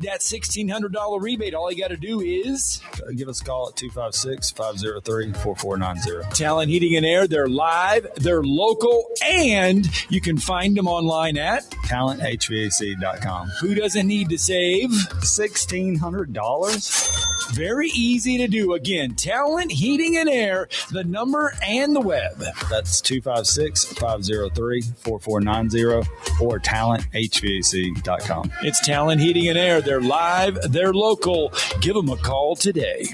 That $1,600 rebate, all you got to do is give us a call at 256-503-4490. Talent Heating and Air. They're live, they're local, and you can find them online at talenthvac.com. Who doesn't need to save $1,600? Very easy to do. Again, Talent Heating and Air, the number and the web. That's 256-503-4490 or talenthvac.com. It's Talent Heating and Air. They're live, they're local. Give them a call today.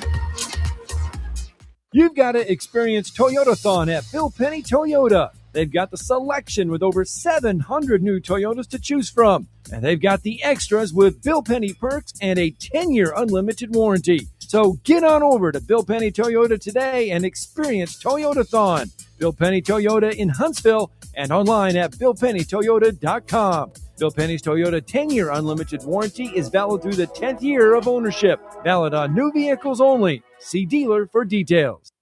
You've got to experience Toyotathon at Bill Penny Toyota. They've got the selection with over 700 new Toyotas to choose from. And they've got the extras with Bill Penny perks and a 10-year unlimited warranty. So get on over to Bill Penny Toyota today and experience Toyotathon. Bill Penny Toyota in Huntsville and online at BillPennyToyota.com. Bill Penny's Toyota 10-year unlimited warranty is valid through the 10th year of ownership. Valid on new vehicles only. See dealer for details.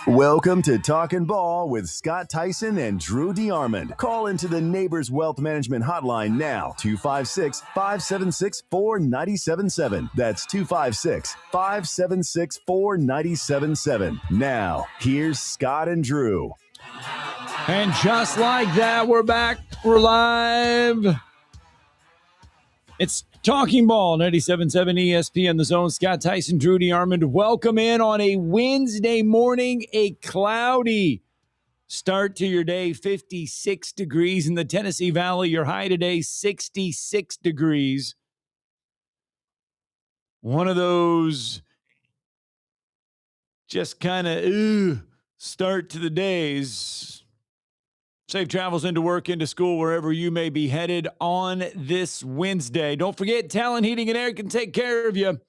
Welcome to Talkin' Ball with Scott Tyson and Drew DeArmond. Call into the Neighbors Wealth Management Hotline now, 256-576-4977. That's 256-576-4977. Now, here's Scott and Drew. And just like that, we're back. We're live. It's Talking Ball, 97.7 ESPN The Zone. Scott Tyson, Drew DeArmond. Welcome in on a Wednesday morning, a cloudy start to your day, 56 degrees in the Tennessee Valley. Your high today, 66 degrees. One of those just kind of start to the days. Safe travels into work, into school, wherever you may be headed on this Wednesday. Don't forget, Talent Heating and Air can take care of you.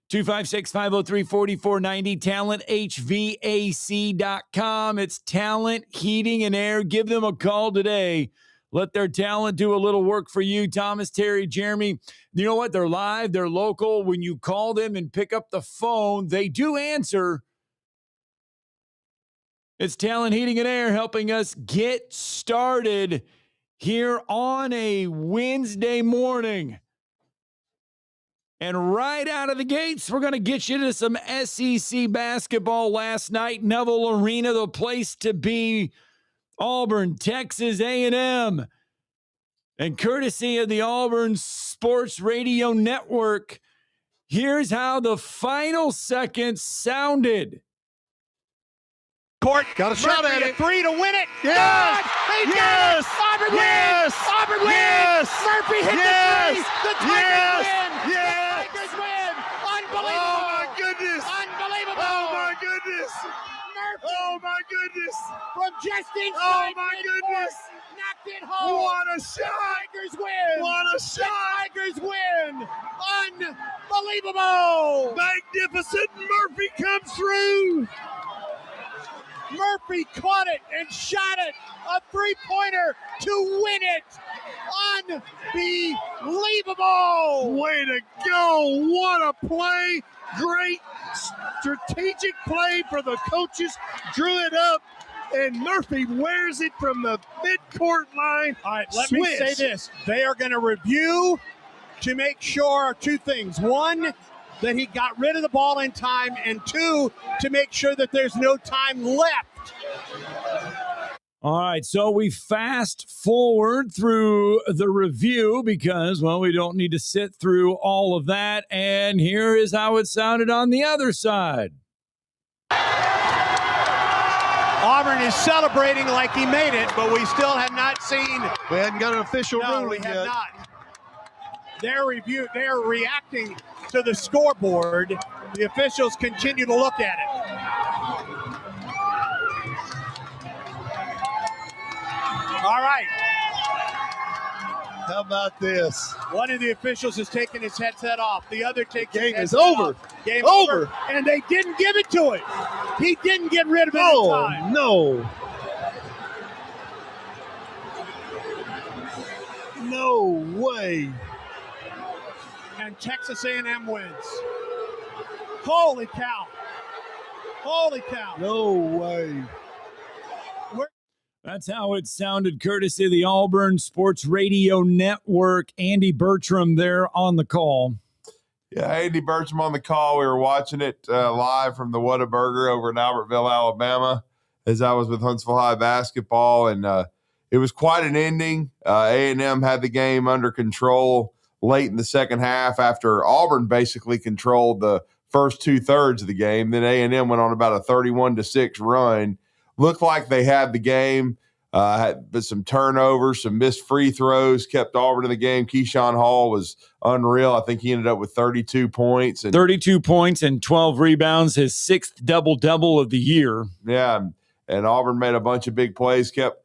256-503-4490, talenthvac.com. It's Talent Heating and Air. Give them a call today. Let their talent do a little work for you. Thomas, Terry, Jeremy, you know what? They're live. They're local. When you call them and pick up the phone, they do answer. It's Talent Heating and Air helping us get started here on a Wednesday morning. And right out of the gates, we're going to get you to some SEC basketball last night. Neville Arena, the place to be. Auburn, Texas A&M. And courtesy of the Auburn Sports Radio Network, here's how the final seconds sounded. Court, got a shot at it. 3 to win it. Yes! Yes! Auburn Yes! wins! Auburn Yes! wins! Murphy hit Yes! the 3! The Tigers Yes! win! Yes! The Tigers win! Unbelievable! Oh my goodness! Unbelievable! Oh my goodness! Murphy Oh my goodness! from just inside Oh my goodness! knocked it home! What a shot! The Tigers win! What a shot! The Tigers win! Unbelievable! Magnificent Murphy comes through. Murphy caught it and shot it. A three-pointer to win it. Unbelievable. Way to go. What a play. Great strategic play for the coaches. Drew it up, and Murphy wears it from the midcourt line. All right, let me say this. They are going to review to make sure two things. One, that he got rid of the ball in time, and two, to make sure that there's no time left. All right, so we fast forward through the review because, well, we don't need to sit through all of that. And here is how it sounded on the other side. Auburn is celebrating like he made it, but we still have not seen. We hadn't got an official We ruling have yet. not. They're reacting to the scoreboard. The officials continue to look at it. All right. How about this? One of the officials has taken his headset off. The other takes his Game is headset over. off. Game Over. And they didn't give it to him. He didn't get rid of it in Oh, time. no. No way. And Texas A&M wins. Holy cow. Holy cow. No way. That's how it sounded, courtesy of the Auburn Sports Radio Network. Andy Bertram there on the call. Yeah, Andy Bertram on the call. We were watching it live from the Whataburger over in Albertville, Alabama, as I was with Huntsville High basketball, and it was quite an ending. A&M had the game under control late in the second half after Auburn basically controlled the first 2/3 of the game. Then A&M went on about a 31-6 run. Looked like they had the game, but some turnovers, some missed free throws kept Auburn in the game. Keyshawn Hall was unreal. I think he ended up with 32 points. 32 points and 12 rebounds, his sixth double-double of the year. Yeah, and Auburn made a bunch of big plays, kept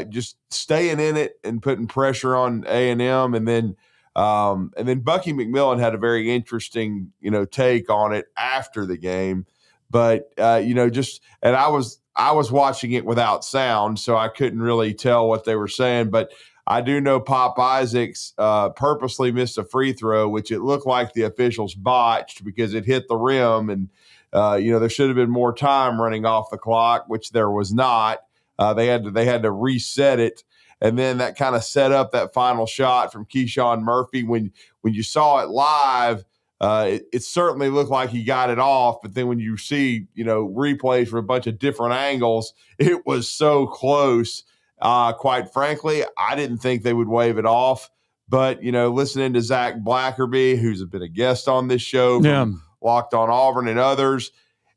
just staying in it and putting pressure on A&M. And then Bucky McMillan had a very interesting, take on it after the game. But, and I was watching it without sound, so I couldn't really tell what they were saying. But I do know Pop Isaacs purposely missed a free throw, which it looked like the officials botched because it hit the rim. And, there should have been more time running off the clock, which there was not. They had to reset it. And then that kind of set up that final shot from Keyshawn Murphy. When you saw it live, it certainly looked like he got it off, but then when you see, replays from a bunch of different angles, it was so close. Quite frankly, I didn't think they would wave it off, but, listening to Zach Blackerby, who's been a guest on this show, from Locked on Auburn and others,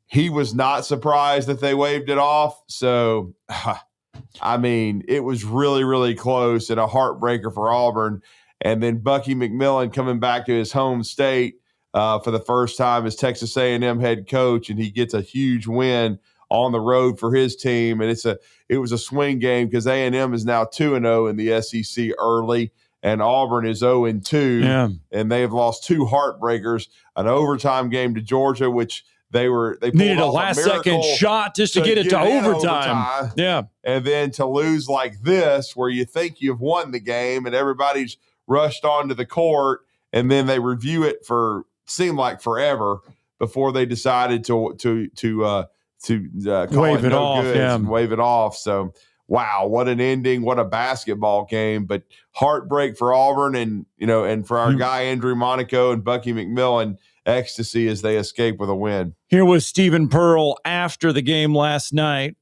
he was not surprised that they waved it off. So, it was really, really close and a heartbreaker for Auburn. And then Bucky McMillan coming back to his home state for the first time as Texas A&M head coach, and he gets a huge win on the road for his team. And it was a swing game because A&M is now 2-0 in the SEC early, and Auburn is 0-2. Yeah. And they have lost two heartbreakers, an overtime game to Georgia, which they needed a last-second shot just to get it to overtime. Yeah. And then to lose like this, where you think you've won the game and everybody's rushed onto the court, and then they review it for seemed like forever before they decided to call wave it it no off, goods yeah. and wave it off. So, wow, what an ending! What a basketball game! But heartbreak for Auburn, and for our guy Andrew Monaco and Bucky McMillan, ecstasy as they escape with a win. Here was Stephen Pearl after the game last night.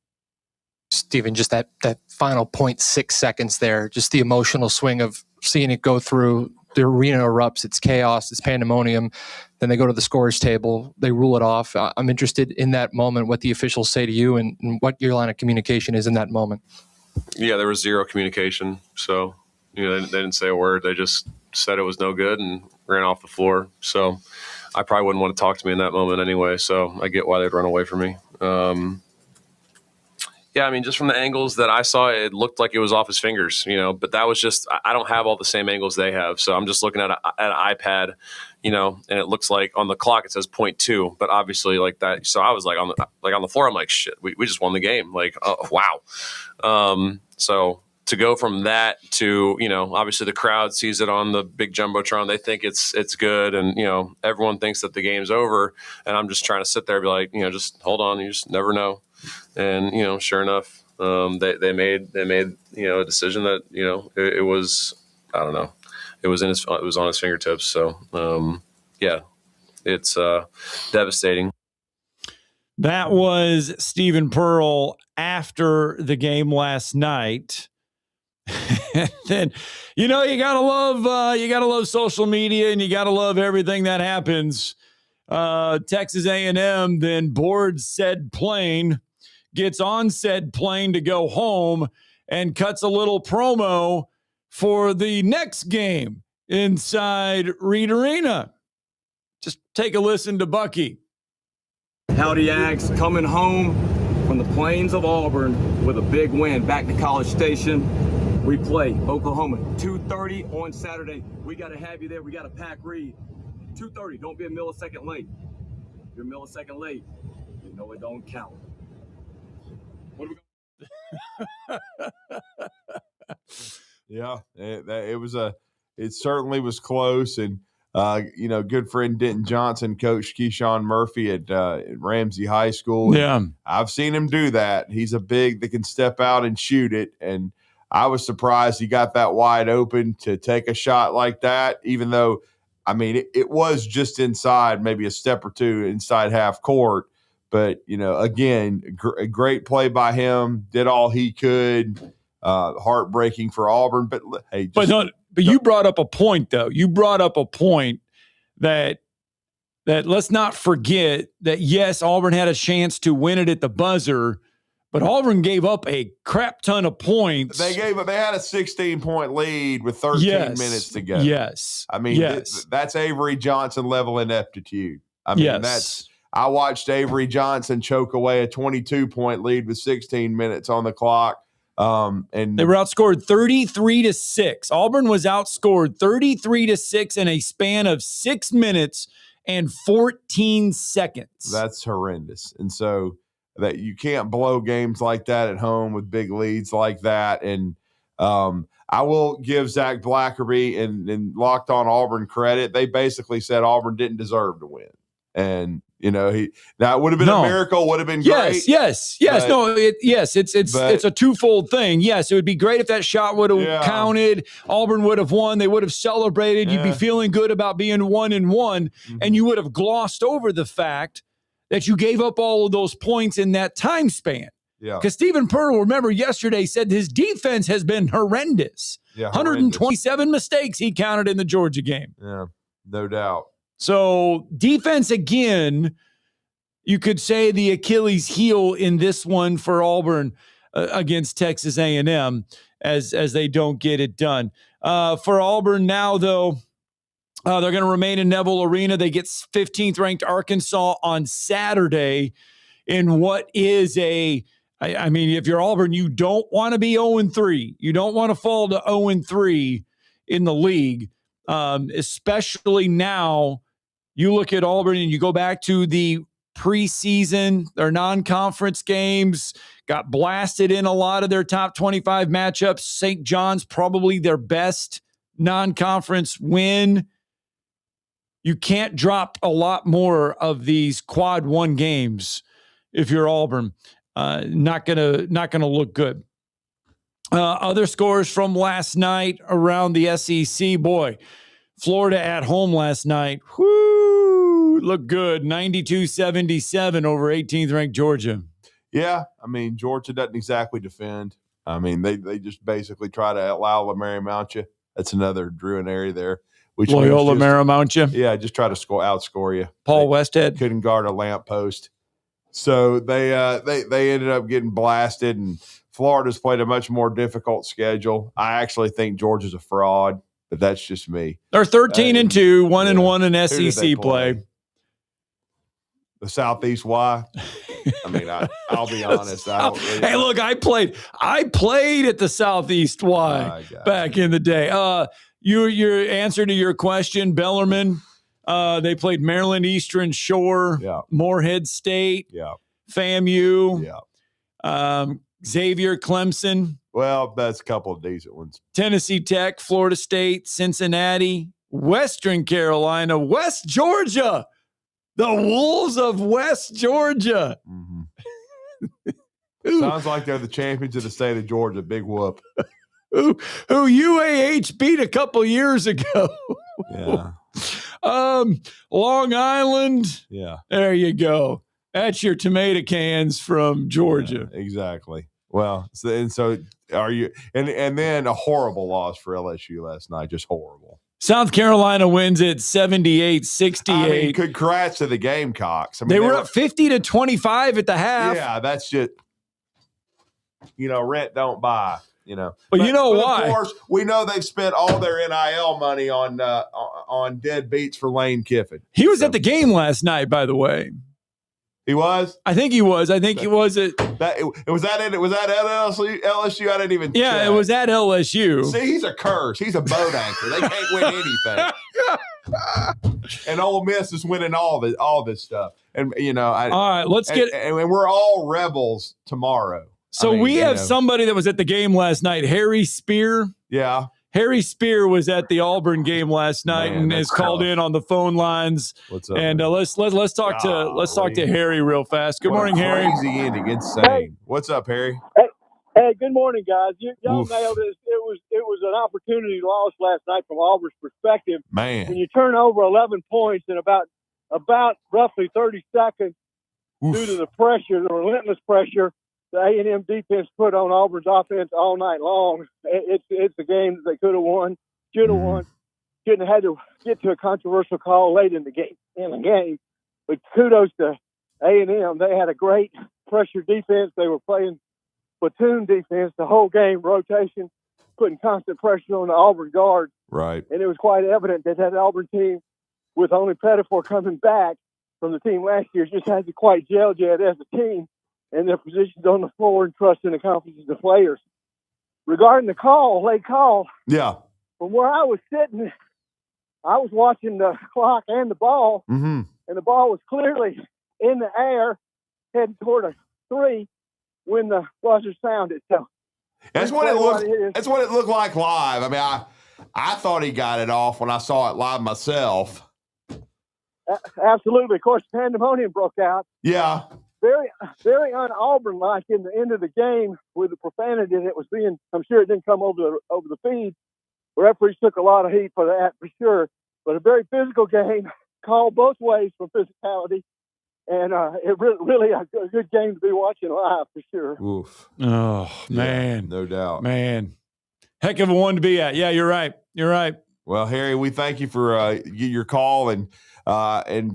Stephen, just that final 0.6 seconds there, just the emotional swing of seeing it go through. The arena erupts. It's chaos. It's pandemonium. Then they go to the scorer's table. They rule it off. I'm interested in that moment, what the officials say to you and what your line of communication is in that moment. Yeah, there was zero communication. So, they didn't say a word. They just said it was no good and ran off the floor. So I probably wouldn't want to talk to me in that moment anyway. So I get why they'd run away from me. Yeah, just from the angles that I saw, it looked like it was off his fingers, but that was just, I don't have all the same angles they have. So I'm just looking at an iPad, and it looks like on the clock it says 0.2, but obviously like that. So I was like on the floor, I'm like, shit, we just won the game. Like, oh, wow. So to go from that to, obviously the crowd sees it on the big Jumbotron. They think it's good. And, everyone thinks that the game's over. And I'm just trying to sit there and be like, just hold on. You just never know. And, sure enough, they made a decision that, it was, I don't know, it was on his fingertips. So, yeah, it's devastating. That was Stephen Pearl after the game last night. Then, you gotta love social media, and you gotta love everything that happens. Texas A&M then boards said plane, gets on said plane to go home, and cuts a little promo for the next game inside Reed Arena. Just take a listen to Bucky. Howdy, Ags, coming home from the plains of Auburn with a big win back to College Station. We play Oklahoma 2:30 on Saturday. We got to have you there. We got to pack Reed. 2:30. Don't be a millisecond late. If you're a millisecond late, you know it don't count. What are we Yeah, it certainly was close, and Good friend Denton Johnson coached Keyshawn Murphy at Ramsey High School. Yeah. I've seen him do that. He's a big that can step out and shoot it. And I was surprised he got that wide open to take a shot like that, even though, it was just inside, maybe a step or two inside half court. But, again, a great play by him, did all he could. Heartbreaking for Auburn. But, hey, But you brought up a point, though. You brought up a point that let's not forget that, yes, Auburn had a chance to win it at the buzzer, but Auburn gave up a crap ton of points. They had a 16-point lead with 13 minutes to go. Yes. That's Avery Johnson level ineptitude. I watched Avery Johnson choke away a 22-point lead with 16 minutes on the clock. And they were outscored 33-6. Auburn was outscored 33-6 in a span of 6 minutes and 14 seconds. That's horrendous. And so that you can't blow games like that at home with big leads like that. And I will give Zach Blackerby and Locked On Auburn credit. They basically said Auburn didn't deserve to win. And it would have been a miracle, would have been great. Yes. It's a twofold thing. Yes, it would be great if that shot would have counted. Auburn would have won. They would have celebrated. You'd be feeling good about being 1-1, and you would have glossed over the fact that you gave up all of those points in that time span. Yeah. Because Stephen Pirtle, remember yesterday, said his defense has been horrendous. Yeah, 127 mistakes he counted in the Georgia game. Yeah, no doubt. So defense, again, you could say the Achilles heel in this one for Auburn against Texas A&M as they don't get it done. For Auburn now, though, they're going to remain in Neville Arena. They get 15th ranked Arkansas on Saturday in what is if you're Auburn, you don't want to be 0-3. You don't want to fall to 0-3 in the league, especially now. You look at Auburn and you go back to the preseason, their non-conference games, got blasted in a lot of their top 25 matchups. St. John's probably their best non-conference win. You can't drop a lot more of these quad one games if you're Auburn. Not gonna look good. Other scores from last night around the SEC, boy. Florida at home last night. Whoo, looked good. 92-77 over 18th ranked Georgia. Yeah, Georgia doesn't exactly defend. They just basically try to allow LeMary Mount you. That's another Druin area there. Loyola Marymount you? Yeah, just try to outscore you. Paul Westhead couldn't guard a lamppost. So they ended up getting blasted, and Florida's played a much more difficult schedule. I actually think Georgia's a fraud, but that's just me. They're 13-2, 1-1 in SEC play. The Southeast Y. I'll be honest. Hey, look, I played at the Southeast Y back in the day. Your answer to your question, Bellarmine. They played Maryland Eastern Shore, Morehead State, FAMU, Xavier, Clemson. Well, that's a couple of decent ones. Tennessee Tech, Florida State, Cincinnati, Western Carolina, West Georgia. The Wolves of West Georgia. Mm-hmm. Sounds like they're the champions of the state of Georgia. Big whoop. Who UAH beat a couple years ago. Yeah. Long Island. Yeah. There you go. That's your tomato cans from Georgia. Yeah, exactly. Well, so are you? And then a horrible loss for LSU last night. Just horrible. South Carolina wins it 78-68. Congrats to the Gamecocks. They were up 50-25 at the half. Yeah, that's just rent don't buy. But you know why? Of course, we know they've spent all their NIL money on deadbeats for Lane Kiffin. He was at the game last night, by the way. He was? I think he was. He was at was that LSU? I didn't even check. It was at LSU. See, he's a curse. He's a boat anchor. They can't win anything. And Ole Miss is winning all this stuff. And all right, let's get and we're all rebels tomorrow. So we have somebody that was at the game last night, Harry Spear. Yeah. Harry Spear was at the Auburn game last night and is called in on the phone lines. What's up? And let's talk to Harry real fast. Good morning, Harry. Crazy ending, insane. Hey. What's up, Harry? Hey, good morning, guys. Y'all nailed it. It was an opportunity lost last night from Auburn's perspective. Man, when you turn over 11 points in about roughly 30 seconds due to the pressure, the relentless pressure the A&M defense put on Auburn's offense all night long, it's a game that they could have won, should have won, shouldn't have had to get to a controversial call late in the game. But kudos to A&M. They had a great pressure defense. They were playing platoon defense the whole game, rotation, putting constant pressure on the Auburn guard. Right. And it was quite evident that Auburn team, with only Pettifor coming back from the team last year, just hasn't quite gelled yet as a team and their positions on the floor and trusting the confidence of the players. Regarding the late call, yeah, from where I was sitting, I was watching the clock and the ball, and the ball was clearly in the air, heading toward a 3 when the buzzer sounded. So that's what it looked. That's what it looked like live. I mean, I thought he got it off when I saw it live myself. Absolutely. Of course, pandemonium broke out. Yeah. Very, very un-Auburn-like in the end of the game with the profanity that was being. I'm sure it didn't come over the feed. The referees took a lot of heat for that, for sure. But a very physical game, called both ways for physicality, and it really a good game to be watching live for sure. Oof. Oh man, no doubt, man. Heck of a one to be at. Yeah, you're right. You're right. Well, Harry, we thank you for your call and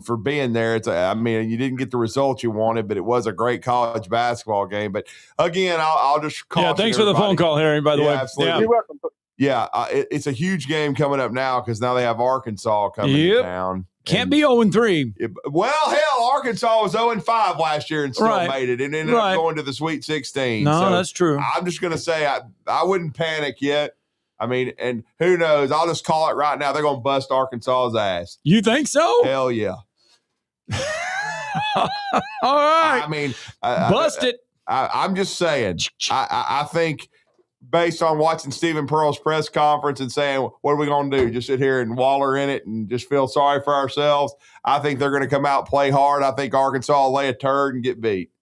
for being there. I mean, you didn't get the results you wanted, but it was a great college basketball game. But again, I'll just call. Yeah, thanks for the phone call, Harry. By the way, absolutely. Yeah. You're welcome. Yeah, it's a huge game coming up now because now they have Arkansas coming to town. Can't be 0-3. Well, hell, Arkansas was 0-5 last year and still made it and ended up going to the Sweet 16. No, so that's true. I'm just going to say I wouldn't panic yet. I mean, and who knows? I'll just call it right now. They're going to bust Arkansas's ass. You think so? Hell yeah. All right. I mean, bust it. I'm just saying. I think based on watching Stephen Pearl's press conference and saying, what are we going to do? Just sit here and waller in it and just feel sorry for ourselves? I think they're going to come out, play hard. I think Arkansas will lay a turd and get beat.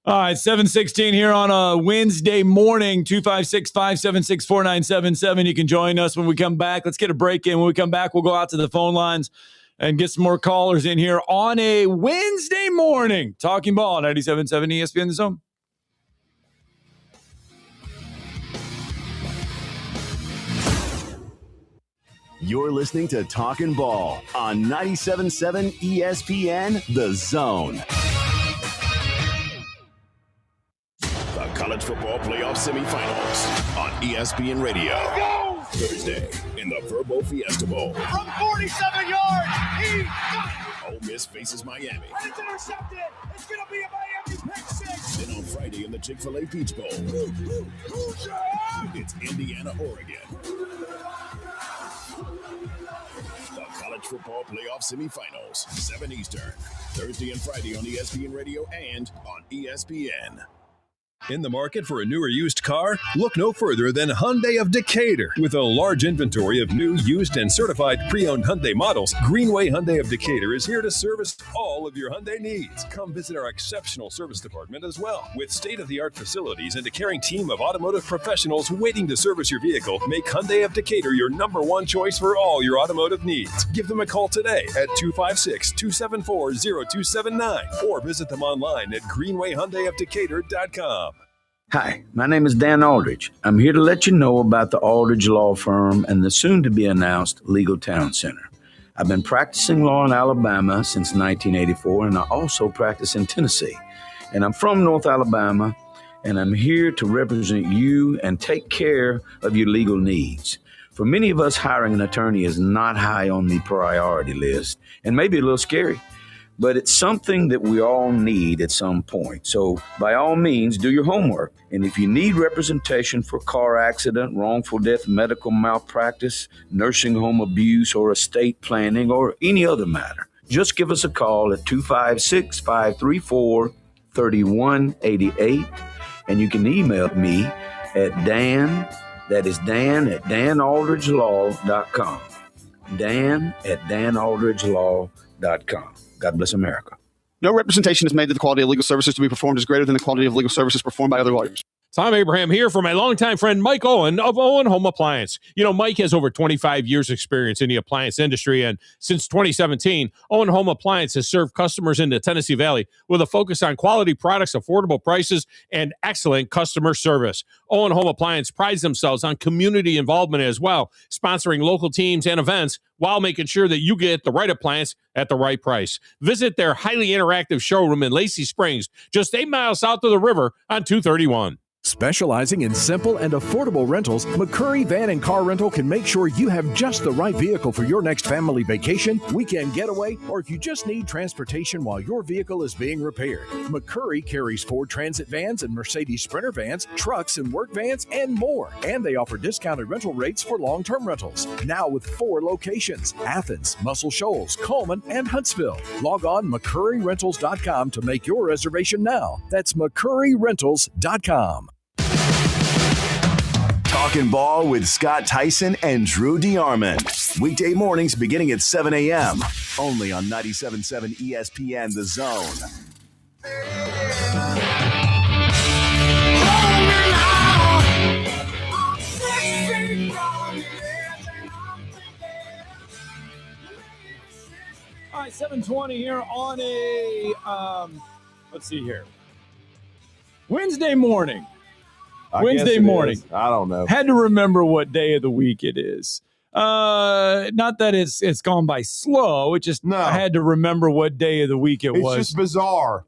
All right, 7:16 here on a Wednesday morning, 256-576-4977. You can join us when we come back. Let's get a break in. When we come back, we'll go out to the phone lines and get some more callers in here on a Wednesday morning. Talking Ball, 97.7 ESPN The Zone. You're listening to Talkin' Ball on 97.7 ESPN The Zone. The College Football Playoff Semifinals on ESPN Radio. Thursday in the Verbo Fiesta Bowl. From 47 yards, he got it. Ole Miss faces Miami. And it's intercepted. It's going to be a Miami pick six. Then on Friday in the Chick-fil-A Peach Bowl. It's Indiana, Oregon. The College Football Playoff Semifinals, 7 Eastern. Thursday and Friday on ESPN Radio and on ESPN. In the market for a new or used car? Look no further than Hyundai of Decatur. With a large inventory of new, used, and certified pre-owned Hyundai models, Greenway Hyundai of Decatur is here to service all of your Hyundai needs. Come visit our exceptional service department as well. With state-of-the-art facilities and a caring team of automotive professionals waiting to service your vehicle, make Hyundai of Decatur your #1 choice for all your automotive needs. Give them a call today at 256-274-0279 or visit them online at greenwayhyundaiofdecatur.com. Hi, my name is Dan Aldridge. I'm here to let you know about the Aldridge Law Firm and the soon-to-be-announced Legal Town Center. I've been practicing law in Alabama since 1984, and I also practice in Tennessee. And I'm from North Alabama, and I'm here to represent you and take care of your legal needs. For many of us, hiring an attorney is not high on the priority list, and maybe a little scary. But it's something that we all need at some point. So by all means, do your homework. And if you need representation for car accident, wrongful death, medical malpractice, nursing home abuse, or estate planning, or any other matter, just give us a call at 256-534-3188. And you can email me at dan That is Dan at danaldridgelaw.com. Dan at danaldridgelaw.com. God bless America. No representation is made that the quality of legal services to be performed is greater than the quality of legal services performed by other lawyers. Tom Abraham here for my longtime friend Mike Owen of Owen Home Appliance. You know, Mike has over 25 years experience in the appliance industry, and since 2017, Owen Home Appliance has served customers in the Tennessee Valley with a focus on quality products, affordable prices, and excellent customer service. Owen Home Appliance prides themselves on community involvement as well, sponsoring local teams and events while making sure that you get the right appliance at the right price. Visit their highly interactive showroom in Lacey Springs, just 8 miles south of the river on 231. Specializing in simple and affordable rentals, McCurry Van and Car Rental can make sure you have just the right vehicle for your next family vacation, weekend getaway, or if you just need transportation while your vehicle is being repaired. McCurry carries Ford Transit vans and Mercedes Sprinter vans, trucks and work vans, and more. And they offer discounted rental rates for long-term rentals. Now with 4 locations: Athens, Muscle Shoals, Coleman, and Huntsville. Log on McCurryRentals.com to make your reservation now. That's McCurryRentals.com. Talking Ball with Scott Tyson and Drew DeArmond. Weekday mornings beginning at 7 a.m. Only on 97.7 ESPN The Zone. All right, 7:20 here on a, let's see here. Wednesday morning. Wednesday morning. I don't know. Had to remember what day of the week it is. Not that it's gone by slow. It just I had to remember what day of the week it was. It's just bizarre.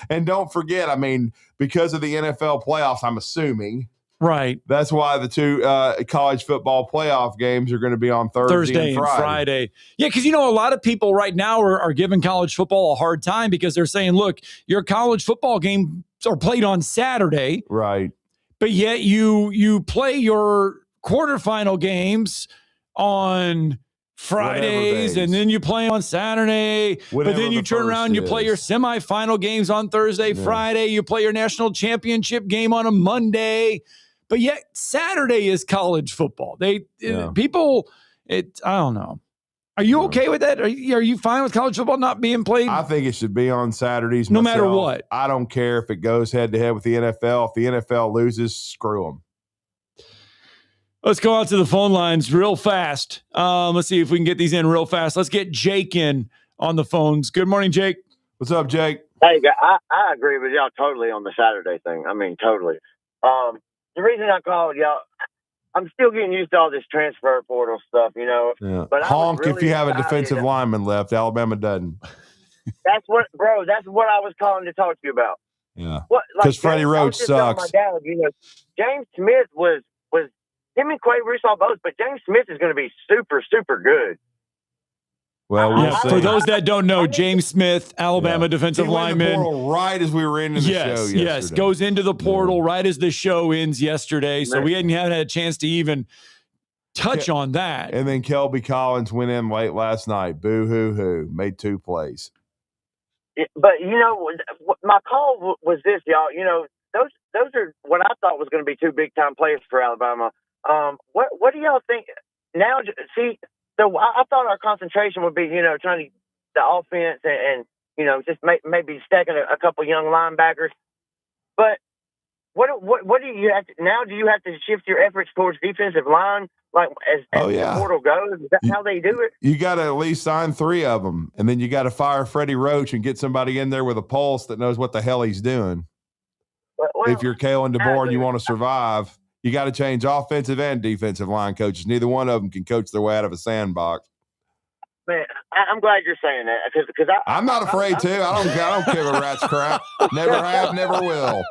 And don't forget, I mean, because of the NFL playoffs, I'm assuming. Right. That's why the 2 college football playoff games are going to be on Thursday and Friday. Yeah, because, you know, a lot of people right now are giving college football a hard time because they're saying, look, your college football games are played on Saturday. Right. But yet you play your quarterfinal games on Fridays, and then you play on Saturday. But then you turn around and you play your semifinal games on Thursday, Friday. You play your national championship game on a Monday. But yet Saturday is college football. I don't know. Are you okay with that? Are you fine with college football not being played? I think it should be on Saturdays. No matter what. I don't care if it goes head-to-head with the NFL. If the NFL loses, screw them. Let's go out to the phone lines real fast. Let's see if we can get these in real fast. Let's get Jake in on the phones. Good morning, Jake. What's up, Jake? Hey, I agree with y'all totally on the Saturday thing. I mean, totally. The reason I called y'all, I'm still getting used to all this transfer portal stuff, you know. Yeah. But honk really if you have a excited. defensive lineman left. Alabama doesn't. That's what I was calling to talk to you about. Yeah. Because Freddie Roach sucks. My dad, you know, James Smith was him and Quay Russaw both, but James Smith is going to be super, super good. Well, we'll see. For those that don't know, James Smith, Alabama defensive lineman. He went in the portal right as we were into the show yesterday. Yes, goes into the portal right as the show ends yesterday. So we hadn't had a chance to even touch on that. And then Kelby Collins went in late last night. Boo-hoo-hoo. Made 2 plays. But, you know, my call was this, y'all. You know, those are what I thought was going to be 2 big-time players for Alabama. What do y'all think? Now, see, so I thought our concentration would be, you know, trying to the offense and you know, just maybe stacking a couple young linebackers. But what do you have to, now? Do you have to shift your efforts towards defensive line, like as the portal goes? Is that how they do it? You got to at least sign 3 of them, and then you got to fire Freddie Roach and get somebody in there with a pulse that knows what the hell he's doing. Well, if you're Kalen DeBoer and you want to survive, you got to change offensive and defensive line coaches. Neither one of them can coach their way out of a sandbox. Man, I'm glad you're saying that because I'm not afraid to. I don't give a rat's crap. Never have, never will.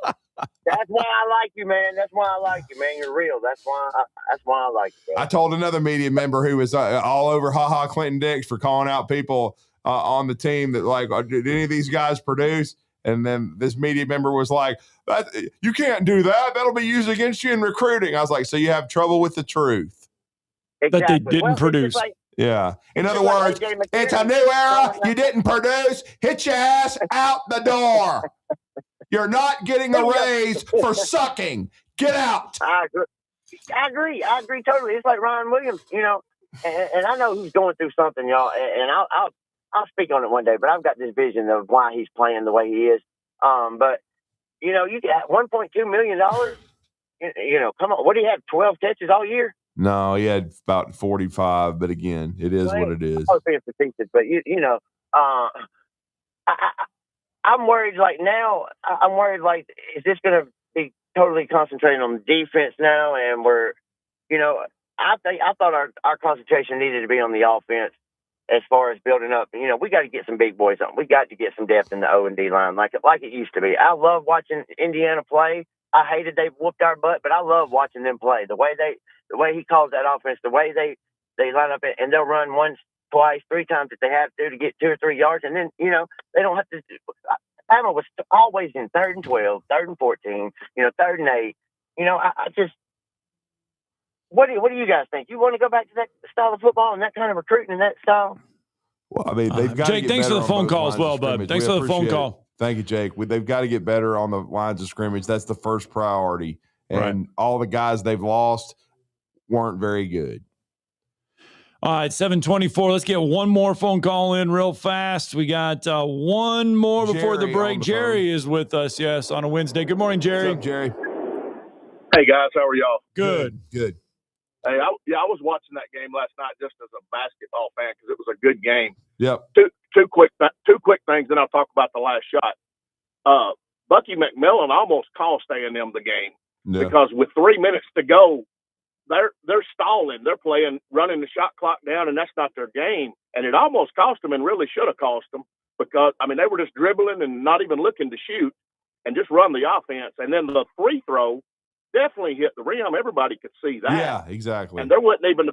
That's why I like you, man. That's why I like you, man. You're real. That's why I like you. Man. I told another media member who was all over Clinton Dix for calling out people on the team that like, did any of these guys produce? And then this media member was like, you can't do that. That'll be used against you in recruiting. I was like, so you have trouble with the truth. Exactly. That they didn't produce. Yeah. In other words, it's a new era. You didn't produce. Hit your ass out the door. You're not getting a raise for sucking. Get out. I agree totally. It's like Ryan Williams, and I know he's going through something, y'all. And I'll speak on it one day. But I've got this vision of why he's playing the way he is. But you got $1.2 million. Come on. What do you have? 12 catches all year? No, he had about 45. But again, it is what it is. I was being facetious, but I'm worried. Like now, I'm worried. Like, is this going to be totally concentrating on defense now? And we're, I thought our concentration needed to be on the offense as far as building up. We got to get some big boys on. We got to get some depth in the O&D line, like it used to be. I love watching Indiana play. I hated they whooped our butt, but I love watching them play. The way he calls that offense, the way they line up and they'll run once, twice, three times if they have to get 2 or 3 yards, and then they don't have to. Alabama was always in 3rd and 12, 3rd and 14, 3rd and 8. I just. What do you guys think? You want to go back to that style of football and that kind of recruiting and that style? Well, I mean, they've got Jake, to get thanks for better the on phone both call as lines well, of bud. scrimmage. Thanks We for the phone appreciate call. it. Thank you, Jake. They've got to get better on the lines of scrimmage. That's the first priority. And all the guys they've lost weren't very good. All right, 7:24. Let's get one more phone call in real fast. We got one more before the Jerry break. on the Jerry is with us, yes, on a Wednesday. Good morning, Jerry. What's up, Jerry? Hey, guys. How are y'all? Good. Hey, I was watching that game last night just as a basketball fan because it was a good game. Yep. Two quick things, then I'll talk about the last shot. Bucky McMillan almost cost A&M the game because with 3 minutes to go, they're stalling. They're running the shot clock down, and that's not their game. And it almost cost them and really should have cost them because, I mean, they were just dribbling and not even looking to shoot and just run the offense. And then the free throw definitely hit the rim. Everybody could see that. Yeah, exactly. And that wouldn't even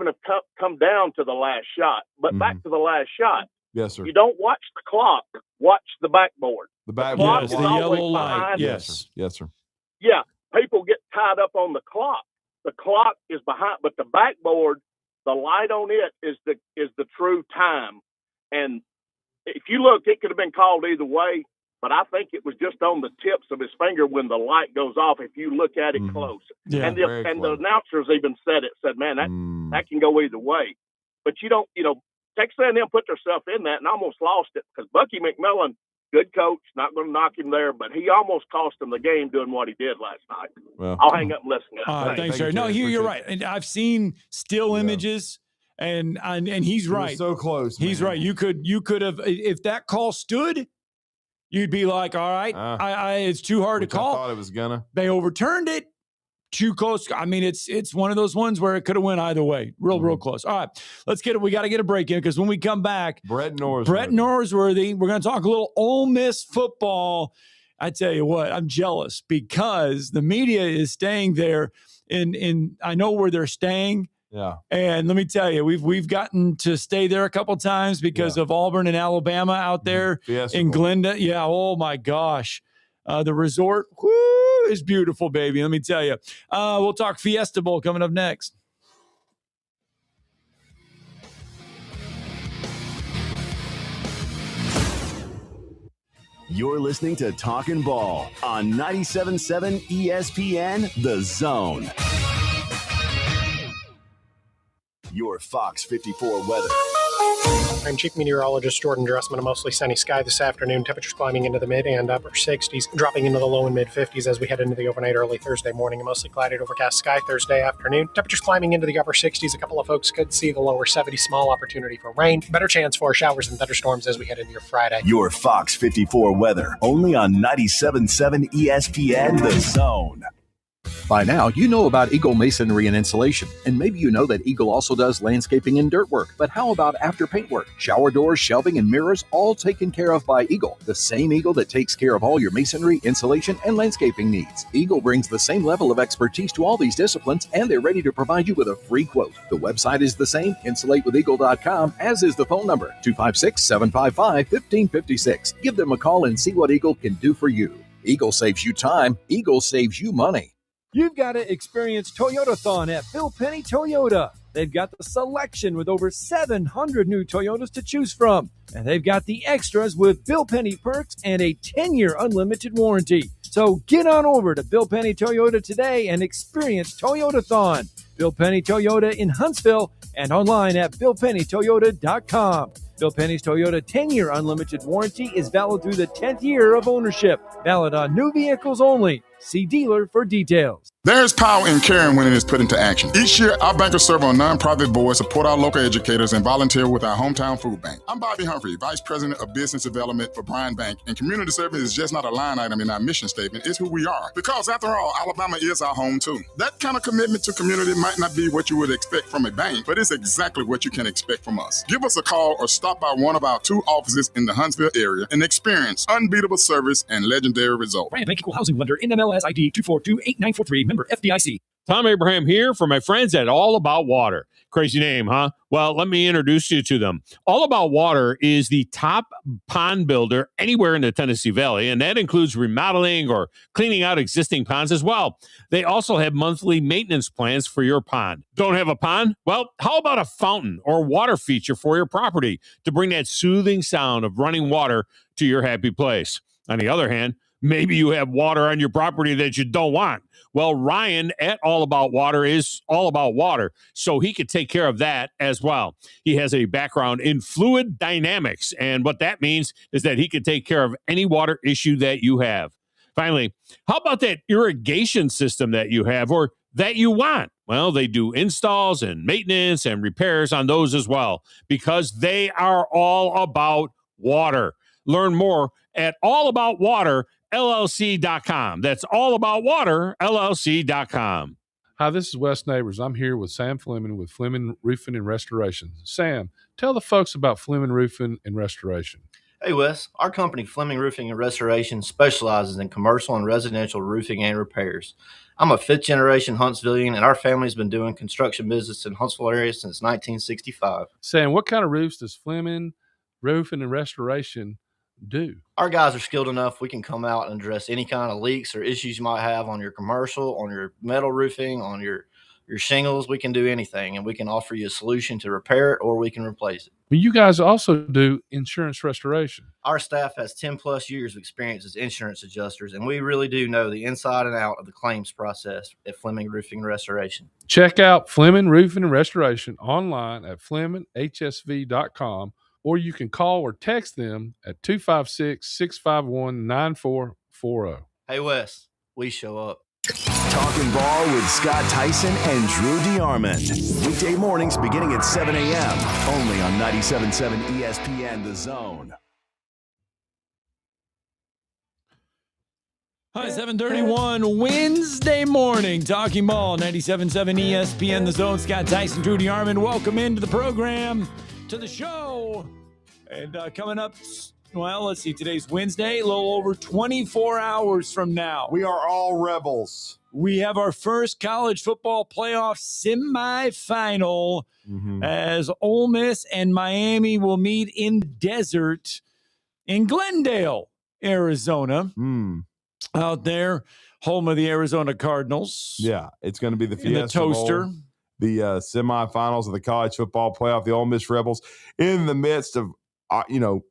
have come down to the last shot. But back to the last shot. Yes, sir. You don't watch the clock. Watch the backboard. The backboard. Yes, the yellow light. Yes. Yes, sir. Yeah, people get tied up on the clock. The clock is behind, but the backboard, the light on it is the true time. And if you look, it could have been called either way, but I think it was just on the tips of his finger when the light goes off. If you look at it close, Yeah, the announcers even said, "Man, that can go either way." But Texas A&M put themselves in that and almost lost it because Bucky McMillan, good coach, not going to knock him there, but he almost cost him the game doing what he did last night. Well, I'll hang up and listen. Thanks, Jerry. No, you're right. And I've seen still images, and he's right. So close. He's right. You could have, if that call stood, you'd be like, all right, it's too hard to call. I thought it was gonna. They overturned it. Too close. I mean, it's one of those ones where it could have went either way. Real close. All right, let's get it. We got to get a break in because when we come back, Brett Norsworthy. We're going to talk a little Ole Miss football. I tell you what, I'm jealous because the media is staying there in I know where they're staying. Yeah. And let me tell you, we've gotten to stay there a couple times because of Auburn and Alabama out there in Glenda. Yeah. Oh my gosh. The resort is beautiful, baby. Let me tell you. We'll talk Fiesta Bowl coming up next. You're listening to Talkin' Ball on 97.7 ESPN The Zone. Your Fox 54 weather. I'm Chief Meteorologist Jordan Dressman. A mostly sunny sky this afternoon. Temperatures climbing into the mid and upper 60s, dropping into the low and mid 50s as we head into the overnight early Thursday morning. A mostly cloudy overcast sky Thursday afternoon. Temperatures climbing into the upper 60s. A couple of folks could see the lower 70s. Small opportunity for rain. Better chance for showers and thunderstorms as we head into your Friday. Your Fox 54 weather. Only on 97.7 ESPN The Zone. By now, you know about Eagle Masonry and Insulation, and maybe you know that Eagle also does landscaping and dirt work. But how about after paint work? Shower doors, shelving, and mirrors, all taken care of by Eagle, the same Eagle that takes care of all your masonry, insulation, and landscaping needs. Eagle brings the same level of expertise to all these disciplines, and they're ready to provide you with a free quote. The website is the same, insulatewitheagle.com, as is the phone number, 256-755-1556. Give them a call and see what Eagle can do for you. Eagle saves you time. Eagle saves you money. You've got to experience Toyotathon at Bill Penny Toyota. They've got the selection with over 700 new Toyotas to choose from. And they've got the extras with Bill Penny perks and a 10-year unlimited warranty. So get on over to Bill Penny Toyota today and experience Toyotathon. Bill Penny Toyota in Huntsville and online at BillPennyToyota.com. Bill Penny's Toyota 10-year unlimited warranty is valid through the 10th year of ownership. Valid on new vehicles only. See dealer for details. There's power in caring when it is put into action. Each year, our bankers serve on nonprofit boards, support our local educators, and volunteer with our hometown food bank. I'm Bobby Humphrey, Vice President of Business Development for Bryan Bank, and community service is just not a line item in our mission statement. It's who we are. Because after all, Alabama is our home too. That kind of commitment to community might not be what you would expect from a bank, but it's exactly what you can expect from us. Give us a call or stop by one of our 2 offices in the Huntsville area and experience unbeatable service and legendary results. Bryan Bank Equal Housing Lender, NMLS ID 2428943, member FDIC. Tom Abraham here for my friends at All About Water. Crazy name, huh? Well, let me introduce you to them. All About Water is the top pond builder anywhere in the Tennessee Valley, and that includes remodeling or cleaning out existing ponds as well. They also have monthly maintenance plans for your pond. Don't have a pond? Well, how about a fountain or water feature for your property to bring that soothing sound of running water to your happy place? On the other hand, maybe you have water on your property that you don't want. Well, Ryan at All About Water is all about water, so he could take care of that as well. He has a background in fluid dynamics, and what that means is that he can take care of any water issue that you have. Finally, how about that irrigation system that you have or that you want? Well, they do installs and maintenance and repairs on those as well because they are all about water. Learn more at allaboutwaterllc.com. That's allaboutwaterllc.com. Hi, this is Wes Neighbors. I'm here with Sam Fleming with Fleming Roofing and Restoration. Sam, tell the folks about Fleming Roofing and Restoration. Hey, Wes. Our company, Fleming Roofing and Restoration, specializes in commercial and residential roofing and repairs. I'm a fifth-generation Huntsvillian, and our family's been doing construction business in Huntsville area since 1965. Sam, what kind of roofs does Fleming Roofing and Restoration do? Our guys are skilled enough. We can come out and address any kind of leaks or issues you might have on your commercial, on your metal roofing, on your shingles. We can do anything, and we can offer you a solution to repair it, or we can replace it. But you guys also do insurance restoration. Our staff has 10-plus years of experience as insurance adjusters, and we really do know the inside and out of the claims process at Fleming Roofing and Restoration. Check out Fleming Roofing and Restoration online at FlemingHSV.com, or you can call or text them at 256-651-9440. Hey, Wes, we show up. Talking Ball with Scott Tyson and Drew DeArmond. Weekday mornings beginning at 7 a.m. Only on 97.7 ESPN The Zone. Hi, 7:31 Wednesday morning. Talking Ball, 97.7 ESPN The Zone. Scott Tyson, Drew DeArmond. Welcome into the program, to the show. And coming up, well, let's see, today's Wednesday, a little over 24 hours from now. We are all rebels. We have our first college football playoff semifinal as Ole Miss and Miami will meet in the desert in Glendale, Arizona. Out there, home of the Arizona Cardinals. Yeah, it's going to be the In the Fiesta toaster. Bowl, the semifinals of the college football playoff. The Ole Miss Rebels in the midst of, I know,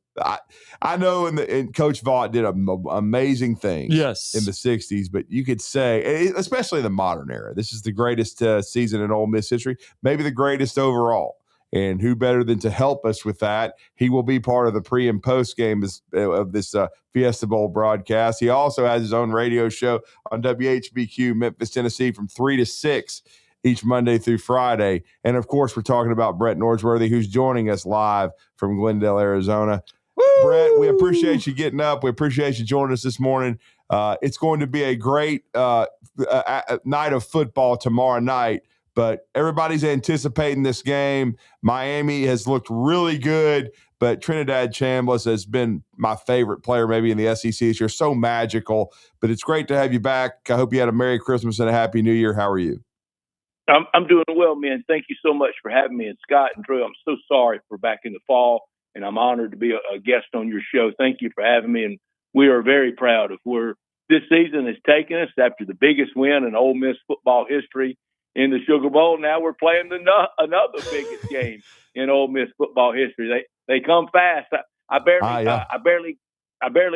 and Coach Vaught did amazing things. Yes, in the '60s, but you could say, especially in the modern era, this is the greatest season in Ole Miss history, maybe the greatest overall. And who better than to help us with that? He will be part of the pre and post game of this Fiesta Bowl broadcast. He also has his own radio show on WHBQ Memphis, Tennessee, from 3 to 6 each Monday through Friday. And of course, we're talking about Brett Norsworthy, who's joining us live from Glendale, Arizona. Woo! Brett, we appreciate you getting up. We appreciate you joining us this morning. It's going to be a great night of football tomorrow night. But everybody's anticipating this game. Miami has looked really good, but Trinidad Chambliss has been my favorite player maybe in the SEC this year. So magical, but it's great to have you back. I hope you had a Merry Christmas and a Happy New Year. How are you? I'm doing well, man. Thank you so much for having me. And Scott and Drew, I'm so sorry for back in the fall, and I'm honored to be a guest on your show. Thank you for having me, and we are very proud of where this season has taken us after the biggest win in Ole Miss football history. in the Sugar Bowl. Now we're playing another biggest game in Ole Miss football history. They come fast. I barely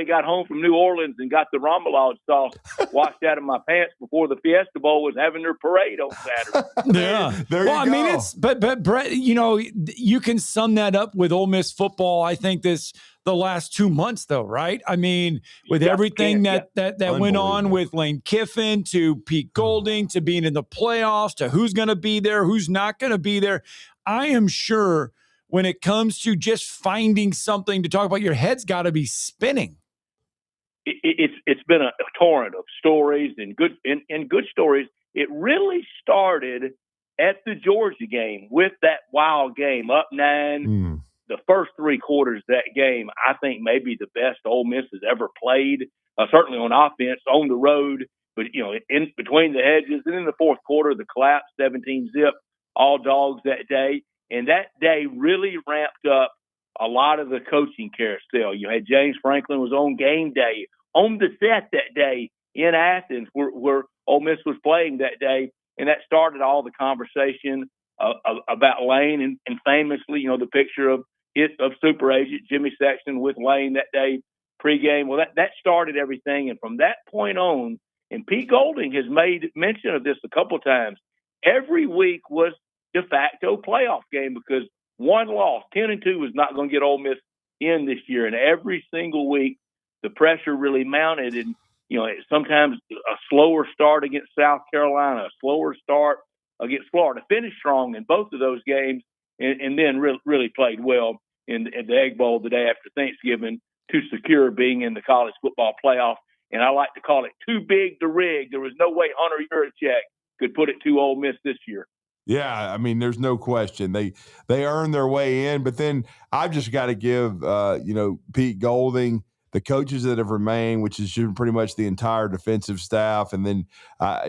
got home from New Orleans and got the remoulade sauce washed out of my pants before the Fiesta Bowl was having their parade on Saturday. Yeah. I mean, but Brett, you can sum that up with Ole Miss football. I think the last 2 months, though, right? I mean, with everything that went on with Lane Kiffin to Pete Golding to being in the playoffs to who's going to be there, who's not going to be there. I am sure when it comes to just finding something to talk about, your head's got to be spinning. It's been a torrent of stories and good stories. It really started at the Georgia game with that wild game, up 9. The first 3 quarters of that game, I think maybe the best Ole Miss has ever played, certainly on offense, on the road, but, in between the hedges. And in the fourth quarter, the collapse, 17-zip, all dogs that day. And that day really ramped up a lot of the coaching carousel. You had James Franklin was on game day, on the set that day in Athens where Ole Miss was playing that day. And that started all the conversation about Lane and famously, the picture of super agent Jimmy Sexton with Lane that day pregame. Well, that started everything. And from that point on, and Pete Golding has made mention of this a couple of times, every week was de facto playoff game because one loss, 10-2, was not going to get Ole Miss in this year. And every single week, the pressure really mounted. And, sometimes a slower start against South Carolina, a slower start against Florida, finished strong in both of those games, and then really played well in the Egg Bowl the day after Thanksgiving to secure being in the college football playoff. And I like to call it too big to rig. There was no way Hunter Yurachek could put it to Ole Miss this year. Yeah, I mean, there's no question they earned their way in. But then I've just got to give Pete Golding, the coaches that have remained, which is pretty much the entire defensive staff, and then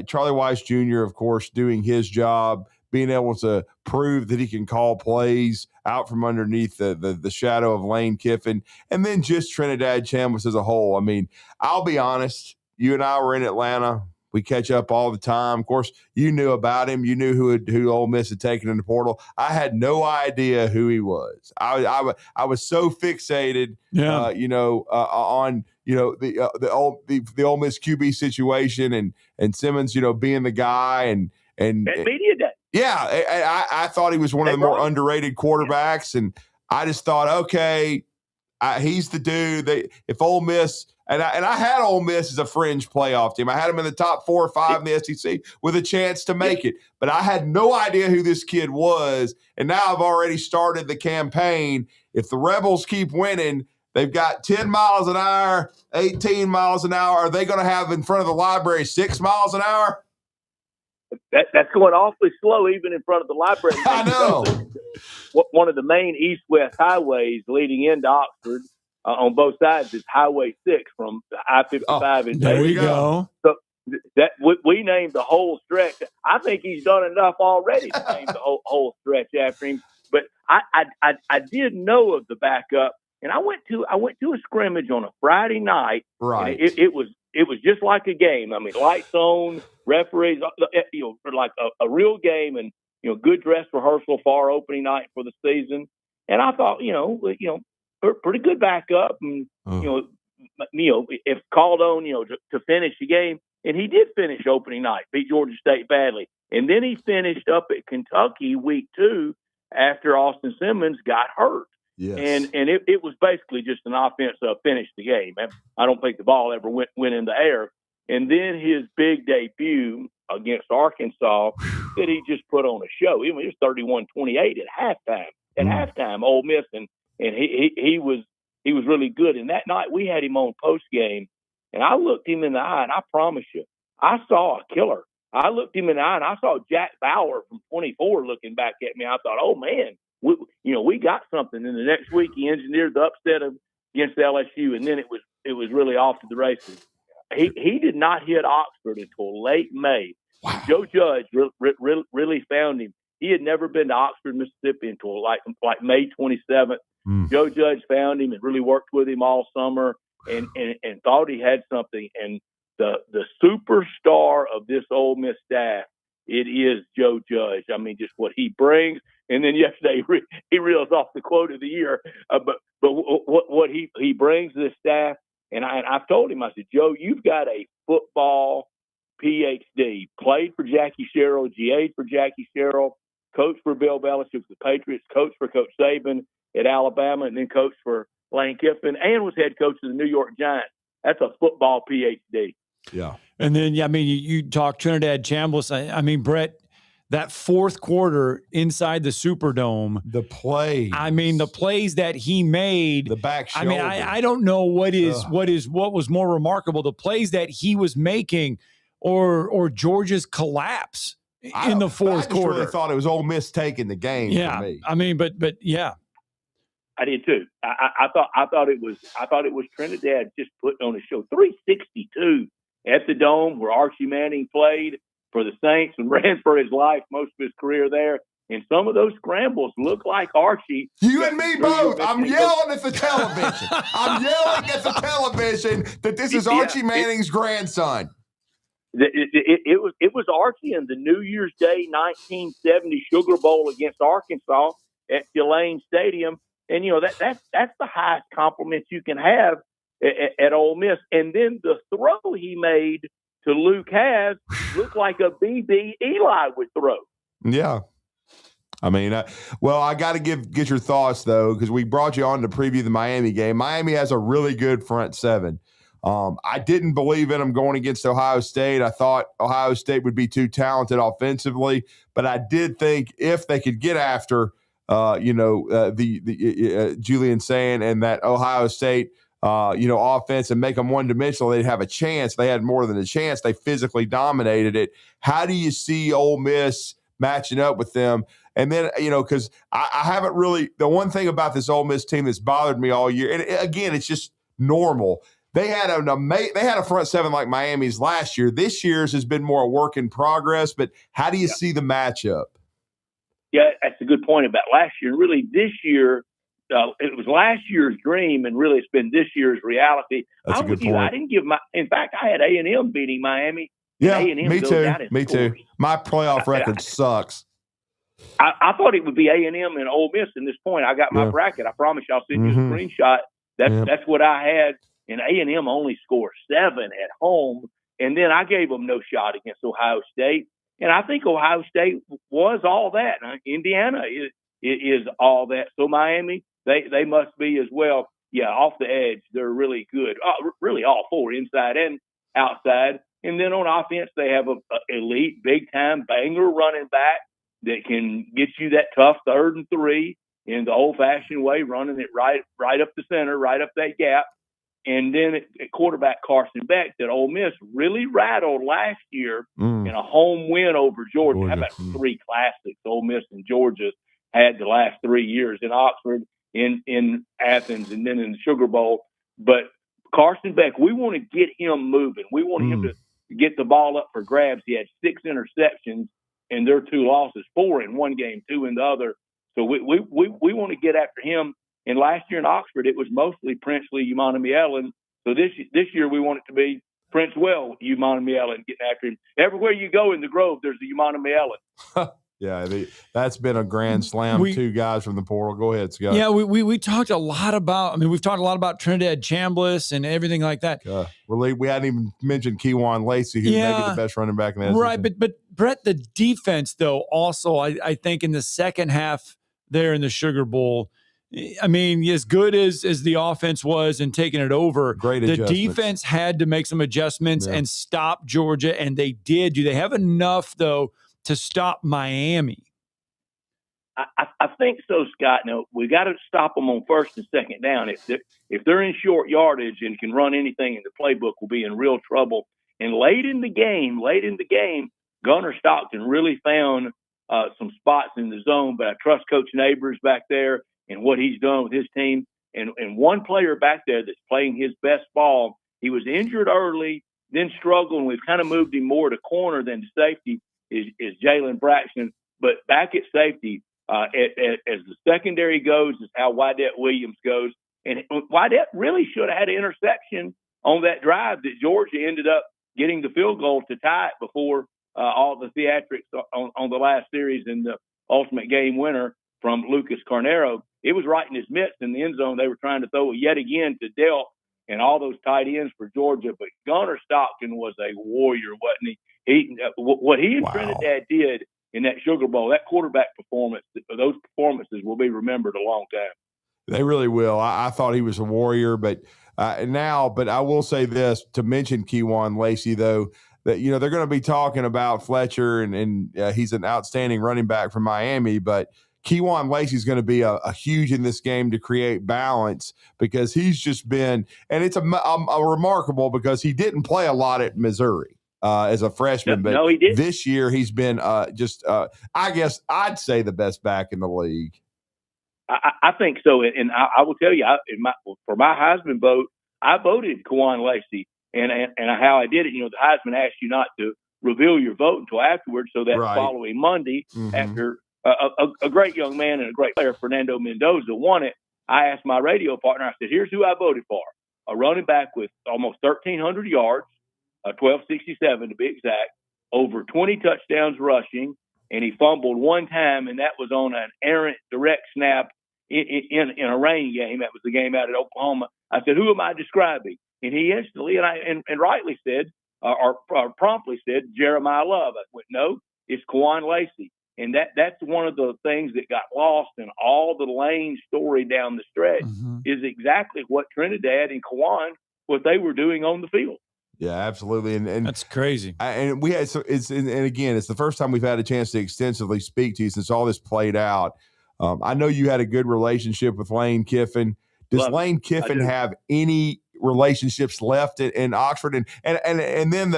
Charlie Weiss Jr., of course, doing his job, being able to prove that he can call plays out from underneath the shadow of Lane Kiffin, and then just Trinidad Chambliss as a whole. I mean, I'll be honest, you and I were in Atlanta. We catch up all the time. Of course, you knew about him. You knew who Ole Miss had taken in the portal. I had no idea who he was. I was so fixated, on the Ole Miss QB situation and Simmons, being the guy and media day. Yeah, I thought he was one of the more underrated quarterbacks, and I just thought, okay, he's the dude. If Ole Miss. And I had Ole Miss as a fringe playoff team. I had them in the top 4 or 5 in the SEC with a chance to make it. But I had no idea who this kid was. And now I've already started the campaign. If the Rebels keep winning, they've got 10 miles an hour, 18 miles an hour. Are they going to have in front of the library 6 miles an hour? That's going awfully slow even in front of the library. I know. One of the main east-west highways leading into Oxford, on both sides, is Highway 6 from I-55. And there we go. So that we named the whole stretch. I think he's done enough already to name the whole stretch after him. But I did know of the backup, and I went to a scrimmage on a Friday night. Right. It was just like a game. I mean, lights on, referees, like a real game, and good dress rehearsal for our opening night for the season. And I thought, pretty good backup, and if called on, to finish the game, and he did finish opening night, beat Georgia State badly, and then he finished up at Kentucky week 2 after Austin Simmons got hurt. Yes. And it was basically just an offense finish the game. I don't think the ball ever went in the air. And then his big debut against Arkansas that he just put on a show. Even it was 31-28 at halftime. At halftime, Ole Miss, and he was really good. And that night we had him on post game, and I looked him in the eye, and I promise you, I saw a killer. I looked him in the eye, and I saw Jack Bauer from 24 looking back at me. I thought, oh man, we got something. And the next week he engineered the upset against LSU, and then it was really off to the races. He did not hit Oxford until late May. Wow. Joe Judge really found him. He had never been to Oxford, Mississippi until like May 27th. Joe Judge found him and really worked with him all summer and thought he had something. And the superstar of this Ole Miss staff it is Joe Judge. I mean, just what he brings. And then yesterday he reels off the quote of the year. But what he brings to the staff, and I've told him, I said, Joe, you've got a football PhD. Played for Jackie Sherrill, GA'd for Jackie Sherrill, coached for Bill Belichick with the Patriots, coached for Coach Saban at Alabama, and then coached for Lane Kiffin, and was head coach of the New York Giants. That's a football PhD. Yeah. And then, I mean, you talk Trinidad Chambliss. I mean, Brett, that fourth quarter inside the Superdome. The plays. I mean, the plays that he made. The back shoulder. I mean, I don't know what was more remarkable, the plays that he was making or Georgia's collapse in the fourth quarter. I really thought it was Ole Miss taking the game for me. I mean, but yeah. I did too. I thought it was Trinidad just putting on a show. 362 at the Dome where Archie Manning played for the Saints and ran for his life most of his career there. And some of those scrambles look like Archie. You and me both. I'm yelling at the television. I'm yelling at the television that this is Archie Manning's grandson. It was Archie in the New Year's Day 1970 Sugar Bowl against Arkansas at Tulane Stadium. And, that's the highest compliment you can have at Ole Miss. And then the throw he made to Luke Hasz looked like a BB Eli would throw. Yeah. I mean, I got to get your thoughts, though, because we brought you on to preview the Miami game. Miami has a really good front seven. I didn't believe in them going against Ohio State. I thought Ohio State would be too talented offensively, but I did think if they could get after Julian Sand and that Ohio State, offense and make them one-dimensional, they'd have a chance. They had more than a chance. They physically dominated it. How do you see Ole Miss matching up with them? And then, because I haven't really – the one thing about this Ole Miss team that's bothered me all year, and again, it's just normal. They had a front seven like Miami's last year. This year's has been more a work in progress, but how do you see the matchup? Yeah, that's a good point about last year. Really, this year, it was last year's dream, and really it's been this year's reality. That's a good point. I didn't give in fact, I had A&M beating Miami. Yeah, A&M me too. Me scores. too. My playoff record sucks. I thought it would be A&M and Ole Miss in this point. I got my bracket. I promise you, I'll send you a screenshot. That's what I had. And A&M only scored 7 at home. And then I gave them no shot against Ohio State. And I think Ohio State was all that. Indiana is all that. So Miami, they must be as well. Yeah, off the edge, they're really good. Really all four, inside and outside. And then on offense, they have a elite, big-time banger running back that can get you that tough 3rd and 3 in the old-fashioned way, running it right up the center, right up that gap. And then at quarterback Carson Beck that Ole Miss really rattled last year in a home win over Georgia. How about 3 classics Ole Miss and Georgia had the last 3 years in Oxford, in Athens, and then in the Sugar Bowl. But Carson Beck, we want to get him moving. We want him to get the ball up for grabs. He had 6 interceptions in their 2 losses, 4 in one game, 2 in the other. So we want to get after him. And last year in Oxford, it was mostly Princely, Umanamielen. So this year we want it to be Princewell, Umanamielen, getting after him. Everywhere you go in the Grove, there's the Umanamielen. Yeah, that's been a grand slam. 2 guys from the portal. Go ahead, Scott. Yeah, we talked a lot about. I mean, we've talked a lot about Trinidad Chambliss and everything like that. We hadn't even mentioned Kejuan Lacey, who's maybe the best running back in the SEC. Right, but Brett, the defense though, also I think in the second half there in the Sugar Bowl. I mean, as good as the offense was and taking it over, the defense had to make some adjustments and stop Georgia, and they did. Do they have enough, though, to stop Miami? I think so, Scott. No, we got to stop them on 1st and 2nd down. If they're in short yardage and can run anything in the playbook, we'll be in real trouble. And late in the game, Gunnar Stockton really found some spots in the zone, but I trust Coach Neighbors back there and what he's done with his team. And one player back there that's playing his best ball, he was injured early, then struggled, and we've kind of moved him more to corner than to safety, is Jalen Braxton. But back at safety, as the secondary goes, is how Wydett Williams goes. And Wydett really should have had an interception on that drive that Georgia ended up getting the field goal to tie it before all the theatrics on the last series and the ultimate game winner from Lucas Carnero. It was right in his midst in the end zone. They were trying to throw it yet again to Dell and all those tight ends for Georgia. But Gunnar Stockton was a warrior, wasn't he? What he and Trinidad did in that Sugar Bowl, that quarterback performance, those performances will be remembered a long time. They really will. I thought he was a warrior, but I will say this to mention Kewan Lacey, though, that, you know, they're going to be talking about Fletcher and he's an outstanding running back from Miami, but Kewan Lacey is going to be a huge in this game to create balance, because he's just been, and it's a remarkable, because he didn't play a lot at Missouri as a freshman, but no, he didn't. This year he's been I guess I'd say the best back in the league. I think so, and I will tell you, for my Heisman vote, I voted Kewan Lacey, and how I did it. You know, the Heisman asked you not to reveal your vote until afterwards, so that following Monday, after a great young man and a great player, Fernando Mendoza, won it, I asked my radio partner. I said, "Here's who I voted for: a running back with almost 1,300 yards, 1,267 to be exact, over 20 touchdowns rushing." And he fumbled one time, and that was on an errant direct snap in a rain game. That was the game out at Oklahoma. I said, "Who am I describing?" And he instantly and rightly said, or promptly said, "Jeremiah Love." I went, "No, it's Kewan Lacey." And that's one of the things that got lost in all the Lane story down the stretch is exactly what Trinidad and Kewan, what they were doing on the field. Yeah, absolutely, and that's crazy. And we had and again, it's the first time we've had a chance to extensively speak to you since all this played out. I know you had a good relationship with Lane Kiffin. Does Lane Kiffin have any relationships left in Oxford? And then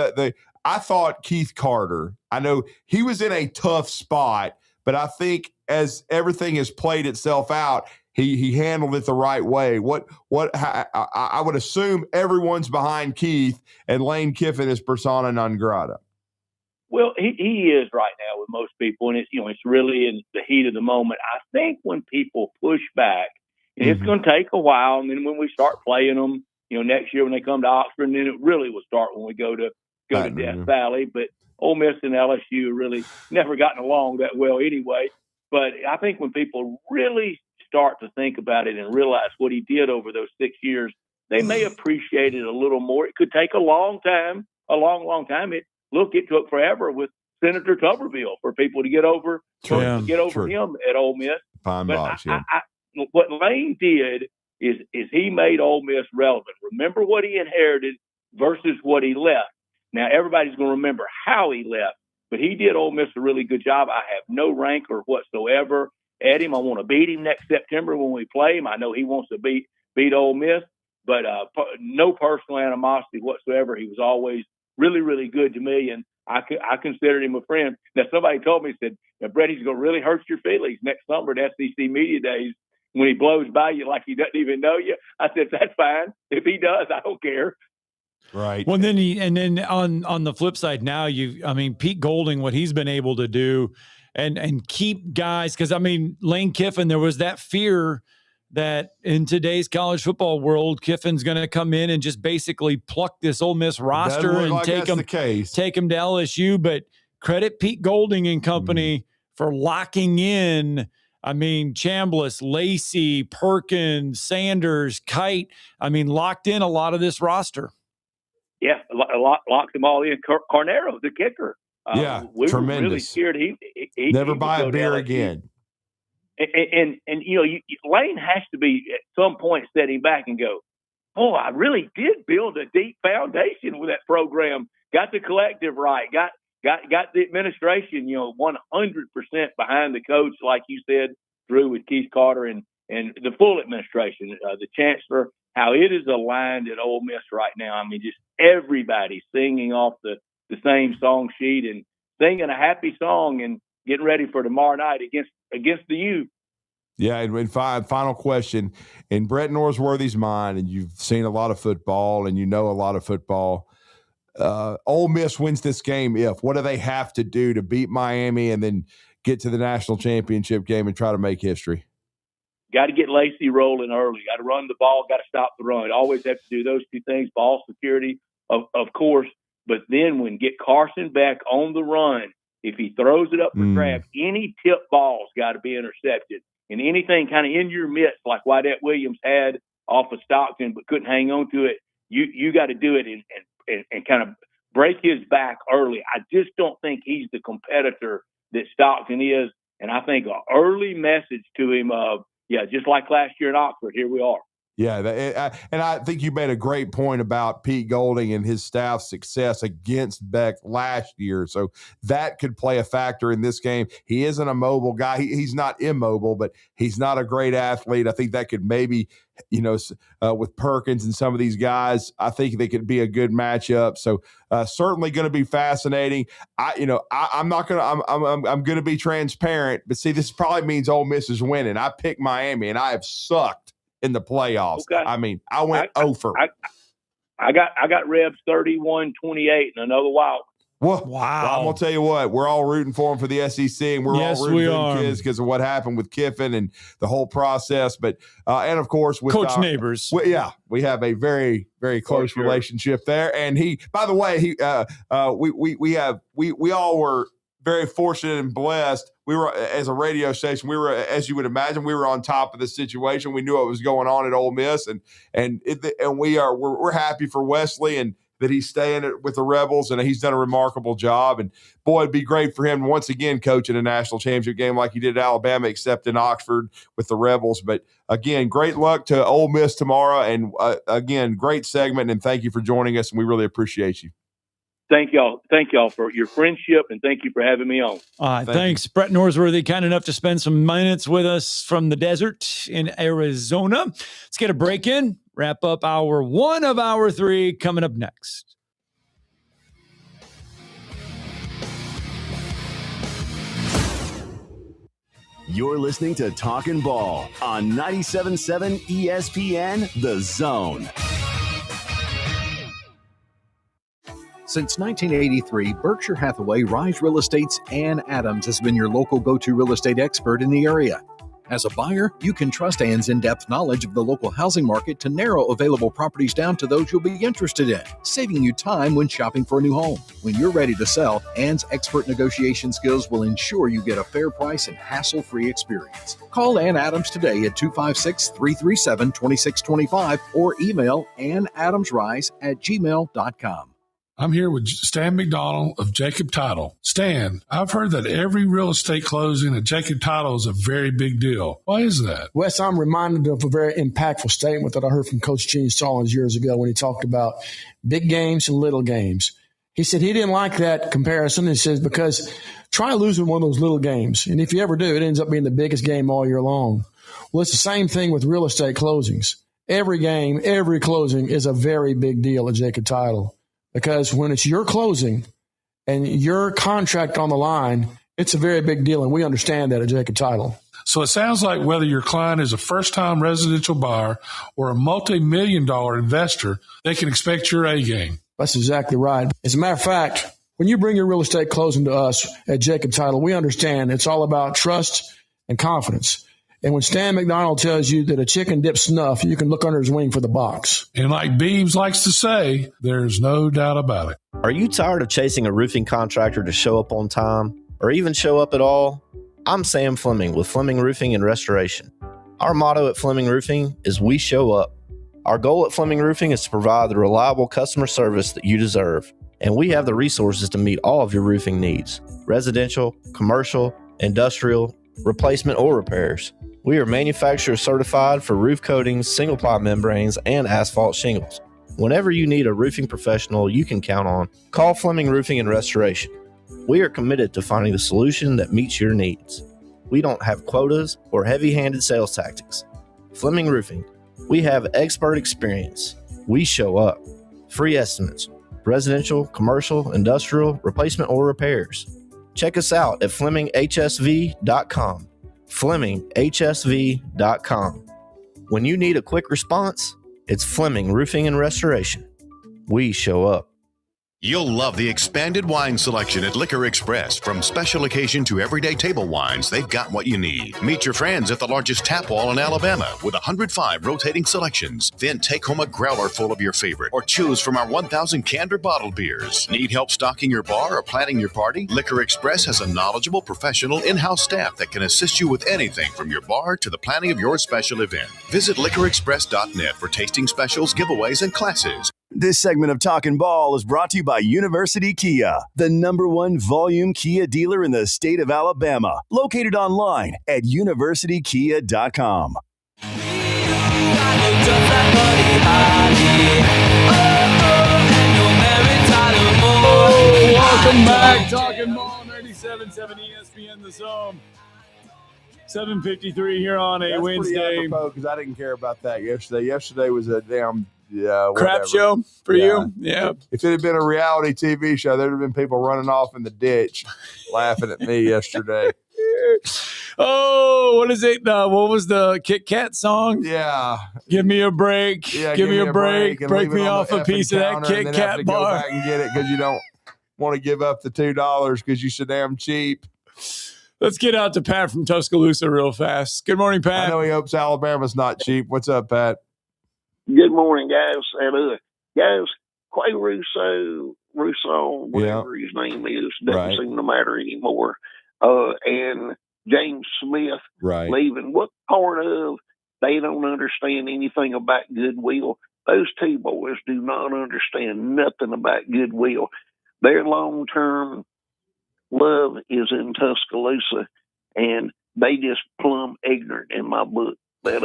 I thought Keith Carter. I know he was in a tough spot, but I think as everything has played itself out, he handled it the right way. I would assume everyone's behind Keith, and Lane Kiffin is persona non grata. Well, he is right now with most people, and it's really in the heat of the moment. I think when people push back, and it's going to take a while, and then when we start playing them, next year when they come to Oxford, and then it really will start when we go to Death Valley. But Ole Miss and LSU really never gotten along that well anyway. But I think when people really start to think about it and realize what he did over those 6 years, they may appreciate it a little more. It could take a long time, a long time. It took forever with Senator Tuberville for people to get over him at Ole Miss. What Lane did is he made Ole Miss relevant. Remember what he inherited versus what he left. Now everybody's going to remember how he left, but he did Ole Miss a really good job. I have no rancor whatsoever at him. I want to beat him next September when we play him. I know he wants to beat Ole Miss, but no personal animosity whatsoever. He was always really, really good to me, and I considered him a friend. Now, somebody told me, said, "Brett, he's going to really hurt your feelings next summer at SEC Media Days when he blows by you like he doesn't even know you." I said, "That's fine. If he does, I don't care." Right. Well, then on the flip side, now Pete Golding, what he's been able to do and keep guys, because Lane Kiffin, there was that fear that in today's college football world, Kiffin's going to come in and just basically pluck this Ole Miss roster and take them to LSU. But credit Pete Golding and company for locking in. Chambliss, Lacey, Perkins, Sanders, Kite. Locked in a lot of this roster. Yeah, locked them all in. Carnero, the kicker. We tremendous. Were really scared he never buy a beer again. And Lane has to be at some point stepping back and go, "Oh, I really did build a deep foundation with that program. Got the collective right. Got the administration, 100% behind the coach, like you said, Drew, with Keith Carter and the full administration, the chancellor. How it is aligned at Ole Miss right now. Just everybody singing off the same song sheet and singing a happy song and getting ready for tomorrow night against the U." Yeah, and final question. In Brett Norsworthy's mind, and you've seen a lot of football and you know a lot of football, Ole Miss wins this game. What do they have to do to beat Miami and then get to the national championship game and try to make history? Got to get Lacey rolling early. Got to run the ball. Got to stop the run. Always have to do those two things. Ball security, of course. But then when get Carson back on the run, if he throws it up for grab, any tip ball's got to be intercepted. And anything kind of in your midst, like Wydette Williams had off of Stockton but couldn't hang on to it, you got to do it and kind of break his back early. I just don't think he's the competitor that Stockton is. And I think an early message to him of, just like last year in Oxford, here we are. Yeah, and I think you made a great point about Pete Golding and his staff's success against Beck last year. So that could play a factor in this game. He isn't a mobile guy. He's not immobile, but he's not a great athlete. I think that could maybe, with Perkins and some of these guys, I think they could be a good matchup. So certainly going to be fascinating. I'm going to be transparent, but see, this probably means Ole Miss is winning. I picked Miami, and I have sucked in the playoffs. Okay. I mean, I went over. I got Rebs 31-28 and another wild. Well, I'm going to tell you what, we're all rooting for him for the SEC, and we're all rooting for the kids because of what happened with Kiffin and the whole process. But, and of course, with Coach Neighbors. We have a very, very close relationship there. And he, by the way, we all were very fortunate and blessed. We were, as a radio station, we were, as you would imagine, we were on top of the situation. We knew what was going on at Ole Miss, and we're happy for Wesley and that he's staying with the Rebels, and he's done a remarkable job. And boy, it'd be great for him to once again coach in a national championship game like he did at Alabama, except in Oxford with the Rebels. But again, great luck to Ole Miss tomorrow, and again, great segment, and thank you for joining us, and we really appreciate you. Thank y'all for your friendship, and thank you for having me on. Thanks. Brett Norsworthy, kind enough to spend some minutes with us from the desert in Arizona. Let's get a break in, wrap up hour 1 of hour 3 coming up next. You're listening to Talkin' Ball on 97.7 ESPN, The Zone. Since 1983, Berkshire Hathaway Rise Real Estate's Ann Adams has been your local go-to real estate expert in the area. As a buyer, you can trust Ann's in-depth knowledge of the local housing market to narrow available properties down to those you'll be interested in, saving you time when shopping for a new home. When you're ready to sell, Ann's expert negotiation skills will ensure you get a fair price and hassle-free experience. Call Ann Adams today at 256-337-2625 or email annadamsrise@gmail.com. I'm here with Stan McDonald of Jacob Title. Stan, I've heard that every real estate closing at Jacob Title is a very big deal. Why is that? Wes, I'm reminded of a very impactful statement that I heard from Coach Gene Stallings years ago when he talked about big games and little games. He said he didn't like that comparison. He says, because try losing one of those little games, and if you ever do, it ends up being the biggest game all year long. Well, it's the same thing with real estate closings. Every game, every closing is a very big deal at Jacob Title. Because when it's your closing and your contract on the line, it's a very big deal, and we understand that at Jacob Title. So it sounds like whether your client is a first-time residential buyer or a multi-million-dollar investor, they can expect your A game. That's exactly right. As a matter of fact, when you bring your real estate closing to us at Jacob Title, we understand it's all about trust and confidence. And when Stan McDonald tells you that a chicken dips snuff, you can look under his wing for the box. And like Beebs likes to say, there's no doubt about it. Are you tired of chasing a roofing contractor to show up on time or even show up at all? I'm Sam Fleming with Fleming Roofing and Restoration. Our motto at Fleming Roofing is we show up. Our goal at Fleming Roofing is to provide the reliable customer service that you deserve. And we have the resources to meet all of your roofing needs: residential, commercial, industrial, replacement, or repairs. We are manufacturer certified for roof coatings, single-ply membranes, and asphalt shingles. Whenever you need a roofing professional you can count on, call Fleming Roofing and Restoration. We are committed to finding the solution that meets your needs. We don't have quotas or heavy-handed sales tactics. Fleming Roofing, we have expert experience. We show up. Free estimates: residential, commercial, industrial, replacement, or repairs. Check us out at FlemingHSV.com. FlemingHSV.com. When you need a quick response, it's Fleming Roofing and Restoration. We show up. You'll love the expanded wine selection at Liquor Express. From special occasion to everyday table wines, they've got what you need. Meet your friends at the largest tap wall in Alabama with 105 rotating selections. Then take home a growler full of your favorite or choose from our 1,000 canned or bottled beers. Need help stocking your bar or planning your party? Liquor Express has a knowledgeable, professional, in-house staff that can assist you with anything from your bar to the planning of your special event. Visit liquorexpress.net for tasting specials, giveaways, and classes. This segment of Talkin' Ball is brought to you by University Kia, the #1 volume Kia dealer in the state of Alabama. Located online at universitykia.com. Welcome back. Talkin' Ball, 97.7 ESPN The Zone. 7:53 here on a Wednesday. Because I didn't care about that yesterday. Yesterday was a damn crap show for you. Yeah. If it had been a reality TV show, there'd have been people running off in the ditch laughing at me yesterday. Oh, what is it? What was the Kit Kat song? Yeah. Give me a break. Yeah, give me a break. Break me off a piece of that Kit Kat bar. Go back and get it because you don't want to give up the $2 because you're so damn cheap. Let's get out to Pat from Tuscaloosa real fast. Good morning, Pat. I know he hopes Alabama's not cheap. What's up, Pat? Good morning, guys. And guys, Quay Russo, whatever his name is, doesn't seem to matter anymore. And James Smith leaving. What part of they don't understand anything about goodwill? Those two boys do not understand nothing about goodwill. Their long-term love is in Tuscaloosa, and they just plumb ignorant in my book. That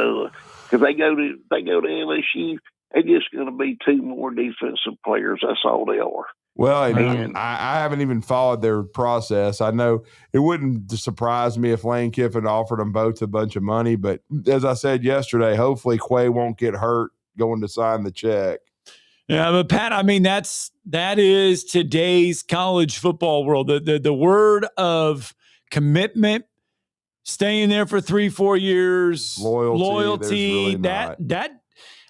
because they go to LSU, they're just going to be two more defensive players. That's all they are. Well, and I haven't even followed their process. I know it wouldn't surprise me if Lane Kiffin offered them both a bunch of money, but as I said yesterday, hopefully Quay won't get hurt going to sign the check. Yeah, but Pat, I mean that is today's college football world. The word of commitment, staying there for 3-4 years, loyalty. Really that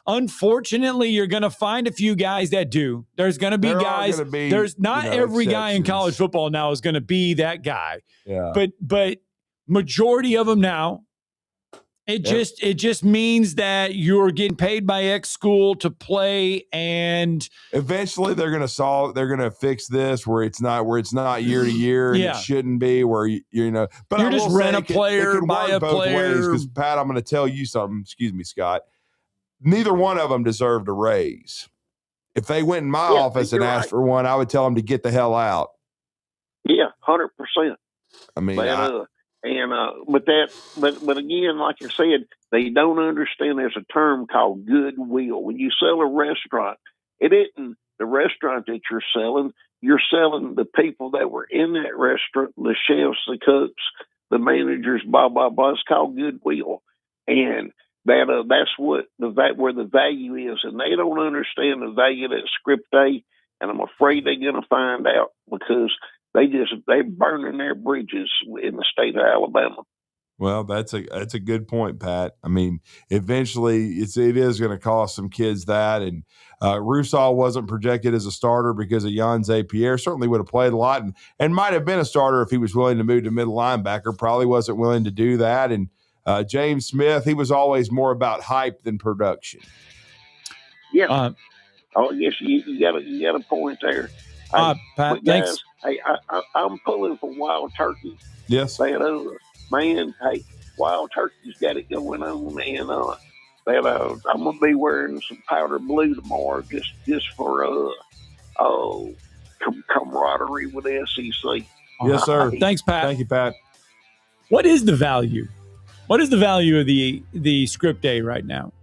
unfortunately, you're going to find a few guys that do. There's going to be guys. There's not every guy in college football now is going to be that guy. Yeah. But majority of them now. It just means that you're getting paid by X school to play, and eventually they're going to fix this where it's not year to year, and it shouldn't be where you know. But you're just rent a player, buy a player. Because Pat, I'm going to tell you something. Excuse me, Scott. Neither one of them deserved a raise. If they went in my office and asked for one, I would tell them to get the hell out. Yeah, 100%. I mean, but again, like I said, they don't understand there's a term called goodwill. When you sell a restaurant, it isn't the restaurant that you're selling. You're selling the people that were in that restaurant, the chefs, the cooks, the managers, blah, blah, blah. It's called goodwill. And that's where the value is. And they don't understand the value of that script A. And I'm afraid they're going to find out because they're burning their bridges in the state of Alabama. Well, that's a good point, Pat. I mean, eventually it is going to cost some kids that. And Russaw wasn't projected as a starter because of Jan Zapier. Certainly would have played a lot and might have been a starter if he was willing to move to middle linebacker. Probably wasn't willing to do that. And James Smith, he was always more about hype than production. Yeah. Yes, you got a point there. Pat, guys, thanks. Hey, I'm pulling for Wild Turkey. Yes. Man, hey, Wild Turkey's got it going on, and I'm gonna be wearing some powder blue tomorrow, just for camaraderie with the SEC. Yes, sir. Thanks, Pat. Thank you, Pat. What is the value? What is the value of the script A right now?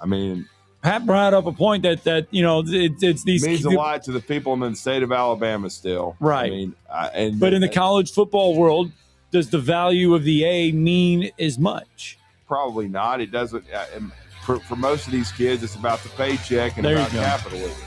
I mean, Pat brought up a point that you know it's these means a lot to the people in the state of Alabama still, right? I mean, but in the college football world, does the value of the A mean as much? Probably not. It doesn't. For most of these kids, it's about the paycheck and about capitalism.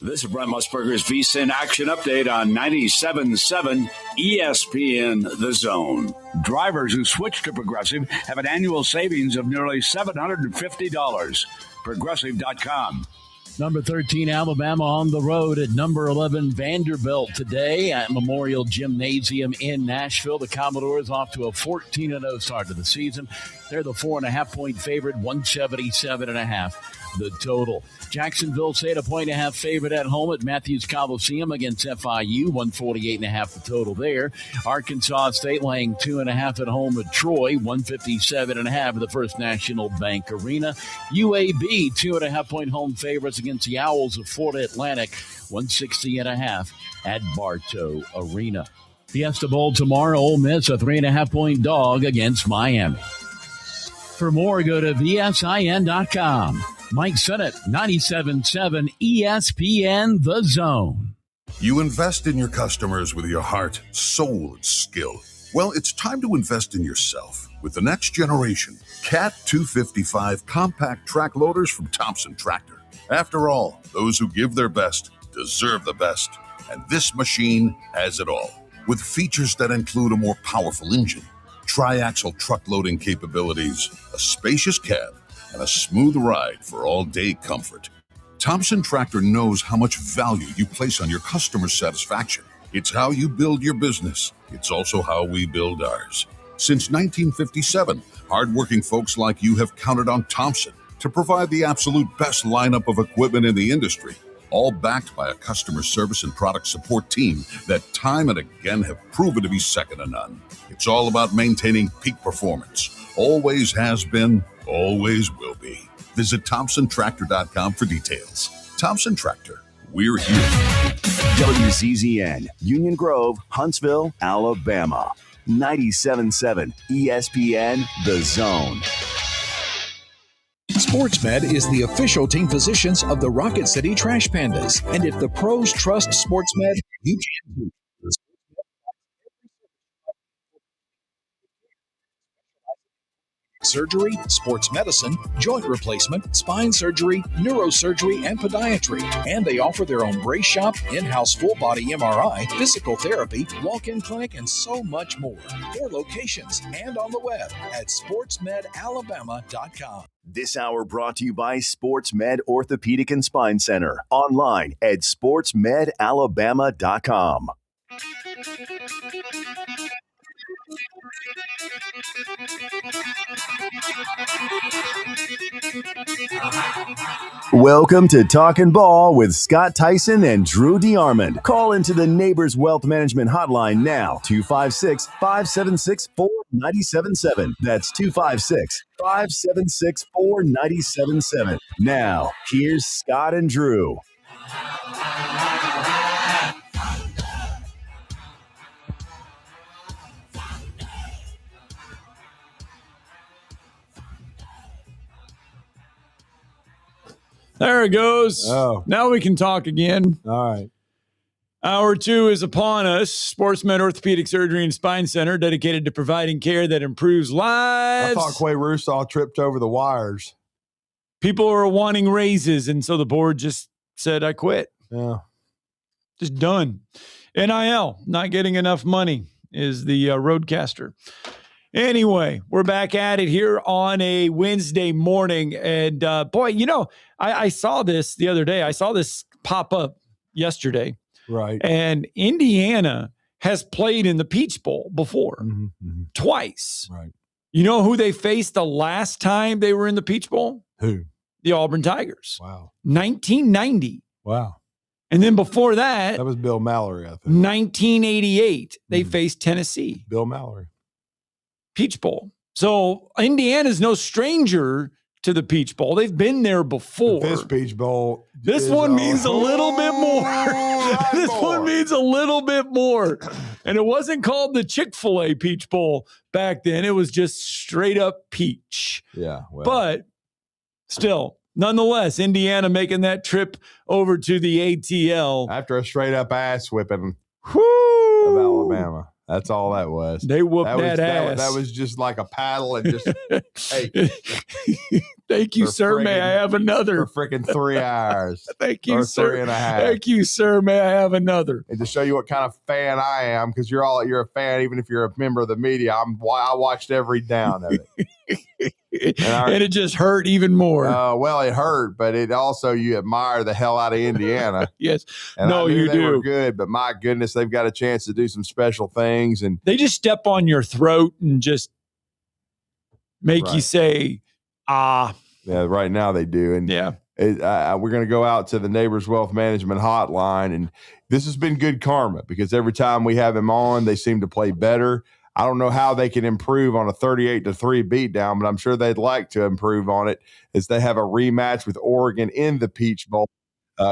This is Brent Musburger's VSiN Action Update on 97.7 ESPN The Zone. Drivers who switch to Progressive have an annual savings of nearly $750. Progressive.com. Number 13, Alabama on the road at number 11, Vanderbilt today at Memorial Gymnasium in Nashville. The Commodores off to a 14-0 start to the season. They're the 4.5-point favorite, 177.5 the total. Jacksonville State a 1.5 favorite at home at Matthews Coliseum against FIU, 148.5 the total there. Arkansas State laying 2.5 at home at Troy, 157.5 the First National Bank Arena. UAB 2.5-point home favorites against the Owls of Florida Atlantic, 160.5 at Bartow Arena. Fiesta Bowl tomorrow, Ole Miss a 3.5-point dog against Miami. For more, go to VSIN.com. Mike Sennett, 97.7 ESPN The Zone. You invest in your customers with your heart, soul, and skill. Well, it's time to invest in yourself with the next generation Cat 255 compact track loaders from Thompson Tractor. After all, those who give their best deserve the best. And this machine has it all. With features that include a more powerful engine, tri-axle truck loading capabilities, a spacious cab, and a smooth ride for all-day comfort. Thompson Tractor knows how much value you place on your customer satisfaction. It's how you build your business. It's also how we build ours. Since 1957, hardworking folks like you have counted on Thompson to provide the absolute best lineup of equipment in the industry, all backed by a customer service and product support team that time and again have proven to be second to none. It's all about maintaining peak performance. Always has been, always will be. Visit ThompsonTractor.com for details. Thompson Tractor, we're here. WCZN, Union Grove, Huntsville, Alabama. 97.7 ESPN The Zone. SportsMed is the official team physicians of the Rocket City Trash Pandas. And if the pros trust SportsMed, you can too. Surgery, sports medicine, joint replacement, spine surgery, neurosurgery, and podiatry. And they offer their own brace shop, in-house full-body MRI, physical therapy, walk-in clinic, and so much more. 4 locations and on the web at sportsmedalabama.com. This hour brought to you by SportsMed Orthopedic and Spine Center. Online at sportsmedalabama.com. Welcome to Talkin' Ball with Scott Tyson and Drew DeArmond. Call into the Neighbors Wealth Management Hotline now, 256-576-4977. That's 256-576-4977. Now, here's Scott and Drew. There it goes. Oh. Now we can talk again. All right. Hour 2 is upon us. SportsMed Orthopedic Surgery and Spine Center, dedicated to providing care that improves lives. I thought Quay Russaw tripped over the wires. People are wanting raises, and so the board just said, I quit. Yeah. Just done. NIL, not getting enough money, is the roadcaster. Anyway, we're back at it here on a Wednesday morning. And boy, you know, I saw this the other day. I saw this pop up yesterday. Right. And Indiana has played in the Peach Bowl before, twice. Right. You know who they faced the last time they were in the Peach Bowl? Who? The Auburn Tigers. Wow. 1990. Wow. And then before that, That was Bill Mallory, I think. 1988, they faced Tennessee. Bill Mallory. Peach Bowl. So Indiana's no stranger to the Peach Bowl. They've been there before. This Peach Bowl. This one means a little bit more. This one means a little bit more. And it wasn't called the Chick-fil-A Peach Bowl back then. It was just straight up peach. Yeah. Well. But still, nonetheless, Indiana making that trip over to the ATL. After a straight up ass whipping of Alabama. That's all that was. They whooped that ass. That was just like a paddle and just, hey. Thank you, sir. May I have another? For freaking 3 hours. Thank you, or sir. 3.5. Thank you, sir. May I have another? And to show you what kind of fan I am, because you're a fan, even if you're a member of the media. I watched every down of it. And it just hurt even more. Well, it hurt, but it also, you admire the hell out of Indiana. Yes. And no, I knew you they do. were good, but my goodness, they've got a chance to do some special things. And they just step on your throat and just make you say, ah. Yeah, right now they do. And yeah. We're going to go out to the Neighbors Wealth Management hotline. And this has been good karma because every time we have him on, they seem to play better. I don't know how they can improve on a 38-3 beatdown, but I'm sure they'd like to improve on it as they have a rematch with Oregon in the Peach Bowl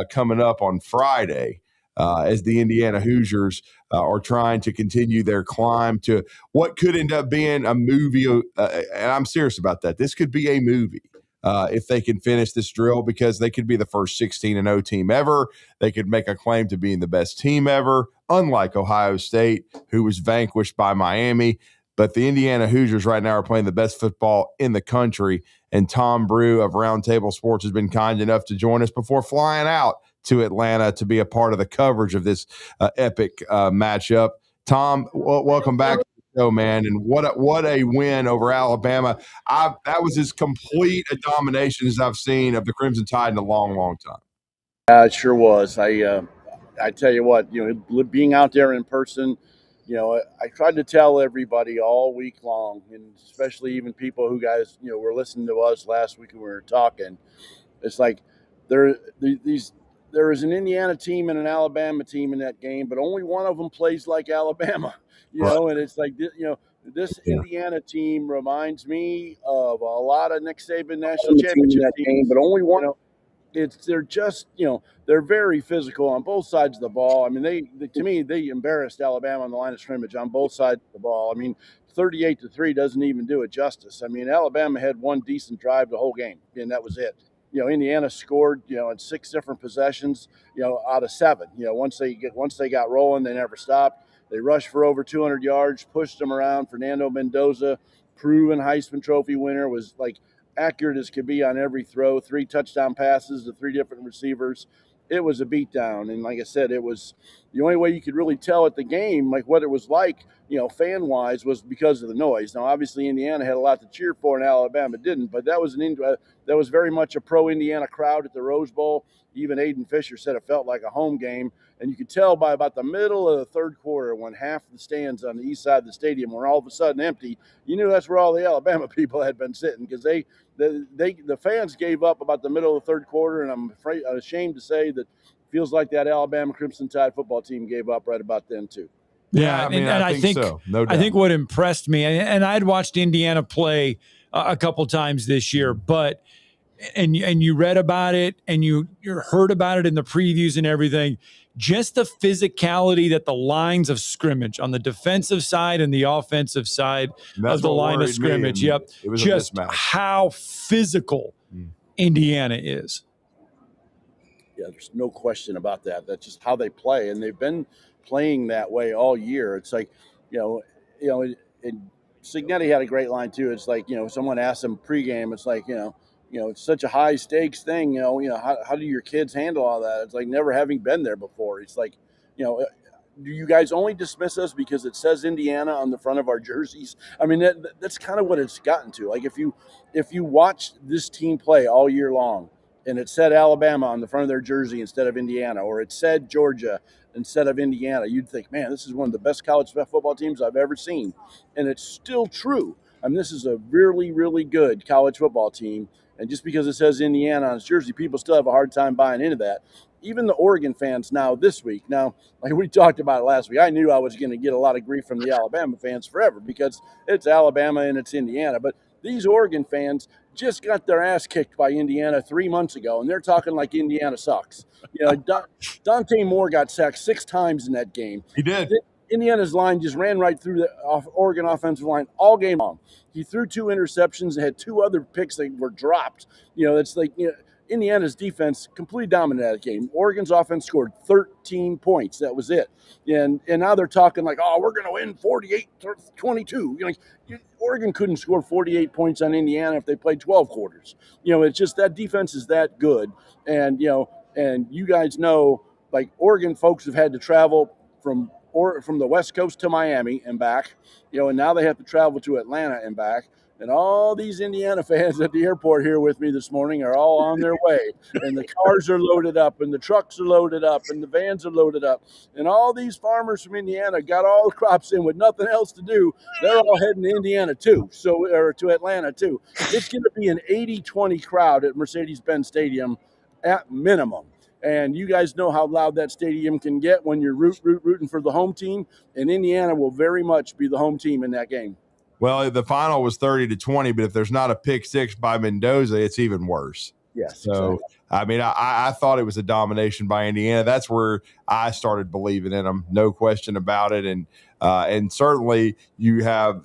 coming up on Friday as the Indiana Hoosiers are trying to continue their climb to what could end up being a movie. And I'm serious about that. This could be a movie. If they can finish this drill, because they could be the first 16-0 team ever. They could make a claim to being the best team ever, unlike Ohio State, who was vanquished by Miami. But the Indiana Hoosiers right now are playing the best football in the country. And Tom Brew of Roundtable Sports has been kind enough to join us before flying out to Atlanta to be a part of the coverage of this epic matchup. Tom, welcome back. Man, and what a win over Alabama. That was as complete a domination as I've seen of the Crimson Tide in a long, long time. It sure was. I tell you what, being out there in person, I tried to tell everybody all week long, and especially even people who were listening to us last week when we were talking. It's like there is an Indiana team and an Alabama team in that game, but only one of them plays like Alabama. And it's like, this Indiana team reminds me of a lot of Nick Saban national championship teams, but only one. They're just, they're very physical on both sides of the ball. I mean, to me, they embarrassed Alabama on the line of scrimmage on both sides of the ball. I mean, 38-3 doesn't even do it justice. I mean, Alabama had one decent drive the whole game, and that was it. Indiana scored, in 6 different possessions, out of 7. Once they got rolling, they never stopped. They rushed for over 200 yards, pushed them around. Fernando Mendoza, proven Heisman Trophy winner, was like accurate as could be on every throw. 3 touchdown passes to 3 different receivers. It was a beatdown. And like I said, it was the only way you could really tell at the game, like what it was like, fan-wise, was because of the noise. Now, obviously, Indiana had a lot to cheer for and Alabama didn't, but that was very much a pro-Indiana crowd at the Rose Bowl. Even Aiden Fisher said it felt like a home game. And you could tell by about the middle of the third quarter, when half the stands on the east side of the stadium were all of a sudden empty, you knew that's where all the Alabama people had been sitting, because the fans gave up about the middle of the third quarter, and I'm ashamed to say that it feels like that Alabama Crimson Tide football team gave up right about then too. Yeah, I think so. No doubt. I think what impressed me, and I'd watched Indiana play a couple times this year, but and you read about it and you heard about it in the previews and everything. Just the physicality that the lines of scrimmage on the defensive side and the offensive side of the line of scrimmage. Yep. Just how physical Indiana is. Yeah, there's no question about that. That's just how they play. And they've been playing that way all year. It's like, and Signetti had a great line too. It's like, someone asked him pregame, it's like, it's such a high stakes thing, how do your kids handle all that? It's like never having been there before. It's like, do you guys only dismiss us because it says Indiana on the front of our jerseys? I mean, that's kind of what it's gotten to. Like if you watch this team play all year long and it said Alabama on the front of their jersey instead of Indiana, or it said Georgia instead of Indiana, you'd think, man, this is one of the best college football teams I've ever seen. And it's still true. I mean, this is a really, really good college football team. And just because it says Indiana on its jersey, people still have a hard time buying into that. Even the Oregon fans now this week. Now, like we talked about it last week, I knew I was going to get a lot of grief from the Alabama fans forever because it's Alabama and it's Indiana. But these Oregon fans just got their ass kicked by Indiana 3 months ago, and they're talking like Indiana sucks. Dante Moore got sacked 6 times in that game. He did. Indiana's line just ran right through the Oregon offensive line all game long. He threw 2 interceptions and had 2 other picks that were dropped. It's like, Indiana's defense completely dominated that game. Oregon's offense scored 13 points. That was it. And now they're talking like, oh, we're going to win 48-22. Oregon couldn't score 48 points on Indiana if they played 12 quarters. It's just that defense is that good. And, and you guys know, like, Oregon folks have had to travel from the West Coast to Miami and back, and now they have to travel to Atlanta and back. And all these Indiana fans at the airport here with me this morning are all on their way. And the cars are loaded up, and the trucks are loaded up, and the vans are loaded up. And all these farmers from Indiana got all the crops in with nothing else to do. They're all heading to Indiana too, or to Atlanta too. It's going to be an 80-20 crowd at Mercedes-Benz Stadium at minimum. And you guys know how loud that stadium can get when you're rooting for the home team. And Indiana will very much be the home team in that game. Well, the final was 30-20, but if there's not a pick six by Mendoza, it's even worse. Yes. So, exactly. I mean, I thought it was a domination by Indiana. That's where I started believing in them, no question about it. And certainly you have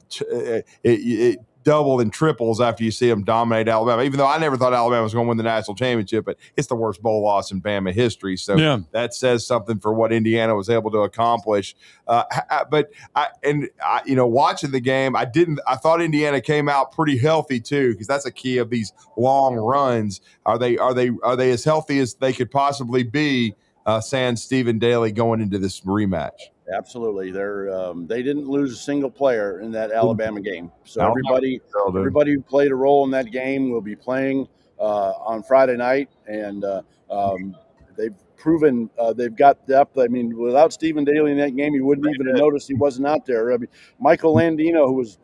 it double and triples after you see them dominate Alabama, even though I never thought Alabama was going to win the national championship, but it's the worst bowl loss in Bama history. So that says something for what Indiana was able to accomplish. But watching the game, I thought Indiana came out pretty healthy too, because that's a key of these long runs. Are they as healthy as they could possibly be, sans Stephen Daly going into this rematch? Absolutely. They didn't lose a single player in that Alabama game. So everybody who played a role in that game will be playing on Friday night. And they've proven they've got depth. I mean, without Stephen Daly in that game, you wouldn't even have noticed he wasn't out there. I mean, Michael Landino, who was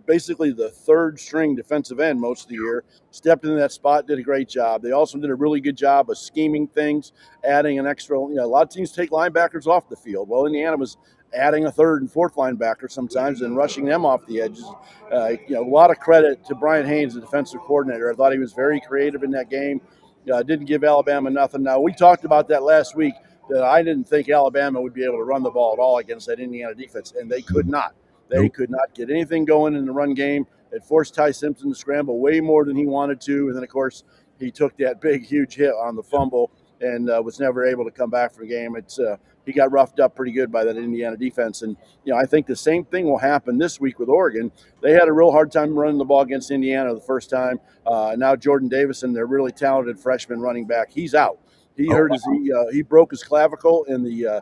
basically the third string defensive end most of the year, stepped into that spot, did a great job. They also did a really good job of scheming things, adding an extra, a lot of teams take linebackers off the field. Well, Indiana was adding a third and fourth linebacker sometimes and rushing them off the edges. A lot of credit to Brian Haynes, the defensive coordinator. I thought he was very creative in that game. Didn't give Alabama nothing. Now, we talked about that last week, that I didn't think Alabama would be able to run the ball at all against that Indiana defense, and they could not. They could not get anything going in the run game. It forced Ty Simpson to scramble way more than he wanted to. And then, of course, he took that big, huge hit on the fumble and was never able to come back from the game. He got roughed up pretty good by that Indiana defense. And, I think the same thing will happen this week with Oregon. They had a real hard time running the ball against Indiana the first time. Now Jordan Davison, their really talented freshman running back, he's out. He he broke his clavicle in the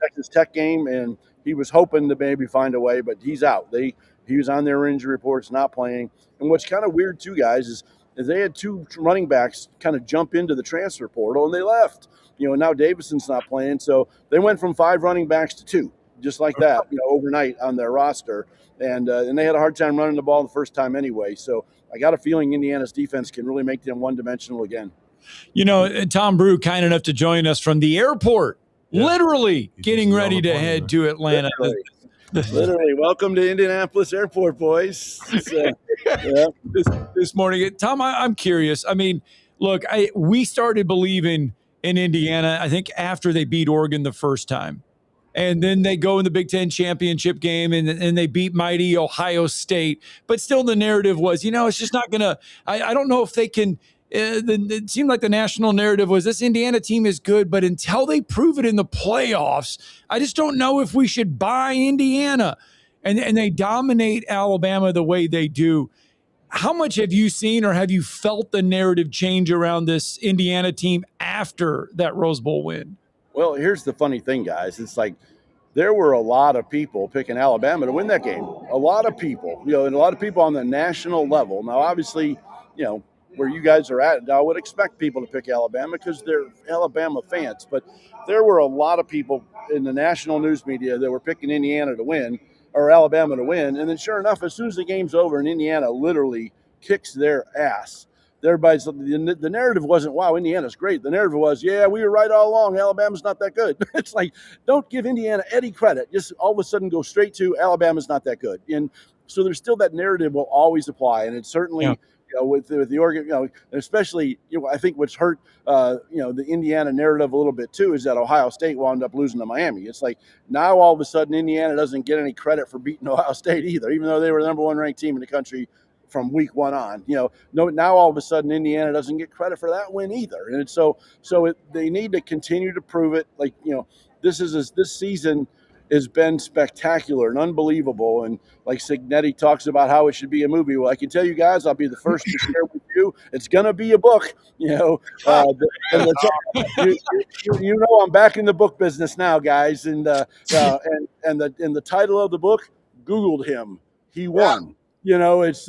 Texas Tech game, and he was hoping to maybe find a way, but he's out. He was on their injury reports, not playing. And what's kind of weird too, guys, is they had two running backs kind of jump into the transfer portal, and they left. Now Davison's not playing, so they went from 5 running backs to 2, just like that, overnight on their roster. And they had a hard time running the ball the first time anyway. So I got a feeling Indiana's defense can really make them one-dimensional again. Tom Brew, kind enough to join us from the airport. Literally getting ready to head to Atlanta. Literally. Welcome to Indianapolis Airport, boys. This morning. Tom, I'm curious. I mean, look, we started believing in Indiana, I think, after they beat Oregon the first time. And then they go in the Big Ten championship game and they beat mighty Ohio State. But still the narrative was, it's just not going to – I don't know if they can – it seemed like the national narrative was this Indiana team is good, but until they prove it in the playoffs, I just don't know if we should buy Indiana. And they dominate Alabama the way they do. How much have you seen or have you felt the narrative change around this Indiana team after that Rose Bowl win? Well, here's the funny thing, guys. It's like there were a lot of people picking Alabama to win that game. A lot of people, and a lot of people on the national level. Now, obviously, where you guys are at, I would expect people to pick Alabama because they're Alabama fans. But there were a lot of people in the national news media that were picking Indiana to win or Alabama to win. And then sure enough, as soon as the game's over and Indiana literally kicks their ass, everybody's the narrative wasn't, wow, Indiana's great. The narrative was, yeah, we were right all along. Alabama's not that good. It's like, don't give Indiana any credit. Just all of a sudden go straight to Alabama's not that good. And so there's still that narrative will always apply. And it's certainly with the Oregon, especially, I think what's hurt, the Indiana narrative a little bit too is that Ohio State wound up losing to Miami. It's like now all of a sudden Indiana doesn't get any credit for beating Ohio State either, even though they were the number 1 ranked team in the country from week one on. Now all of a sudden Indiana doesn't get credit for that win either, and they need to continue to prove it. This season has been spectacular and unbelievable, and like Signetti talks about how it should be a movie. Well, I can tell you guys, I'll be the first to share with you. It's gonna be a book. I'm back in the book business now, guys, and the title of the book, Googled him. He won. It's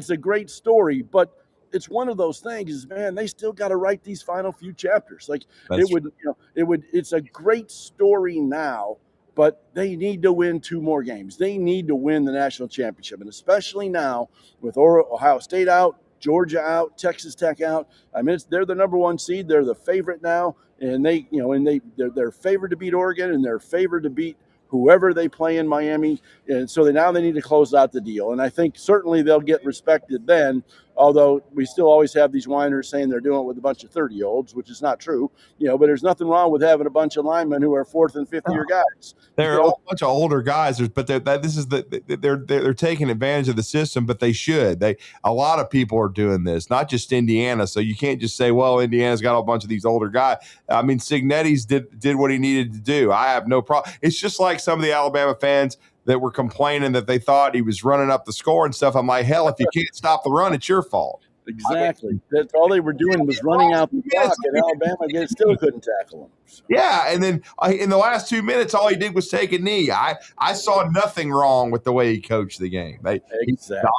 a great story, but it's one of those things, man, they still got to write these final few chapters. It's a great story now, but they need to win 2 more games. They need to win the national championship. And especially now with Ohio State out, Georgia out, Texas Tech out. I mean, they're the number 1 seed. They're the favorite now. And they're favored to beat Oregon, and they're favored to beat whoever they play in Miami. And so now they need to close out the deal. And I think certainly they'll get respected then, although we still always have these whiners saying they're doing it with a bunch of 30-year-olds, which is not true. But there's nothing wrong with having a bunch of linemen who are 4th and 5th year guys. They're a bunch of older guys, but they're taking advantage of the system, but they should. A lot of people are doing this, not just Indiana. So you can't just say, well, Indiana's got a bunch of these older guys. I mean, Signetti's did what he needed to do. I have no problem. It's just like some of the Alabama fans that were complaining that they thought he was running up the score and stuff. I'm like, hell, if you can't stop the run, it's your fault. Exactly. That's all they were doing was running out the clock, and Alabama still couldn't tackle him. So. Yeah, and then in the last 2 minutes, all he did was take a knee. I saw nothing wrong with the way he coached the game. He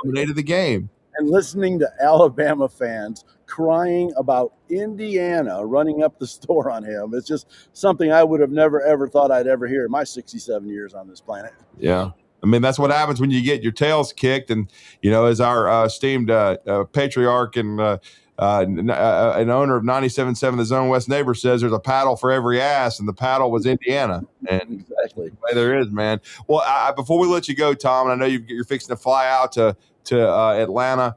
dominated the game. And listening to Alabama fans crying about Indiana running up the store on him, it's just something I would have never, ever thought I'd ever hear in my 67 years on this planet. Yeah. I mean, that's what happens when you get your tails kicked. And, as our esteemed patriarch and an owner of 97.7 The Zone West Neighbor says, there's a paddle for every ass, and the paddle was Indiana. And exactly the way there is, man. Well, before we let you go, Tom, and I know you're fixing to fly out to Atlanta.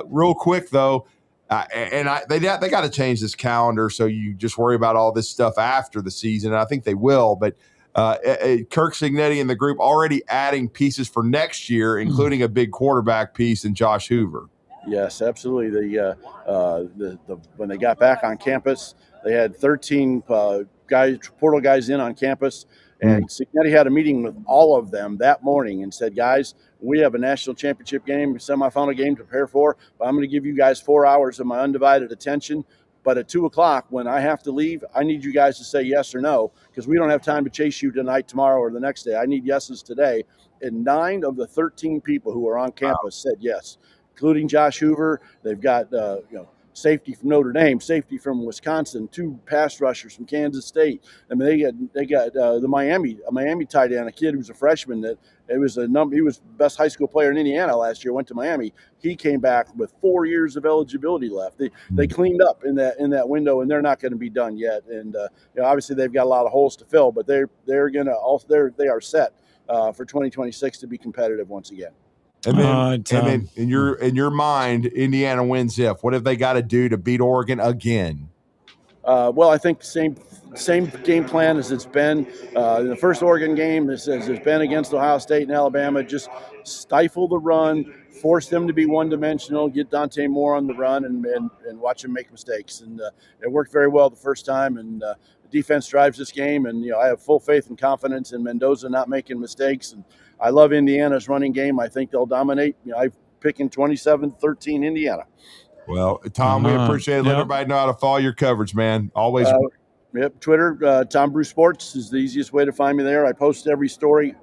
Real quick, though, they got to change this calendar so you just worry about all this stuff after the season, and I think they will. But Kirk Signetti and the group already adding pieces for next year, including a big quarterback piece in Josh Hoover. Yes, absolutely. When they got back on campus, they had 13 portal guys in on campus, and Signetti had a meeting with all of them that morning and said, guys, we have a national championship game, semifinal game to prepare for, but I'm going to give you guys 4 hours of my undivided attention. But at 2:00, when I have to leave, I need you guys to say yes or no, because we don't have time to chase you tonight, tomorrow, or the next day. I need yeses today. And 9 of the 13 people who are on campus said yes, including Josh Hoover. They've got safety from Notre Dame, safety from Wisconsin, 2 pass rushers from Kansas State. I mean, they got the Miami tight end, a kid who's a freshman that he was the best high school player in Indiana last year. Went to Miami. He came back with 4 years of eligibility left. They cleaned up in that window, and they're not going to be done yet. And obviously they've got a lot of holes to fill, but they are set for 2026 to be competitive once again. And then in your mind, Indiana wins if. What have they got to do to beat Oregon again? Well, I think same game plan as it's been in the first Oregon game. As it's been against Ohio State and Alabama. Just stifle the run, force them to be one-dimensional, get Dante Moore on the run, and watch him make mistakes. And it worked very well the first time. And the defense drives this game. And I have full faith and confidence in Mendoza not making mistakes. And I love Indiana's running game. I think they'll dominate. I'm picking 27-13 Indiana. Well, Tom, we appreciate it. Let everybody know how to follow your coverage, man. Always. Twitter, Tom Brew Sports is the easiest way to find me there. I post every story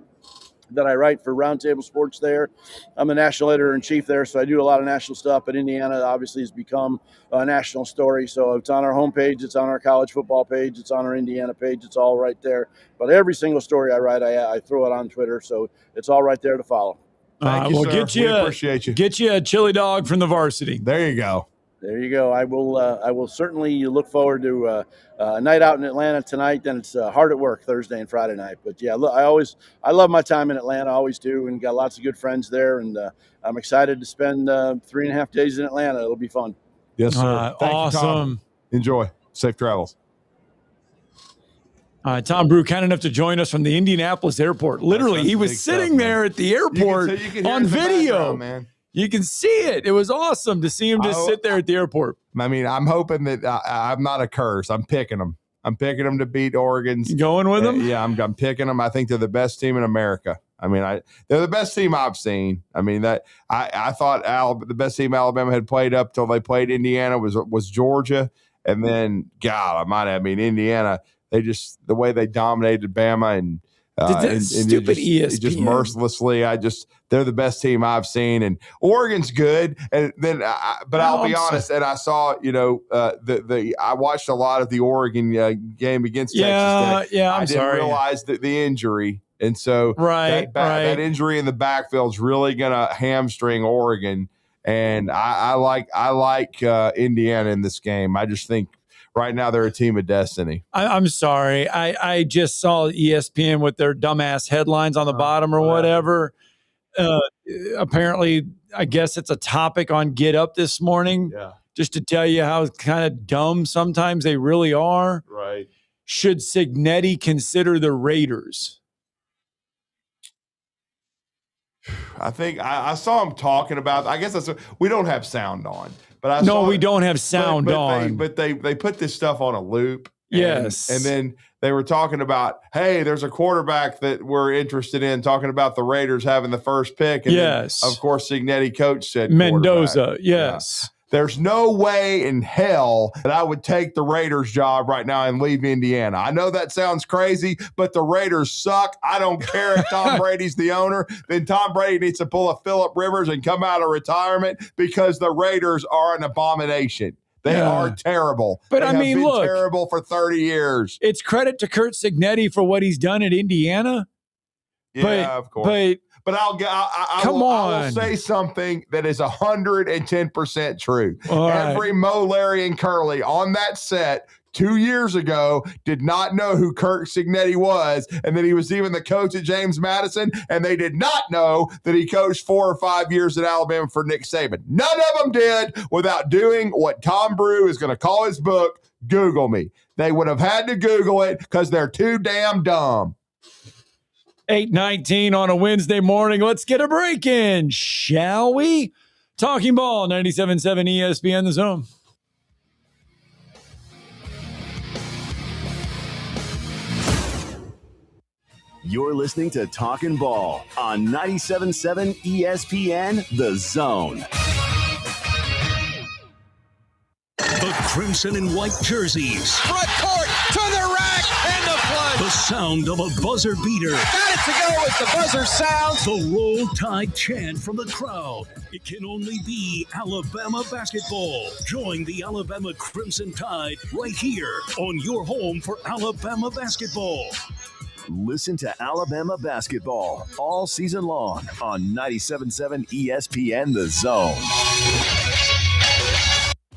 that I write for Roundtable Sports there. I'm the national editor-in-chief there, so I do a lot of national stuff. But Indiana obviously has become a national story. So it's on our homepage. It's on our college football page. It's on our Indiana page. It's all right there. But every single story I write, I throw it on Twitter. So it's all right there to follow. Thank you, sir. We appreciate you. Get you a chili dog from the varsity. There you go. There you go. I will certainly look forward to a night out in Atlanta tonight. Then it's hard at work Thursday and Friday night. But yeah, look, I love my time in Atlanta. I always do, and got lots of good friends there. And I'm excited to spend 3.5 days in Atlanta. It'll be fun. Yes, sir. Thank awesome. you, Tom. Enjoy. Safe travels. Tom Brew, kind enough to join us from the Indianapolis airport. Literally, he was sitting there at the airport you can on video. Man. You can see it. It was awesome to see him just sit there at the airport. I mean, I'm hoping that I'm not a curse. I'm picking them. I'm picking them to beat Oregon's. You going with them? Yeah, I'm picking them. I think they're the best team in America. I mean, they're the best team I've seen. I mean, that I thought the best team Alabama had played up till they played Indiana was Georgia, and then Indiana. They just the way they dominated Bama and stupid ESPN. Just mercilessly. They're the best team I've seen, and Oregon's good. And then, I'll be honest. And I saw, I watched a lot of the Oregon game against Texas Tech. Yeah, I didn't realize that the injury, and so that injury in the backfield is really going to hamstring Oregon. And I like Indiana in this game. I just think. Right now, they're a team of destiny. I'm sorry. I just saw ESPN with their dumbass headlines on the bottom or whatever. Apparently, I guess it's a topic on Get Up this morning. Yeah. Just to tell you how kind of dumb sometimes they really are. Right. Should Cignetti consider the Raiders? I think I saw him talking about. I guess we don't have sound on. But we don't have sound on. But they put this stuff on a loop. Yes. And then they were talking about, hey, there's a quarterback that we're interested in, talking about the Raiders having the first pick. And yes. Then, of course, Cignetti coach said Mendoza. Yes. Yeah. There's no way in hell that I would take the Raiders job right now and leave Indiana. I know that sounds crazy, but the Raiders suck. I don't care if Tom Brady's the owner. Then Tom Brady needs to pull a Phillip Rivers and come out of retirement because the Raiders are an abomination. They are terrible. But they I mean, have been look, terrible for 30 years. It's credit to Curt Cignetti for what he's done at Indiana. Yeah, of course. But I will say something that is 110% true. Every Mo, Larry, and Curly on that set 2 years ago did not know who Curt Cignetti was, and that he was even the coach at James Madison, and they did not know that he coached 4 or 5 years at Alabama for Nick Saban. None of them did without doing what Tom Brew is going to call his book, Google Me. They would have had to Google it because they're too damn dumb. 8:19 on a Wednesday morning. Let's get a break in, shall we? Talking Ball, 97.7 ESPN, The Zone. You're listening to Talkin' Ball on 97.7 ESPN, The Zone. The crimson and white jerseys. Front court to the rack and the plunge. The sound of a buzzer beater. Got it to go as the buzzer sounds. The Roll Tide chant from the crowd. It can only be Alabama basketball. Join the Alabama Crimson Tide right here on your home for Alabama basketball. Listen to Alabama basketball all season long on 97.7 ESPN The Zone.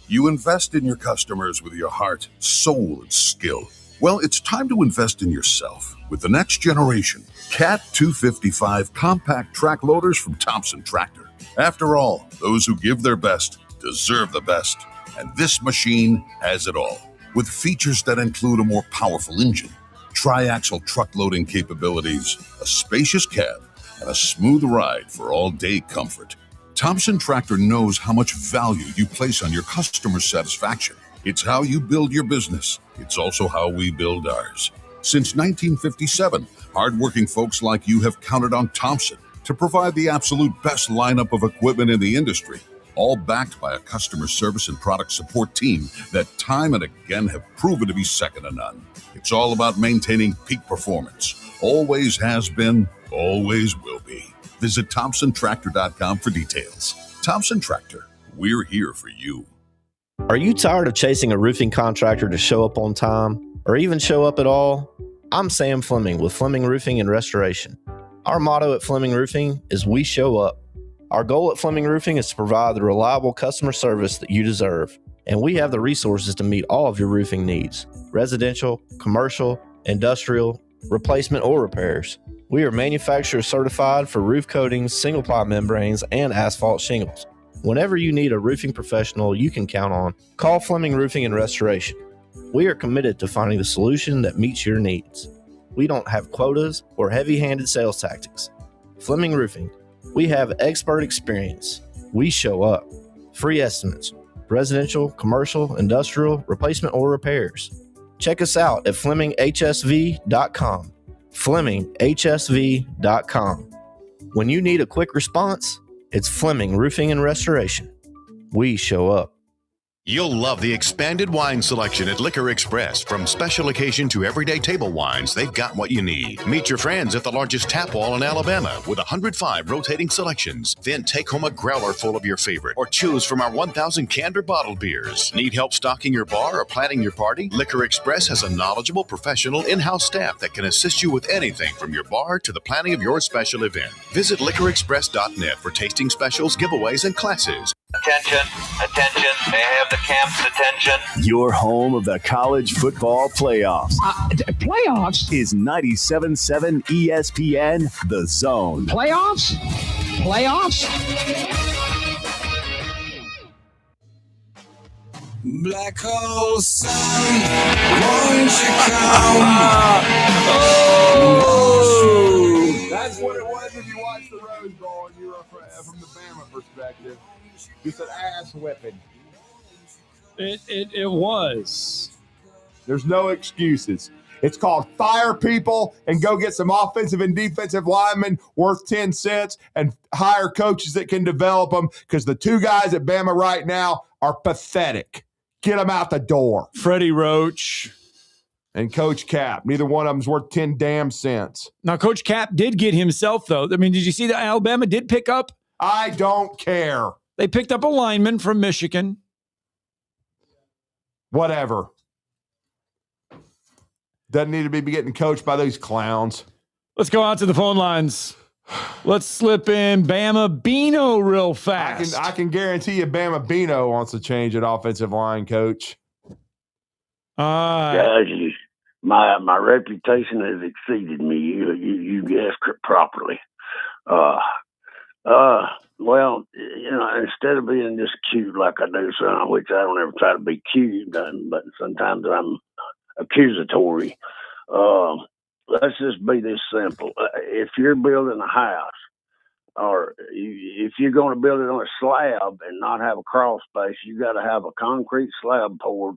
You invest in your customers with your heart, soul, and skill. Well, it's time to invest in yourself with the next generation Cat 255 compact track loaders from Thompson Tractor. After all, those who give their best deserve the best. And this machine has it all. With features that include a more powerful engine, tri-axle truck loading capabilities, a spacious cab, and a smooth ride for all-day comfort. Thompson Tractor knows how much value you place on your customer satisfaction. It's how you build your business. It's also how we build ours. Since 1957, hardworking folks like you have counted on Thompson to provide the absolute best lineup of equipment in the industry, all backed by a customer service and product support team that time and again have proven to be second to none. It's all about maintaining peak performance. Always has been, always will be. Visit ThompsonTractor.com for details. Thompson Tractor, we're here for you. Are you tired of chasing a roofing contractor to show up on time or even show up at all? I'm Sam Fleming with Fleming Roofing and Restoration. Our motto at Fleming Roofing is we show up. Our goal at Fleming Roofing is to provide the reliable customer service that you deserve, and we have the resources to meet all of your roofing needs: residential, commercial, industrial, replacement, or repairs. We are manufacturer certified for roof coatings, single-ply membranes, and asphalt shingles. Whenever you need a roofing professional you can count on, call Fleming Roofing and Restoration. We are committed to finding the solution that meets your needs. We don't have quotas or heavy-handed sales tactics. Fleming Roofing, we have expert experience. We show up. Free estimates. Residential, commercial, industrial, replacement, or repairs. Check us out at FlemingHSV.com. FlemingHSV.com. When you need a quick response, it's Fleming Roofing and Restoration. We show up. You'll love the expanded wine selection at Liquor Express. From special occasion to everyday table wines, they've got what you need. Meet your friends at the largest tap wall in Alabama with 105 rotating selections. Then take home a growler full of your favorite or choose from our 1,000 canned or bottled beers. Need help stocking your bar or planning your party? Liquor Express has a knowledgeable, professional in-house staff that can assist you with anything from your bar to the planning of your special event. Visit liquorexpress.net for tasting specials, giveaways, and classes. Attention, attention, may I have the camp's attention? Your home of the college football playoffs. Playoffs? Is 97.7 ESPN The Zone. Playoffs? Playoffs? Black hole sun, won't you come? Oh! That's what it was if you watched the Rose Bowl and you were from the Bama perspective. Just an ass whipping. It was. There's no excuses. It's called fire people and go get some offensive and defensive linemen worth 10 cents and hire coaches that can develop them, because the two guys at Bama right now are pathetic. Get them out the door. Freddie Roach and Coach Cap. Neither one of them's worth 10 damn cents. Now, Coach Cap did get himself, though. I mean, did you see that Alabama did pick up? I don't care. They picked up a lineman from Michigan. Whatever. Doesn't need to be getting coached by those clowns. Let's go out to the phone lines. Let's slip in Bama Bino real fast. I can guarantee you Bama Bino wants to change an offensive line coach. Guys, my reputation has exceeded me. You guessed it properly. Well, instead of being just cute like I do some, which I don't ever try to be cute, but sometimes I'm accusatory. Let's just be this simple. If you're building a house, or if you're going to build it on a slab and not have a crawl space, you got to have a concrete slab poured,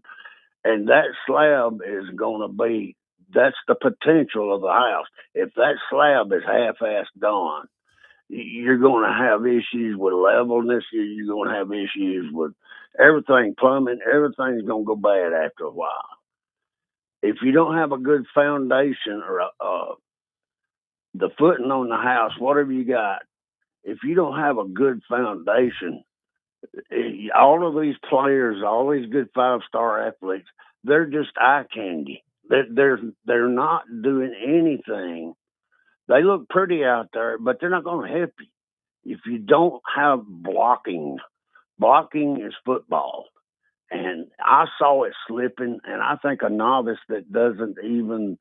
and that slab is going to be, that's the potential of the house. If that slab is half-assed done, you're going to have issues with levelness. You're going to have issues with everything, plumbing. Everything's going to go bad after a while. If you don't have a good foundation or the footing on the house, whatever you got, if you don't have a good foundation, all of these players, all these good 5-star athletes, they're just eye candy. They're not doing anything. They look pretty out there, but they're not going to help you. If you don't have blocking is football. And I saw it slipping, and I think a novice that doesn't even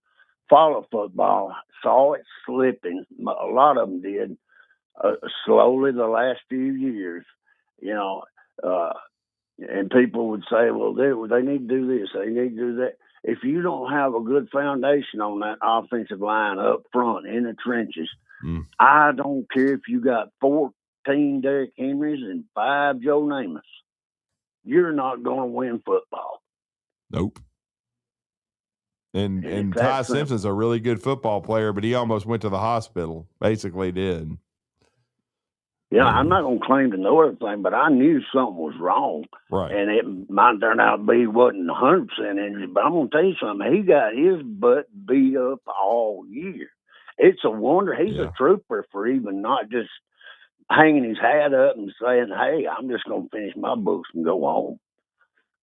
follow football saw it slipping. A lot of them did, slowly the last few years, and people would say, well, they need to do this, they need to do that. If you don't have a good foundation on that offensive line up front in the trenches, I don't care if you got 14 Derrick Henrys and 5 Joe Namaths. You're not going to win football. Nope. And Ty Simpson's a really good football player, but he almost went to the hospital. Basically did. Yeah, I'm not going to claim to know everything, but I knew something was wrong. Right. And it might turn out to be he wasn't 100% injured, but I'm going to tell you something. He got his butt beat up all year. It's a wonder. He's a trooper for even not just hanging his hat up and saying, hey, I'm just going to finish my books and go home.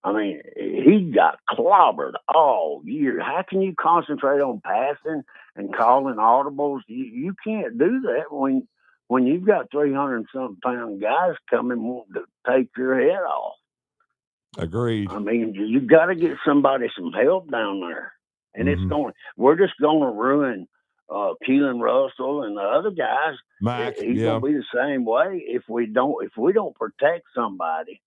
I mean, he got clobbered all year. How can you concentrate on passing and calling audibles? You can't do that when you've got 300-something pound guys coming wanting to take your head off. Agreed. I mean, you got to get somebody some help down there. And we're just going to ruin Keelan Russell and the other guys. Mac, he's going to be the same way if we don't protect somebody.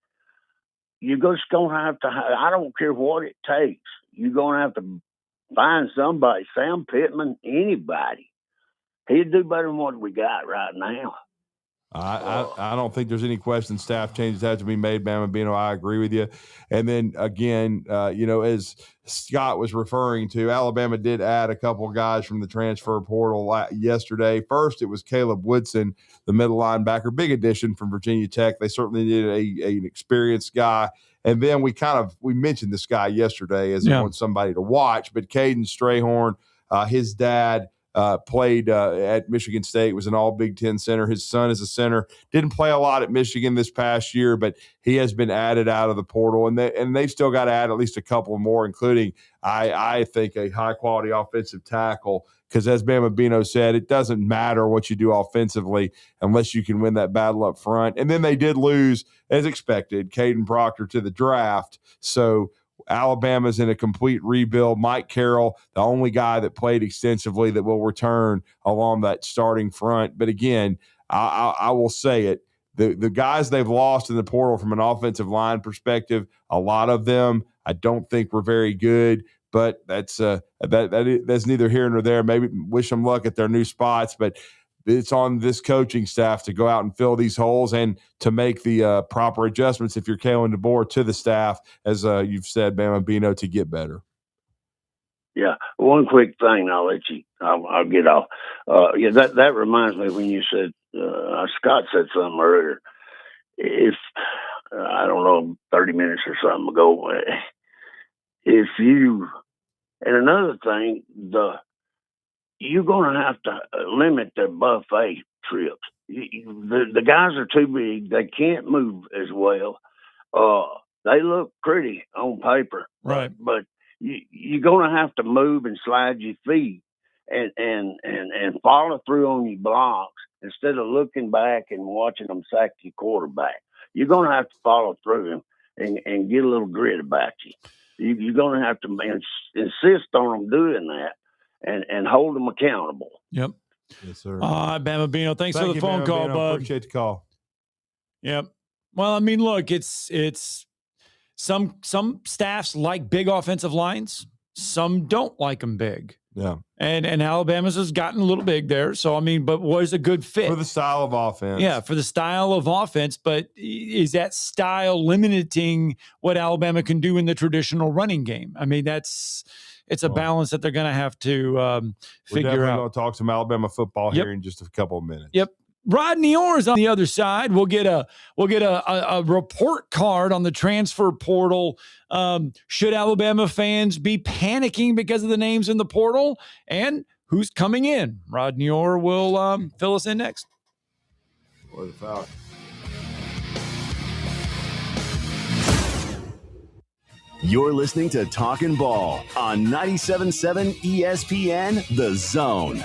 You're just going to have to. I don't care what it takes. You're going to have to find somebody. Sam Pittman, anybody. He'd do better than what we got right now. I don't think there's any question staff changes have to be made, Bama Bino. I agree with you. And then again, as Scott was referring to, Alabama did add a couple of guys from the transfer portal yesterday. First, it was Caleb Woodson, the middle linebacker, big addition from Virginia Tech. They certainly needed an experienced guy. And then we mentioned this guy yesterday as somebody to watch, but Caden Strayhorn, his dad, played at Michigan State, was an all Big Ten center. His son is a center. Didn't play a lot at Michigan this past year, but he has been added out of the portal, and they've still got to add at least a couple more, including I think a high quality offensive tackle. Because as Bama Bino said, it doesn't matter what you do offensively unless you can win that battle up front. And then they did lose, as expected, Caden Proctor to the draft. So Alabama's in a complete rebuild. Mike Carroll, the only guy that played extensively that will return along that starting front. But again, I will say it. The guys they've lost in the portal from an offensive line perspective, a lot of them I don't think were very good. But that's neither here nor there. Maybe wish them luck at their new spots, but it's on this coaching staff to go out and fill these holes and to make the proper adjustments if you're Kalen DeBoer to the staff, as you've said, Bama Bino, to get better. Yeah, one quick thing, I'll let you. I'll get off. That reminds me when you said Scott said something earlier. If I don't know, 30 minutes or something ago. If you, and another thing, you're going to have to limit the buffet trips. The guys are too big. They can't move as well. They look pretty on paper. Right. But you're going to have to move and slide your feet and follow through on your blocks instead of looking back and watching them sack your quarterback. You're going to have to follow through them and get a little grit about you. You're going to have to insist on them doing that and hold them accountable. Yep. Yes, sir. Bama Bino, thanks for the phone call, bud. Appreciate the call. Yep. Well, I mean, look, it's some staffs like big offensive lines. Some don't like them big. Yeah. And Alabama's has gotten a little big there. So, I mean, but what is a good fit? For the style of offense. Yeah, for the style of offense. But is that style limiting what Alabama can do in the traditional running game? I mean, it's a balance that they're going to have to figure out. We're definitely going to talk some Alabama football here in just a couple of minutes. Yep. Rodney Orr is on the other side. We'll get a report card on the transfer portal. Should Alabama fans be panicking because of the names in the portal and who's coming in? Rodney Orr will fill us in next. Or the Falcons. You're listening to Talkin' Ball on 97.7 ESPN The Zone.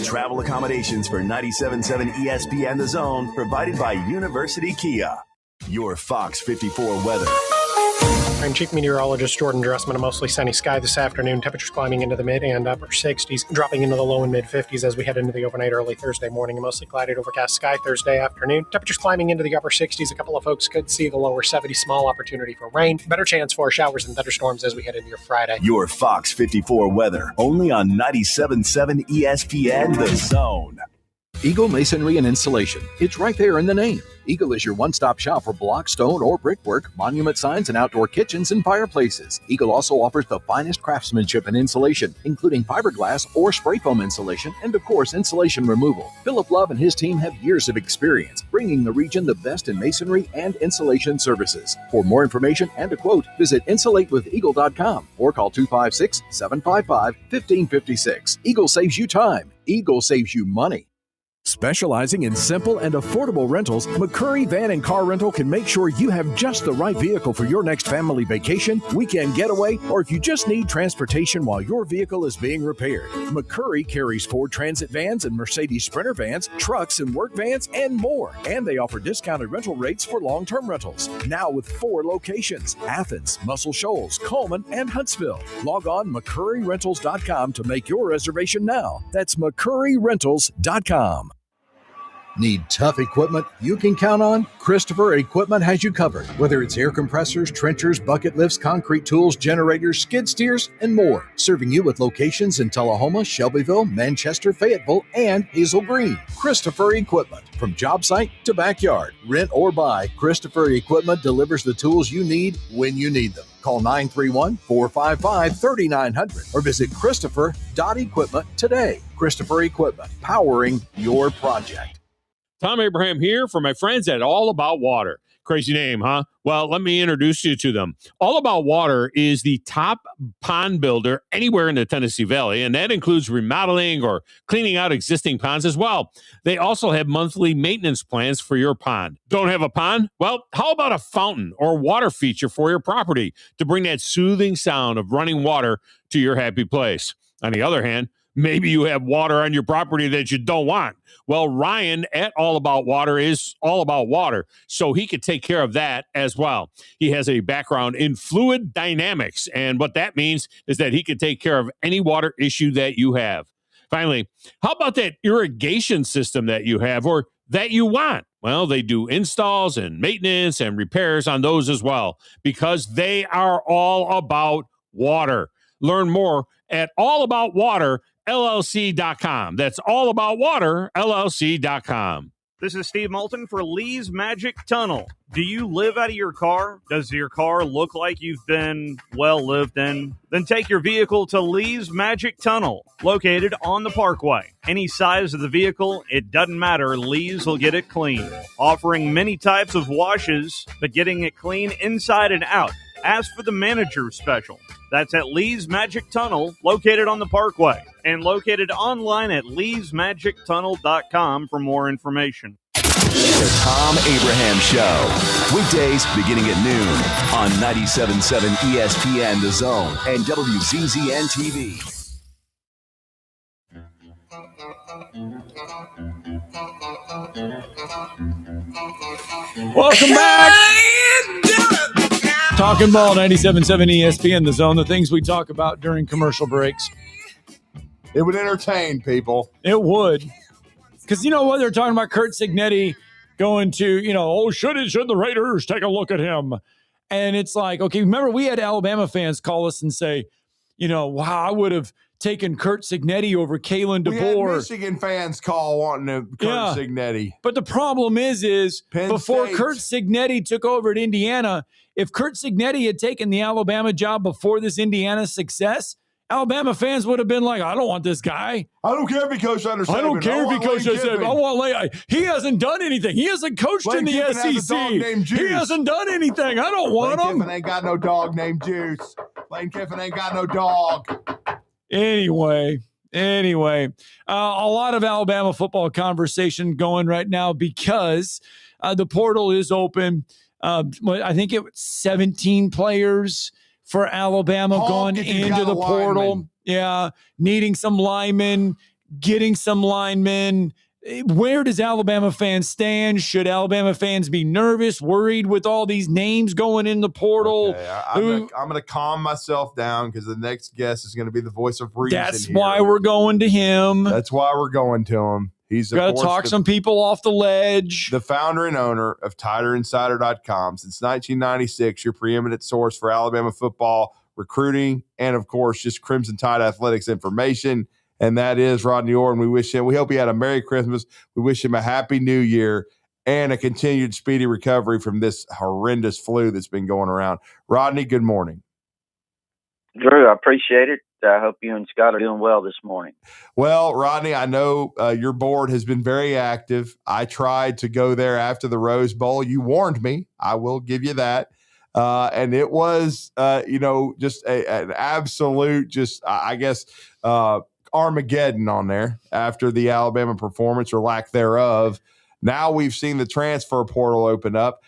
Travel accommodations for 97.7 ESPN The Zone provided by University Kia. Your Fox 54 weather. I'm Chief Meteorologist Jordan Dressman. A mostly sunny sky this afternoon. Temperatures climbing into the mid and upper 60s, dropping into the low and mid 50s as we head into the overnight early Thursday morning. A mostly cloudy overcast sky Thursday afternoon. Temperatures climbing into the upper 60s. A couple of folks could see the lower 70s. Small opportunity for rain. Better chance for showers and thunderstorms as we head into your Friday. Your Fox 54 weather. Only on 97.7 ESPN The Zone. Eagle Masonry and Installation. It's right there in the name. Eagle is your one-stop shop for block, stone, or brickwork, monument signs, and outdoor kitchens and fireplaces. Eagle also offers the finest craftsmanship and insulation, including fiberglass or spray foam insulation, and of course, insulation removal. Philip Love and his team have years of experience, bringing the region the best in masonry and insulation services. For more information and a quote, visit insulatewitheagle.com or call 256-755-1556. Eagle saves you time. Eagle saves you money. Specializing in simple and affordable rentals, McCurry Van and Car Rental can make sure you have just the right vehicle for your next family vacation, weekend getaway, or if you just need transportation while your vehicle is being repaired. McCurry carries Ford Transit vans and Mercedes Sprinter vans, trucks and work vans, and more. And they offer discounted rental rates for long-term rentals. Now with 4 locations: Athens, Muscle Shoals, Coleman, and Huntsville. Log on McCurryRentals.com to make your reservation now. That's McCurryRentals.com. Need tough equipment you can count on? Christopher Equipment has you covered. Whether it's air compressors, trenchers, bucket lifts, concrete tools, generators, skid steers, and more. Serving you with locations in Tullahoma, Shelbyville, Manchester, Fayetteville, and Hazel Green. Christopher Equipment. From job site to backyard, rent or buy, Christopher Equipment delivers the tools you need when you need them. Call 931-455-3900 or visit christopher.equipment today. Christopher Equipment, powering your project. Tom Abraham here for my friends at All About Water. Crazy name, huh? Well, let me introduce you to them. All About Water is the top pond builder anywhere in the Tennessee Valley, and that includes remodeling or cleaning out existing ponds as well. They also have monthly maintenance plans for your pond. Don't have a pond? Well, how about a fountain or water feature for your property to bring that soothing sound of running water to your happy place? On the other hand, maybe you have water on your property that you don't want. Well, Ryan at All About Water is all about water, so he could take care of that as well. He has a background in fluid dynamics, and what that means is that he could take care of any water issue that you have. Finally, how about that irrigation system that you have or that you want? Well, they do installs and maintenance and repairs on those as well because they are all about water. Learn more at allaboutwaterllc.com. That's allaboutwaterllc.com. This is Steve Moulton for Lee's Magic Tunnel. Do you live out of your car? Does your car look like you've been well lived in? Then take your vehicle to Lee's Magic Tunnel, located on the Parkway. Any size of the vehicle, it doesn't matter. Lee's will get it clean. Offering many types of washes, but getting it clean inside and out. Ask for the manager special. That's at Lee's Magic Tunnel, located on the Parkway, and located online at leesmagictunnel.com for more information. The Tom Abraham Show. Weekdays beginning at noon on 97.7 ESPN The Zone and WZZN TV. Welcome back. Talking Ball, 97.7 ESPN The Zone. The things we talk about during commercial breaks. It would entertain people. It would. Because you know what? They're talking about Curt Cignetti going to, should the Raiders take a look at him? And it's like, okay, remember we had Alabama fans call us and say, wow, I would have taken Curt Cignetti over Kalen DeBoer. We had Michigan fans call wanting Curt Cignetti. But the problem is before State. Curt Cignetti took over at Indiana, if Curt Cignetti had taken the Alabama job before this Indiana success, Alabama fans would have been like, I don't want this guy. I don't care if he coached under Saban. I don't care if he coached under Saban. I want Lane. He hasn't done anything. He hasn't coached Lane in the Kiffin SEC. has a dog named Juice. He hasn't done anything. I don't want Lane him. Kiffin ain't got no dog named Juice. Lane Kiffin ain't got no dog. Anyway, a lot of Alabama football conversation going right now because the portal is open. I think it was 17 players for Alabama gone into the portal. Lineman. Yeah, needing some linemen, getting some linemen. Where does Alabama fans stand? Should Alabama fans be nervous, worried with all these names going in the portal? Okay, I'm going to calm myself down because the next guest is going to be the voice of reason. That's why we're going to him. That's why we're going to him. He's got to talk some people off the ledge. The founder and owner of TiderInsider.com. Since 1996, your preeminent source for Alabama football, recruiting, and, of course, just Crimson Tide athletics information. And that is Rodney Orr. And we hope he had a Merry Christmas. We wish him a Happy New Year and a continued speedy recovery from this horrendous flu that's been going around. Rodney, good morning. Drew, I appreciate it. I hope you and Scott are doing well this morning. Well, Rodney, I know your board has been very active. I tried to go there after the Rose Bowl. You warned me. I will give you that. And it was, just an absolute, Armageddon on there after the Alabama performance or lack thereof. Now we've seen the transfer portal open up.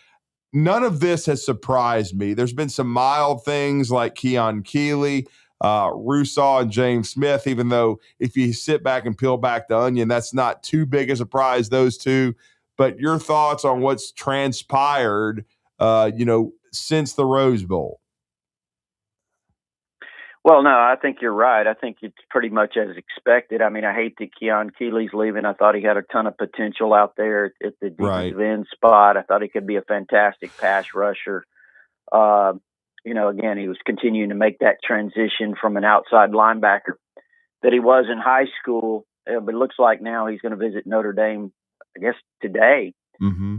None of this has surprised me. There's been some mild things like Keon Keeley, Rousseau, and James Smith, even though if you sit back and peel back the onion, that's not too big a surprise, those two. But your thoughts on what's transpired, since the Rose Bowl? Well, no, I think you're right. I think it's pretty much as expected. I mean, I hate that Keon Keeley's leaving. I thought he had a ton of potential out there at the defensive end spot. I thought he could be a fantastic pass rusher. Again, he was continuing to make that transition from an outside linebacker that he was in high school. But it looks like now he's going to visit Notre Dame, I guess, today. Mm-hmm.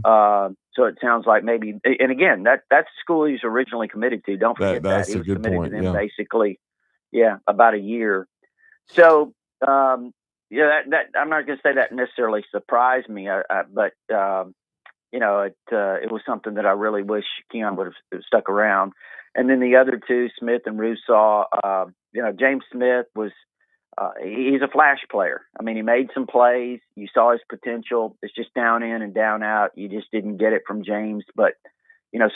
So it sounds like maybe, and again, that's the school he's originally committed to. Don't forget that. He was committed to them basically, about a year. So, that I'm not going to say that necessarily surprised me, but it was something that I really wish Keon would have stuck around. And then the other two, Smith and Rousseau, James Smith was, he's a flash player. I mean, he made some plays. You saw his potential. It's just down in and down out. You just didn't get it from James. But,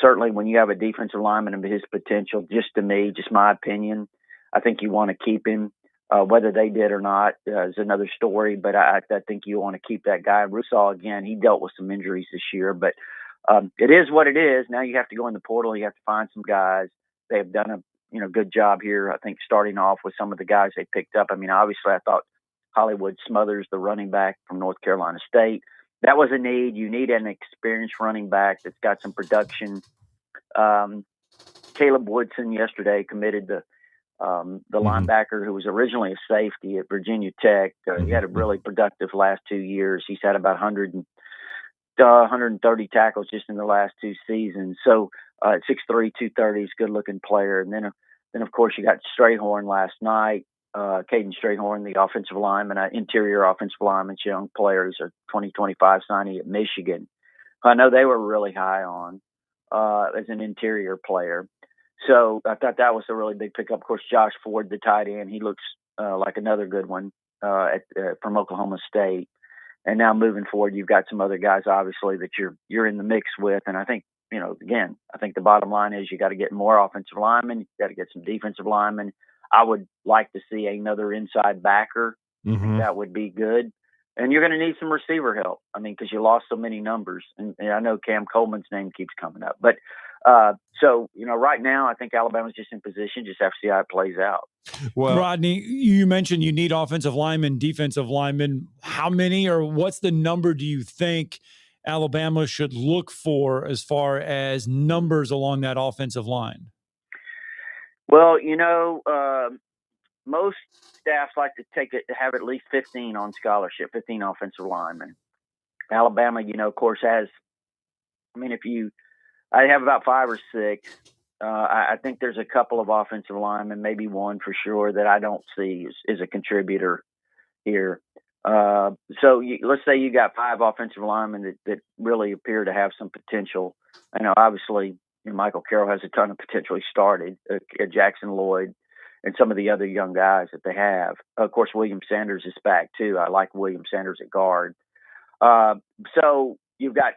certainly when you have a defensive lineman of his potential, just to me, just my opinion, I think you want to keep him. Whether they did or not is another story, but I think you want to keep that guy. Rousseau, again, he dealt with some injuries this year, but it is what it is. Now you have to go in the portal. You have to find some guys. They have done a good job here, I think, starting off with some of the guys they picked up. I mean, obviously, I thought Hollywood Smothers, the running back from North Carolina State, that was a need. You need an experienced running back that's got some production. Caleb Woodson yesterday committed the linebacker who was originally a safety at Virginia Tech. He had a really productive last 2 years. He's had about 130 tackles just in the last 2 seasons. So at 6'3", 230, he's a good-looking player. And then of course, you got Strayhorn last night. Caden Strayhorn, the offensive lineman, interior offensive lineman, young player. He's a 2025 signee at Michigan. I know they were really high on as an interior player. So I thought that was a really big pickup. Of course, Josh Ford, the tight end, he looks like another good one from Oklahoma State. And now moving forward, you've got some other guys, obviously, that you're in the mix with. And I think, again, I think the bottom line is you got to get more offensive linemen. You got to get some defensive linemen. I would like to see another inside backer. I think that would be good. And you're going to need some receiver help. I mean, because you lost so many numbers. And I know Cam Coleman's name keeps coming up. But so, right now, I think Alabama's just in position. Just have to see how it plays out. Well, Rodney, you mentioned you need offensive linemen, defensive linemen. How many or what's the number do you think Alabama should look for as far as numbers along that offensive line? Well, most staffs like to have at least 15 on scholarship, 15 offensive linemen. Alabama, of course, has, I have about 5 or 6. I think there's a couple of offensive linemen, maybe one for sure, that I don't see is a contributor here. So let's say you got 5 offensive linemen that really appear to have some potential. I know, obviously, Michael Carroll has a ton of potential. He started Jackson Lloyd and some of the other young guys that they have. Of course, William Sanders is back too. I like William Sanders at guard. So you've got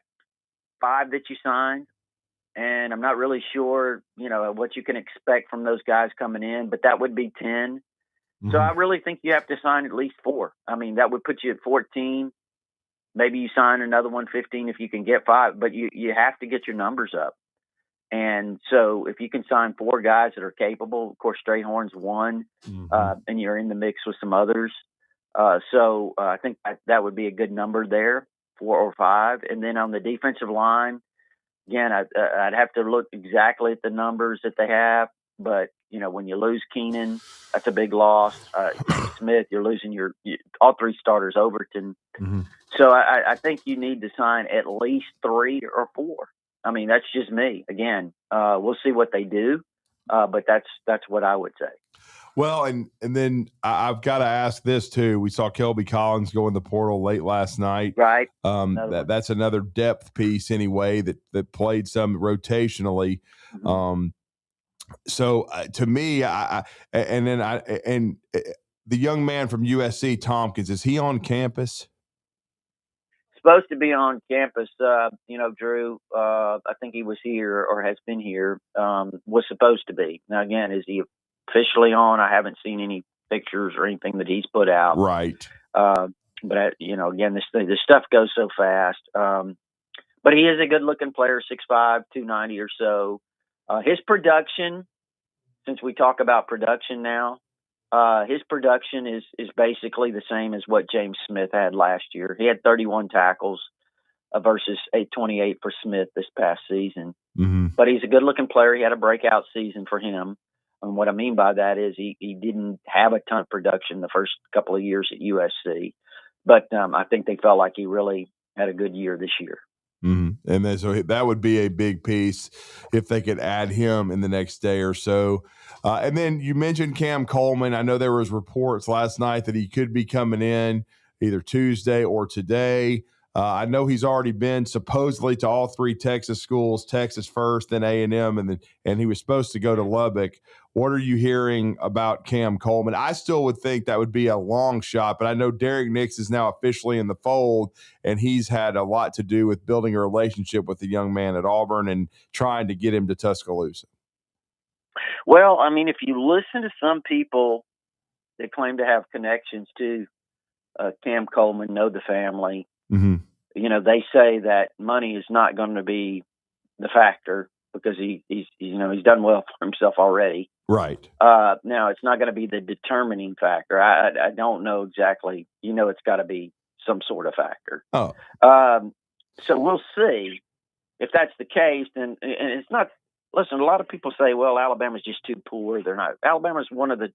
5 that you signed, and I'm not really sure, what you can expect from those guys coming in, but that would be 10. So I really think you have to sign at least 4. I mean, that would put you at 14. Maybe you sign another one, 15, if you can get 5, but you have to get your numbers up. And so if you can sign 4 guys that are capable, of course, Strayhorn's one, and you're in the mix with some others. So I think that would be a good number there, 4 or 5. And then on the defensive line, again, I'd have to look exactly at the numbers that they have. But, when you lose Keenan, that's a big loss. Smith, you're losing all 3 starters, Overton. So I think you need to sign at least 3 or 4. I mean, that's just me. Again, we'll see what they do, but that's what I would say. Well, and then I've got to ask this too. We saw Kelby Collins go in the portal late last night. Right. That's another depth piece anyway that played some rotationally. So to me, and the young man from USC, Tompkins, is he on campus? Supposed to be on campus. Drew, I think he was here or has been here, was supposed to be. Now, again, is he officially on? I haven't seen any pictures or anything that he's put out. Right. But, again, this stuff goes so fast. But he is a good-looking player, 6'5", 290 or so. His production since we talk about production now, his production is basically the same as what James Smith had last year. He had 31 tackles versus 28 for Smith this past season. Mm-hmm. But he's a good-looking player. He had a breakout season for him. And what I mean by that is he didn't have a ton of production the first couple of years at USC. But I think they felt like he really had a good year this year. Mm-hmm. And then, so that would be a big piece if they could add him in the next day or so. And then you mentioned Cam Coleman. I know there was reports last night that he could be coming in either Tuesday or today. I know he's already been supposedly to all three Texas schools, Texas first, then A&M, and he was supposed to go to Lubbock. What are you hearing about Cam Coleman? I still would think that would be a long shot, but I know Derek Nix is now officially in the fold, and he's had a lot to do with building a relationship with the young man at Auburn and trying to get him to Tuscaloosa. Well, I mean, if you listen to some people that claim to have connections to Cam Coleman, know the family, mm-hmm. They say that money is not going to be the factor because he's done well for himself already. Right. Now it's not going to be the determining factor. I don't know exactly. It's got to be some sort of factor. Oh. So we'll see if that's the case. And it's not. Listen, a lot of people say, well, Alabama's just too poor. They're not. Alabama's one of the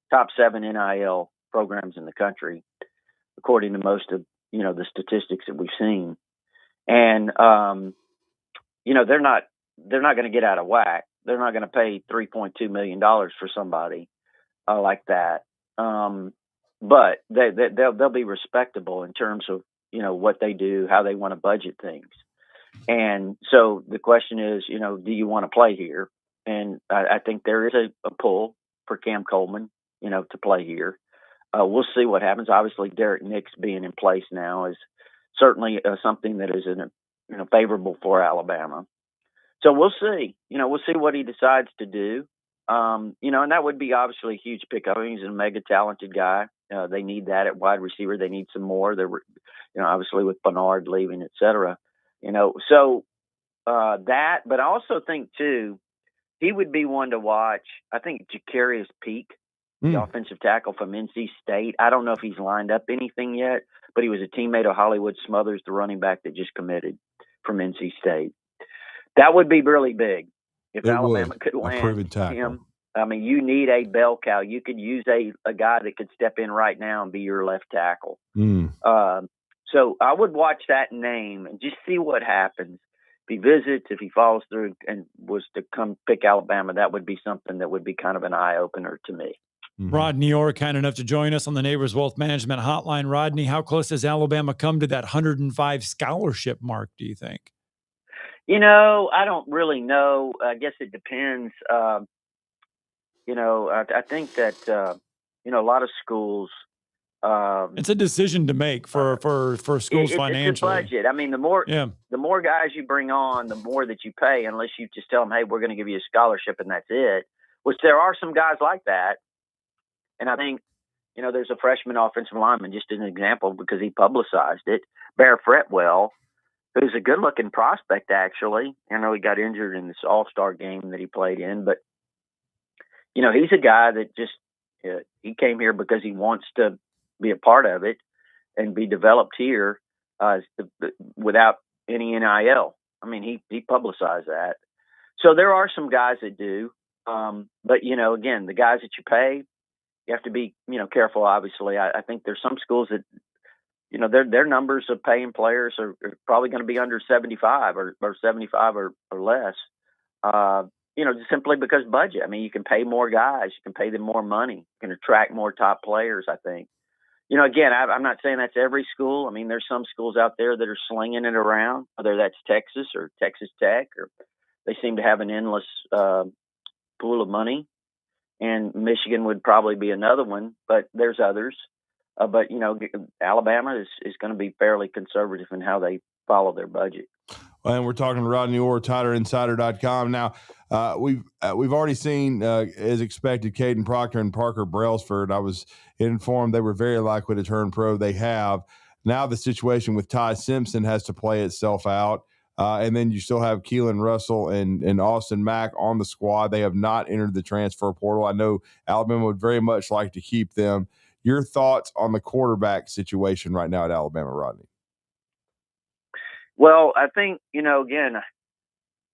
top 7 NIL programs in the country, according to most of the statistics that we've seen. And they're not going to get out of whack. They're not going to pay $3.2 million for somebody like that. But they'll be respectable in terms of what they do, how they want to budget things. And so the question is, do you want to play here? And I think there is a pull for Cam Coleman, to play here. We'll see what happens. Obviously, Derek Nix being in place now is certainly something that is favorable for Alabama. So we'll see. We'll see what he decides to do. And that would be obviously a huge pickup. He's a mega talented guy. They need that at wide receiver. They need some more. They're, obviously with Bernard leaving, et cetera. So that. But I also think too, he would be one to watch. I think Jacarius Peak, the offensive tackle from NC State. I don't know if he's lined up anything yet, but he was a teammate of Hollywood Smothers, the running back that just committed from NC State. That would be really big if Alabama could land him. I mean, you need a bell cow. You could use a guy that could step in right now and be your left tackle. So I would watch that name and just see what happens. If he visits, if he follows through and was to come pick Alabama, that would be something that would be kind of an eye-opener to me. Rodney Orr, kind enough to join us on the Neighbors Wealth Management Hotline. Rodney, how close has Alabama come to that 105 scholarship mark, do you think? I don't really know. I guess it depends. I think that, a lot of schools. It's a decision to make for schools financially. It's a budget. I mean, the more guys you bring on, the more that you pay, unless you just tell them, hey, we're going to give you a scholarship and that's it, which there are some guys like that. And I think, there's a freshman offensive lineman, just as an example, because he publicized it, Bear Fretwell, who's a good-looking prospect, actually. I know he got injured in this all-star game that he played in, but, he's a guy that just he came here because he wants to be a part of it and be developed here without any NIL. I mean, he publicized that. So there are some guys that do. But, again, the guys that you pay, you have to be, careful, obviously. I think there's some schools that, their numbers of paying players are probably going to be under 75 or 75 or less, just simply because budget. I mean, you can pay more guys. You can pay them more money. You can attract more top players, I think. Again, I'm not saying that's every school. I mean, there's some schools out there that are slinging it around, whether that's Texas or Texas Tech, or they seem to have an endless pool of money. And Michigan would probably be another one, but there's others. But, Alabama is going to be fairly conservative in how they follow their budget. And we're talking to Rodney Orr, TiderInsider.com. Now, we've already seen, as expected, Caden Proctor and Parker Brailsford. I was informed they were very likely to turn pro. They have. Now the situation with Ty Simpson has to play itself out. And then you still have Keelan Russell and Austin Mack on the squad. They have not entered the transfer portal. I know Alabama would very much like to keep them. Your thoughts on the quarterback situation right now at Alabama, Rodney? Well, I think, again,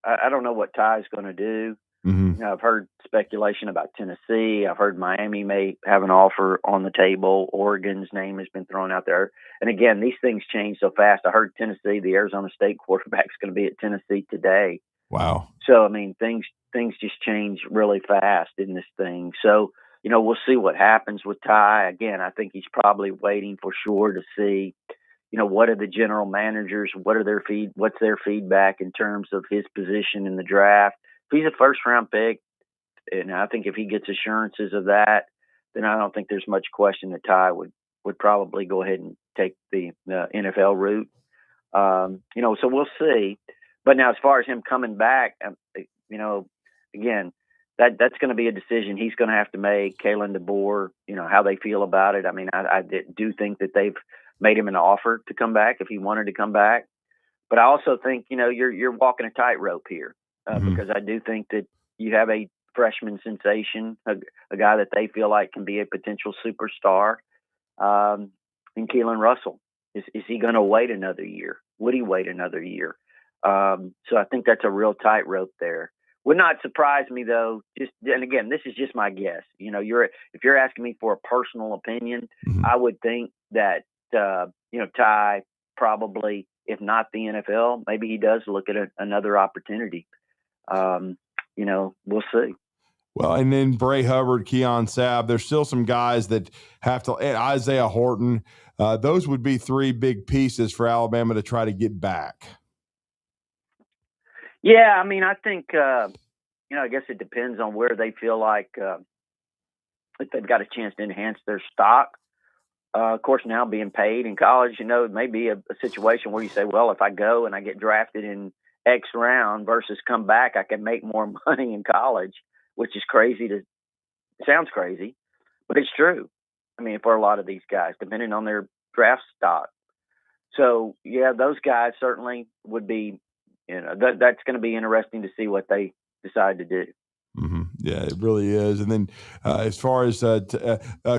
I don't know what Ty's going to do. Mm-hmm. I've heard speculation about Tennessee. I've heard Miami may have an offer on the table. Oregon's name has been thrown out there. And again, these things change so fast. I heard Tennessee, the Arizona State quarterback's going to be at Tennessee today. Wow. So, I mean, things just change really fast in this thing. So, we'll see what happens with Ty. Again, I think he's probably waiting for sure to see, what are the general managers, what's their feedback in terms of his position in the draft. If he's a first-round pick, and I think if he gets assurances of that, then I don't think there's much question that Ty would probably go ahead and take the NFL route. So we'll see. But now, as far as him coming back, again, that's going to be a decision he's going to have to make. Kalen DeBoer, how they feel about it. I mean, I do think that they've made him an offer to come back if he wanted to come back. But I also think, you're walking a tightrope here because I do think that you have a freshman sensation, a guy that they feel like can be a potential superstar, in Keelan Russell. Is he going to wait another year? Would he wait another year? So I think that's a real tightrope there. Would not surprise me though. And again, this is just my guess. If you're asking me for a personal opinion, I would think that Ty probably, if not the NFL, maybe he does look at another opportunity. We'll see. Well, and then Bray Hubbard, Keon Sabb, there's still some guys that have to, and Isaiah Horton, those would be three big pieces for Alabama to try to get back. Yeah, I mean, I think, I guess it depends on where they feel like if they've got a chance to enhance their stock. Of course, now being paid in college, it may be a situation where you say, well, if I go and I get drafted in X round versus come back, I can make more money in college, which is sounds crazy, but it's true. I mean, for a lot of these guys, depending on their draft stock. So, yeah, those guys certainly would be, that's going to be interesting to see what they decide to do. Mm-hmm. Yeah, it really is. And then as far as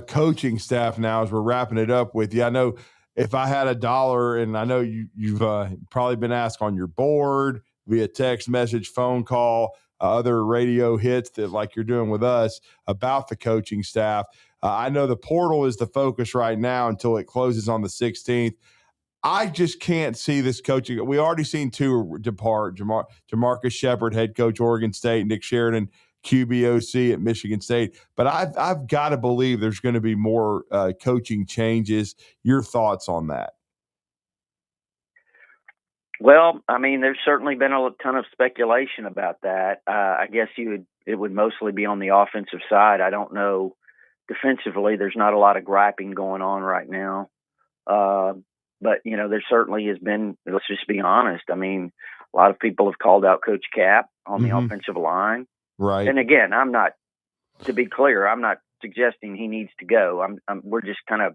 coaching staff now, as we're wrapping it up with you, I know if I had $1, and I know you've probably been asked on your board via text message, phone call, other radio hits that like you're doing with us about the coaching staff. I know the portal is the focus right now until it closes on the 16th. I just can't see this coaching. We already seen two depart. Jamarcus Shepard, head coach, Oregon State, Nick Sheridan, QBOC at Michigan State. But I've got to believe there's going to be more coaching changes. Your thoughts on that? Well, I mean, there's certainly been a ton of speculation about that. I guess it would mostly be on the offensive side. I don't know. Defensively, there's not a lot of griping going on right now. But, there certainly has been, let's just be honest. I mean, a lot of people have called out Coach Cap on the offensive line. Right. And again, to be clear, I'm not suggesting he needs to go. We're just kind of,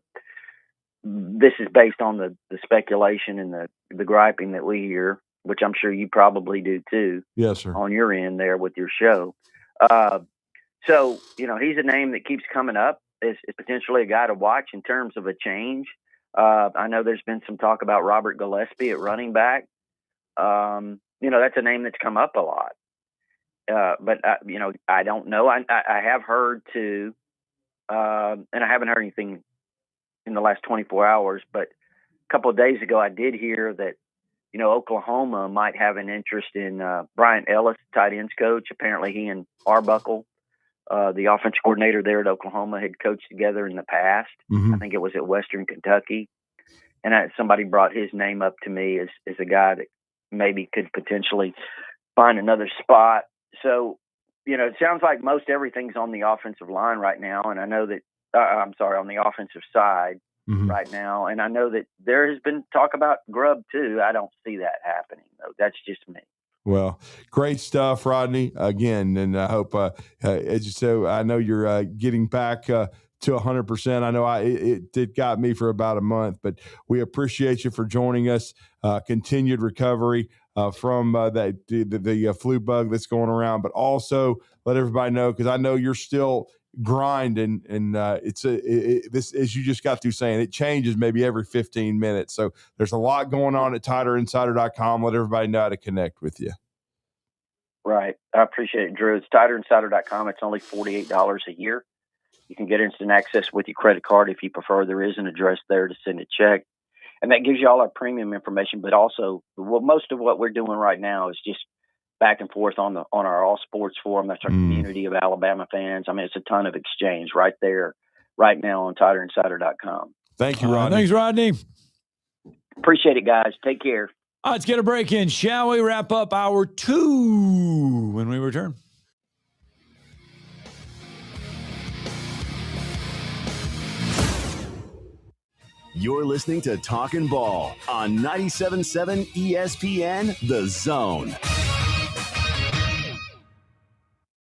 this is based on the speculation and the griping that we hear, which I'm sure you probably do too. Yes, sir. On your end there with your show. So, he's a name that keeps coming up as potentially a guy to watch in terms of a change. I know there's been some talk about Robert Gillespie at running back. That's a name that's come up a lot. But I don't know. I have heard too, and I haven't heard anything in the last 24 hours, but a couple of days ago, I did hear that, Oklahoma might have an interest in Brian Ellis, tight ends coach. Apparently he and Arbuckle, the offensive coordinator there at Oklahoma, had coached together in the past. Mm-hmm. I think it was at Western Kentucky. And somebody brought his name up to me as a guy that maybe could potentially find another spot. So, it sounds like most everything's on the offensive line right now. And I know that, on the offensive side right now. And I know that there has been talk about Grubb too. I don't see that happening though. That's just me. Well, great stuff, Rodney. Again, and I hope, as you said, I know you're getting back to 100%. I know it got me for about a month, but we appreciate you for joining us. Continued recovery from the flu bug that's going around, but also let everybody know, because I know you're still grinding, and this, as you just got through saying, it changes maybe every 15 minutes. So there's a lot going on at TighterInsider.com. Let everybody know how to connect with you. Right. I appreciate it, Drew. It's TighterInsider.com. It's only $48 a year. You can get instant access with your credit card if you prefer. There is an address there to send a check. And that gives you all our premium information, but also, well, most of what we're doing right now is just back and forth on our All Sports Forum. That's our community of Alabama fans. I mean, it's a ton of exchange right there, right now on TighterInsider.com. Thank you, Rodney. Thanks, Rodney. Appreciate it, guys. Take care. Let's get a break in, shall we? Wrap up hour 2 when we return. You're listening to Talkin' Ball on 97.7 ESPN, The Zone.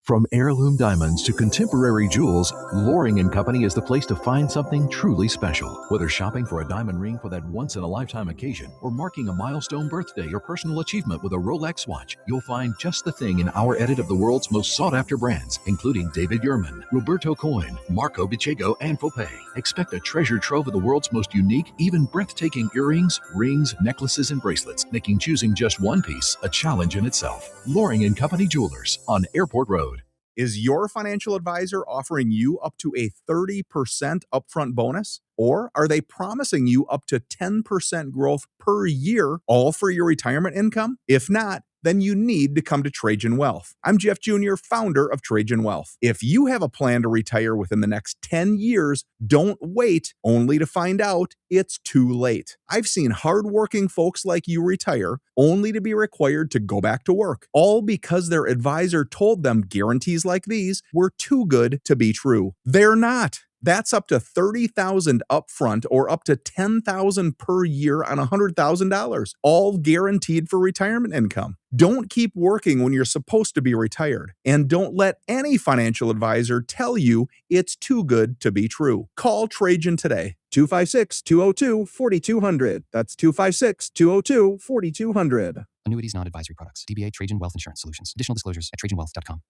From heirloom diamonds to contemporary jewels, Loring & Company is the place to find something truly special. Whether shopping for a diamond ring for that once-in-a-lifetime occasion or marking a milestone birthday or personal achievement with a Rolex watch, you'll find just the thing in our edit of the world's most sought-after brands, including David Yurman, Roberto Coin, Marco Bicego, and Fopé. Expect a treasure trove of the world's most unique, even breathtaking earrings, rings, necklaces, and bracelets, making choosing just one piece a challenge in itself. Loring & Company Jewelers on Airport Road. Is your financial advisor offering you up to a 30% upfront bonus? Or are they promising you up to 10% growth per year, all for your retirement income? If not, then you need to come to Trajan Wealth. I'm Jeff Jr., founder of Trajan Wealth. If you have a plan to retire within the next 10 years, don't wait only to find out it's too late. I've seen hardworking folks like you retire only to be required to go back to work, all because their advisor told them guarantees like these were too good to be true. They're not. That's up to $30,000 upfront or up to $10,000 per year on $100,000, all guaranteed for retirement income. Don't keep working when you're supposed to be retired, and don't let any financial advisor tell you it's too good to be true. Call Trajan today. 256-202-4200. That's 256-202-4200. Annuities, non-advisory products. DBA Trajan Wealth Insurance Solutions. Additional disclosures at TrajanWealth.com.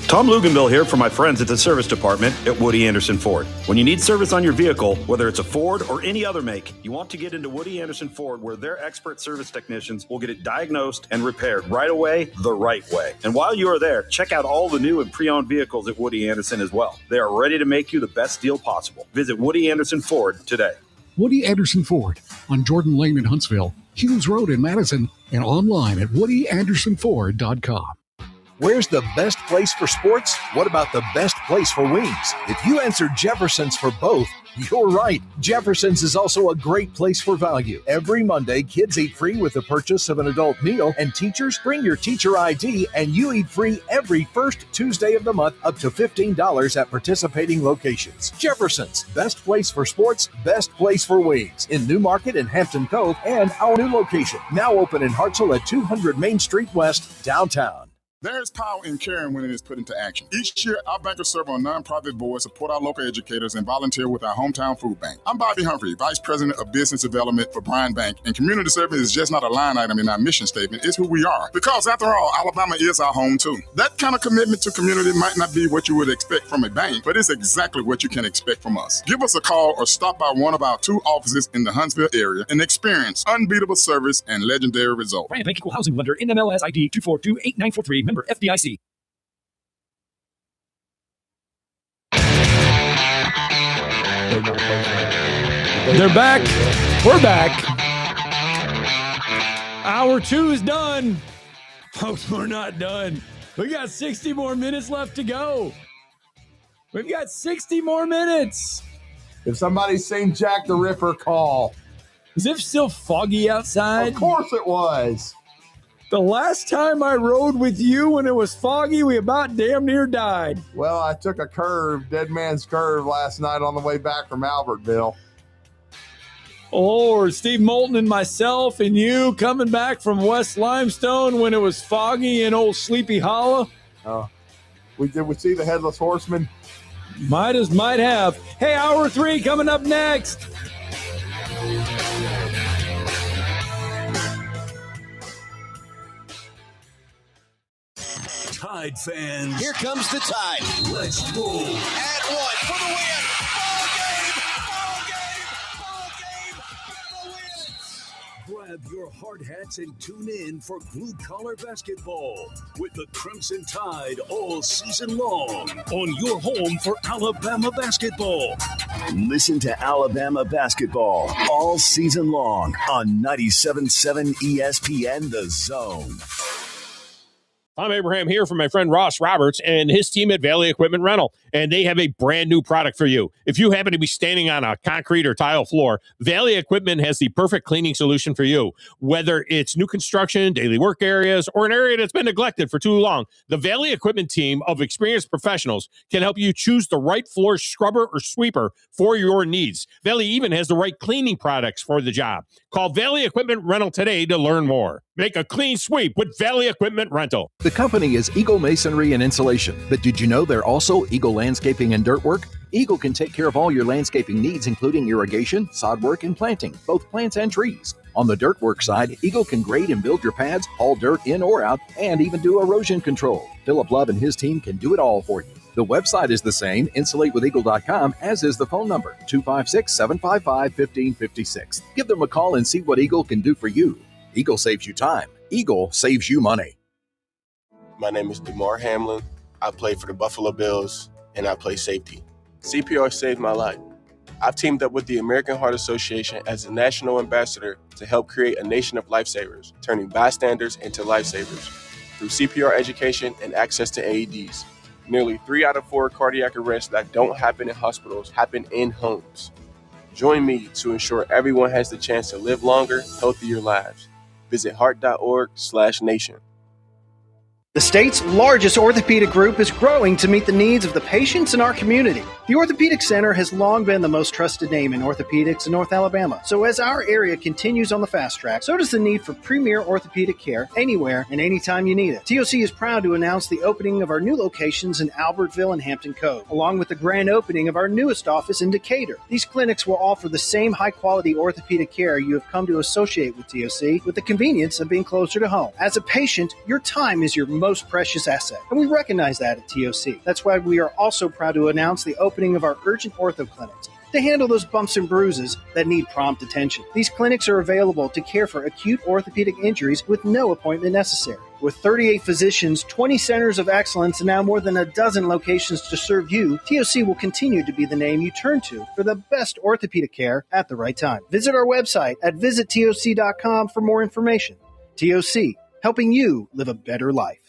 Tom Luganville here for my friends at the service department at Woody Anderson Ford. When you need service on your vehicle, whether it's a Ford or any other make, you want to get into Woody Anderson Ford, where their expert service technicians will get it diagnosed and repaired right away, the right way. And while you are there, check out all the new and pre-owned vehicles at Woody Anderson as well. They are ready to make you the best deal possible. Visit Woody Anderson Ford today. Woody Anderson Ford on Jordan Lane in Huntsville, Hughes Road in Madison, and online at WoodyAndersonFord.com. Where's the best place for sports? What about the best place for wings? If you answered Jefferson's for both, you're right. Jefferson's is also a great place for value. Every Monday, kids eat free with the purchase of an adult meal, and teachers bring your teacher ID, and you eat free every first Tuesday of the month, up to $15 at participating locations. Jefferson's, best place for sports, best place for wings, in New Market and Hampton Cove, and our new location, now open in Hartselle at 200 Main Street West, downtown. There's power in caring when it is put into action. Each year, our bankers serve on nonprofit boards, support our local educators, and volunteer with our hometown food bank. I'm Bobby Humphrey, Vice President of Business Development for Bryan Bank, and community service is just not a line item in our mission statement. It's who we are. Because after all, Alabama is our home too. That kind of commitment to community might not be what you would expect from a bank, but it's exactly what you can expect from us. Give us a call or stop by one of our 2 offices in the Huntsville area and experience unbeatable service and legendary results. Bryan Bank Equal Housing Lender, NMLS ID 2428943, member FDIC. They're back. We're back. Hour 2 is done. Folks, we're not done. We got 60 more minutes left to go. We've got 60 more minutes. If somebody's seen Jack the Ripper, call. Is it still foggy outside? Of course it was. The last time I rode with you when it was foggy, we about damn near died. Well, I took a curve, dead man's curve, last night on the way back from Albertville. Or Steve Moulton and myself and you coming back from West Limestone when it was foggy in old Sleepy Hollow. We see the Headless Horseman. Might have. Hey, hour 3 coming up next. Tide fans. Here comes the Tide. Let's roll. At one for the win. Grab your hard hats and tune in for blue collar basketball with the Crimson Tide all season long on your home for Alabama basketball. Listen to Alabama basketball all season long on 97.7 ESPN The Zone. Tom Abraham here from my friend Ross Roberts and his team at Valley Equipment Rental, and they have a brand new product for you. If you happen to be standing on a concrete or tile floor, Valley Equipment has the perfect cleaning solution for you. Whether it's new construction, daily work areas, or an area that's been neglected for too long, the Valley Equipment team of experienced professionals can help you choose the right floor scrubber or sweeper for your needs. Valley even has the right cleaning products for the job. Call Valley Equipment Rental today to learn more. Make a clean sweep with Valley Equipment Rental. The company is Eagle Masonry and Insulation, but did you know they're also Eagle Landscaping and Dirt Work? Eagle can take care of all your landscaping needs, including irrigation, sod work, and planting, both plants and trees. On the dirt work side, Eagle can grade and build your pads, haul dirt in or out, and even do erosion control. Philip Love and his team can do it all for you. The website is the same, insulatewitheagle.com, as is the phone number, 256-755-1556. Give them a call and see what Eagle can do for you. Eagle saves you time. Eagle saves you money. My name is DeMar Hamlin. I play for the Buffalo Bills, and I play safety. CPR saved my life. I've teamed up with the American Heart Association as a national ambassador to help create a nation of lifesavers, turning bystanders into lifesavers. Through CPR education and access to AEDs, nearly 3 out of 4 cardiac arrests that don't happen in hospitals happen in homes. Join me to ensure everyone has the chance to live longer, healthier lives. Visit heart.org/nation. The state's largest orthopedic group is growing to meet the needs of the patients in our community. The Orthopedic Center has long been the most trusted name in orthopedics in North Alabama. So as our area continues on the fast track, so does the need for premier orthopedic care anywhere and anytime you need it. TOC is proud to announce the opening of our new locations in Albertville and Hampton Cove, along with the grand opening of our newest office in Decatur. These clinics will offer the same high-quality orthopedic care you have come to associate with TOC, with the convenience of being closer to home. As a patient, your time is your most precious asset, and we recognize that at TOC. That's why we are also proud to announce the opening of our urgent ortho clinics to handle those bumps and bruises that need prompt attention. These clinics are available to care for acute orthopedic injuries with no appointment necessary. With 38 physicians, 20 centers of excellence, and now more than a dozen locations to serve you, TOC will continue to be the name you turn to for the best orthopedic care at the right time. Visit our website at visittoc.com for more information. TOC, helping you live a better life.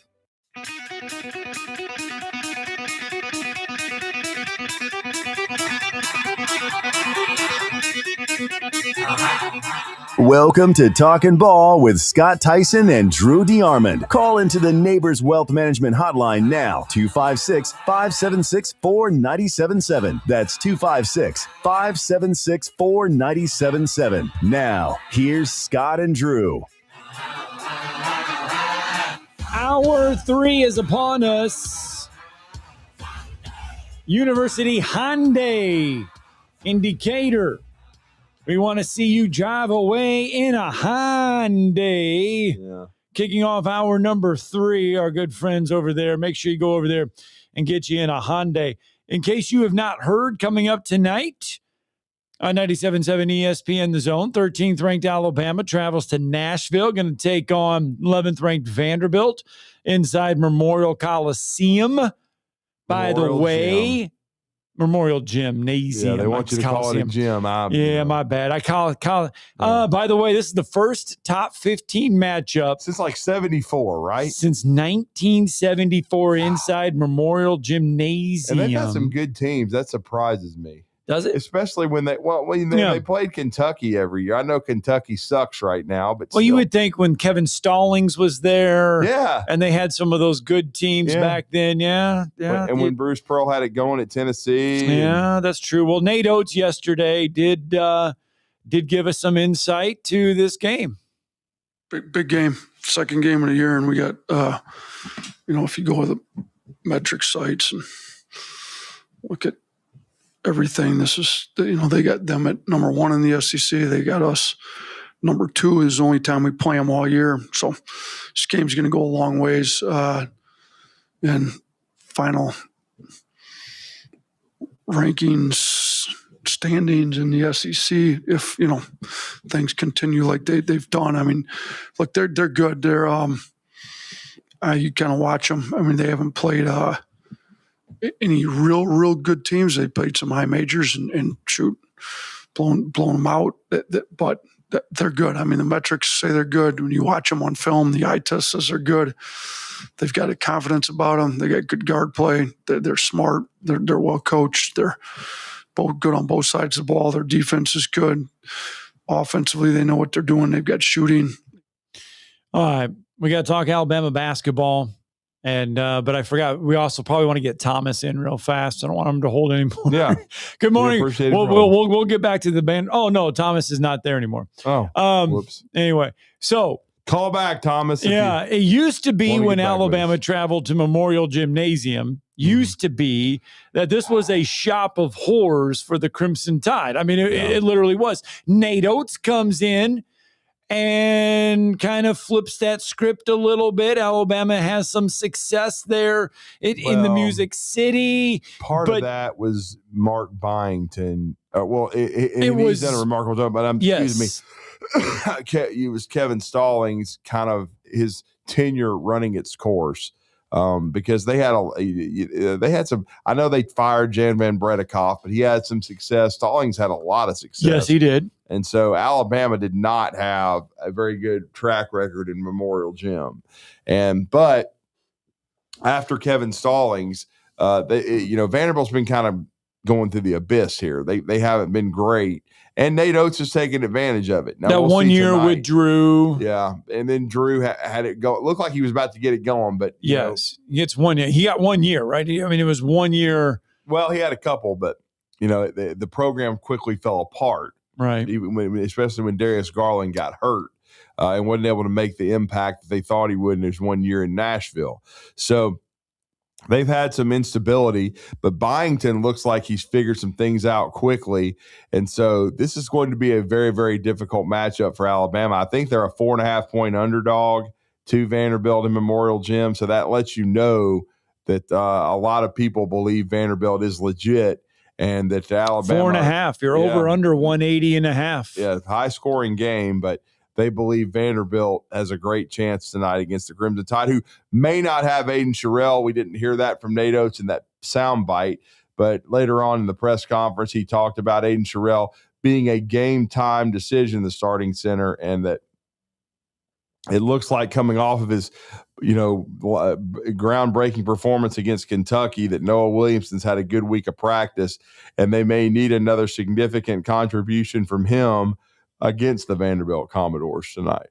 Welcome to Talkin' Ball with Scott Tyson and Drew DeArmond. Call into the Neighbors Wealth Management Hotline now, 256-576-4977. That's 256-576-4977. Now, here's Scott and Drew. Hour 3 is upon us. University Hyundai in Decatur. We want to see you drive away in a Hyundai. Yeah. Kicking off hour number 3, our good friends over there. Make sure you go over there and get you in a Hyundai. In case you have not heard, coming up tonight on 97.7 ESPN The Zone, 13th ranked Alabama travels to Nashville, going to take on 11th ranked Vanderbilt inside Memorial Coliseum. By the way, Memorial Gymnasium. Yeah, they want you to call it a gym. My bad. I call it. By the way, this is the first top 15 matchup since like 74, right? Since 1974 inside Memorial Gymnasium. And they've got some good teams. That surprises me. Does it? Especially when they played Kentucky every year. I know Kentucky sucks right now, but you would think when Kevin Stallings was there, yeah, and they had some of those good teams back then, when Bruce Pearl had it going at Tennessee, that's true. Well, Nate Oates yesterday did give us some insight to this game. Big game, second game of the year, and we got if you go with the metric sites and look at everything. This is, they got them at number 1 in the SEC. They got us number 2 is the only time we play them all year. So this game's going to go a long ways. And final rankings, standings in the SEC, if, things continue like they've done. I mean, look, they're good. They're, you kind of watch them. I mean, they haven't played any real good teams. They played some high majors and blown them out. But they're good. I mean, the metrics say they're good. When you watch them on film, the eye test says they're good. They've got a confidence about them. They got good guard play. They're smart. They're well coached. They're both good on both sides of the ball. Their defense is good. Offensively, they know what they're doing. They've got shooting. All right. We got to talk Alabama basketball. And but I forgot, we also probably want to get Thomas in real fast. I don't want him to hold anymore. Yeah. Good morning. We'll get back to the band. Oh, no, Thomas is not there anymore. Oh, whoops. Anyway, so call back, Thomas. Yeah, it used to be when Alabama traveled to Memorial Gymnasium, used to be that this was a shop of horrors for the Crimson Tide. I mean, it literally was. Nate Oates comes in and kind of flips that script a little bit. Alabama has some success there in the Music City. Part of that was Mark Byington. He's done a remarkable job, but excuse me. It was Kevin Stallings, kind of his tenure running its course. Because they had some. I know they fired Jan Van Bredikoff, but he had some success. Stallings had a lot of success. Yes, he did. And so Alabama did not have a very good track record in Memorial Gym. But after Kevin Stallings, Vanderbilt's been kind of going through the abyss here. They haven't been great. And Nate Oates has taken advantage of it. Now, that 1 year with Drew. Yeah. And then Drew had it go. It looked like he was about to get it going, but yes, it's 1 year. He got 1 year, right? I mean, it was 1 year. Well, he had a couple, but the program quickly fell apart. Right. Especially when Darius Garland got hurt and wasn't able to make the impact that they thought he would in his 1 year in Nashville. So they've had some instability, but Byington looks like he's figured some things out quickly. And so this is going to be a very, very difficult matchup for Alabama. I think they're a 4.5-point underdog to Vanderbilt in Memorial Gym. So that lets you know that a lot of people believe Vanderbilt is legit and that Alabama. 4.5. You're over under 180.5. Yeah, high scoring game, but they believe Vanderbilt has a great chance tonight against the Crimson Tide, who may not have Aiden Sherrill. We didn't hear that from Nate Oates in that sound bite, but later on in the press conference, he talked about Aiden Sherrill being a game time decision, the starting center, and that it looks like coming off of his, groundbreaking performance against Kentucky that Noah Williamson's had a good week of practice, and they may need another significant contribution from him against the Vanderbilt Commodores tonight.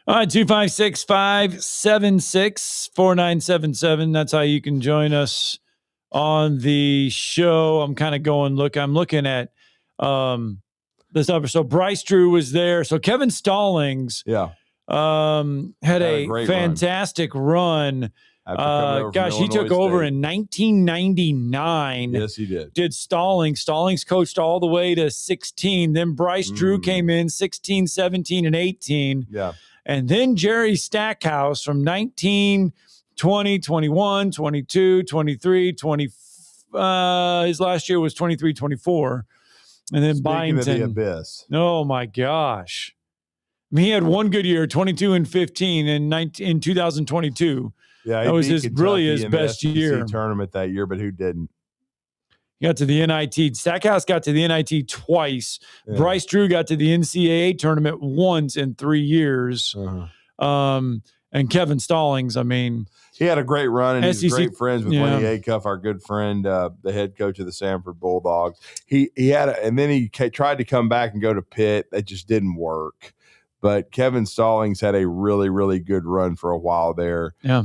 All right, 256-576-4977. That's how you can join us on the show. I'm kind of going, I'm looking at this number. So Bryce Drew was there. So Kevin Stallings had a fantastic run. He took over in 1999. Yes, he did. Did Stallings. Stallings coached all the way to 16. Then Bryce Drew came in 16, 17, and 18. Yeah. And then Jerry Stackhouse from 19, 20, 21, 22, 23, 20. His last year was 23, 24. And then Byington. Of the abyss. Oh, my gosh. I mean, he had one good year, 22 and 15 in 2022. Yeah, that was his in best the SEC year. Tournament that year, but who didn't? He got to the NIT. Stackhouse got to the NIT twice. Yeah. Bryce Drew got to the NCAA tournament once in 3 years. And Kevin Stallings, I mean, he had a great run, and he's great friends with Lenny Acuff, our good friend, the head coach of the Samford Bulldogs. He had, and then he tried to come back and go to Pitt. That just didn't work. But Kevin Stallings had a really, really good run for a while there at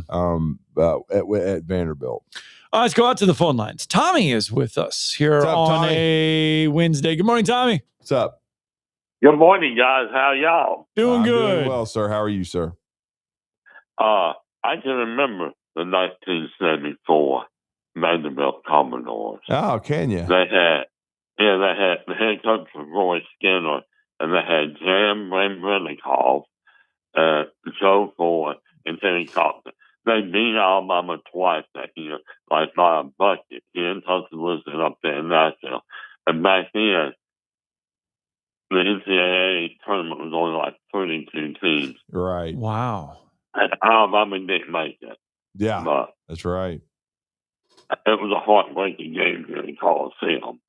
Vanderbilt. Let's go out to the phone lines. Tommy is with us here on a Wednesday. Good morning, Tommy. What's up? Good morning, guys. How y'all? Doing good. Doing well, sir. How are you, sir? I can remember the 1974. Vanderbilt Commodores. Oh, can you? They had the head coach was Roy Skinner, and they had Jam Rennikov, Joe Ford, and Terry Compton. They beat Alabama twice that year, like by a bucket. In Tuscaloosa and up there in Nashville. And back then, the NCAA tournament was only like 32 teams. Right. Wow. And Alabama didn't make it. Yeah, But that's right. it was a heartbreaking game here in Coliseum.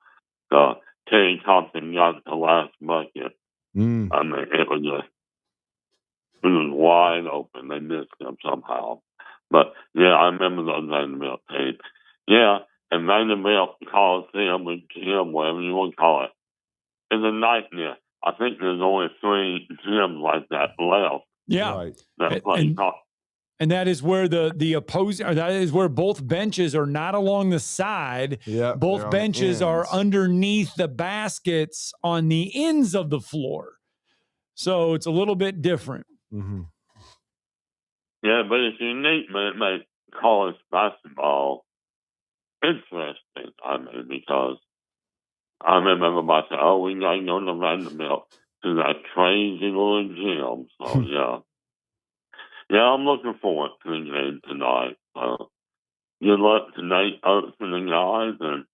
Terry Compton got the last bucket. I mean, it was wide open. They missed him somehow. But, yeah, I remember those Vanderbilt teams. Yeah, and Vanderbilt Coliseum, or gym, whatever you want to call it, is a nightmare. I think there's only 3 gyms like that left. Yeah. Right. That play And that is where the opposing, or that is where both benches are not along the side. Yeah, both benches are underneath the baskets on the ends of the floor. So it's a little bit different. Mm-hmm. Yeah, but it's unique, but it makes college basketball interesting. I mean, because I remember everybody saying, "Oh, we got to go to Vanderbilt to that crazy little gym." So yeah. Yeah, I'm looking forward to the game tonight. Good luck tonight to the guys, and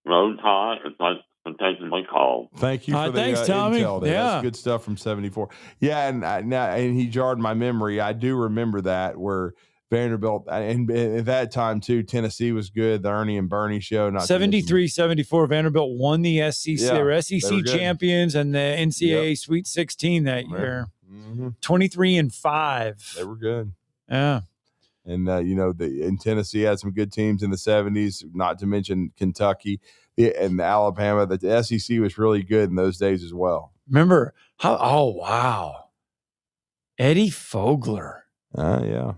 Road Tide. Thanks for taking my call. Thank you for the thanks, Tommy. intel there. Yeah. That's good stuff from 74. Yeah, and he jarred my memory. I do remember that where Vanderbilt, and at that time too, Tennessee was good. The Ernie and Bernie show. 73-74, Vanderbilt won the SEC. Yeah, they were they SEC were good. champions and the NCAA Sweet 16 that year. Mm-hmm. 23-5. They were good. Yeah. And, in Tennessee had some good teams in the 70s, not to mention Kentucky and Alabama. The SEC was really good in those days as well. Remember how? Oh, wow. Eddie Fogler. Yeah.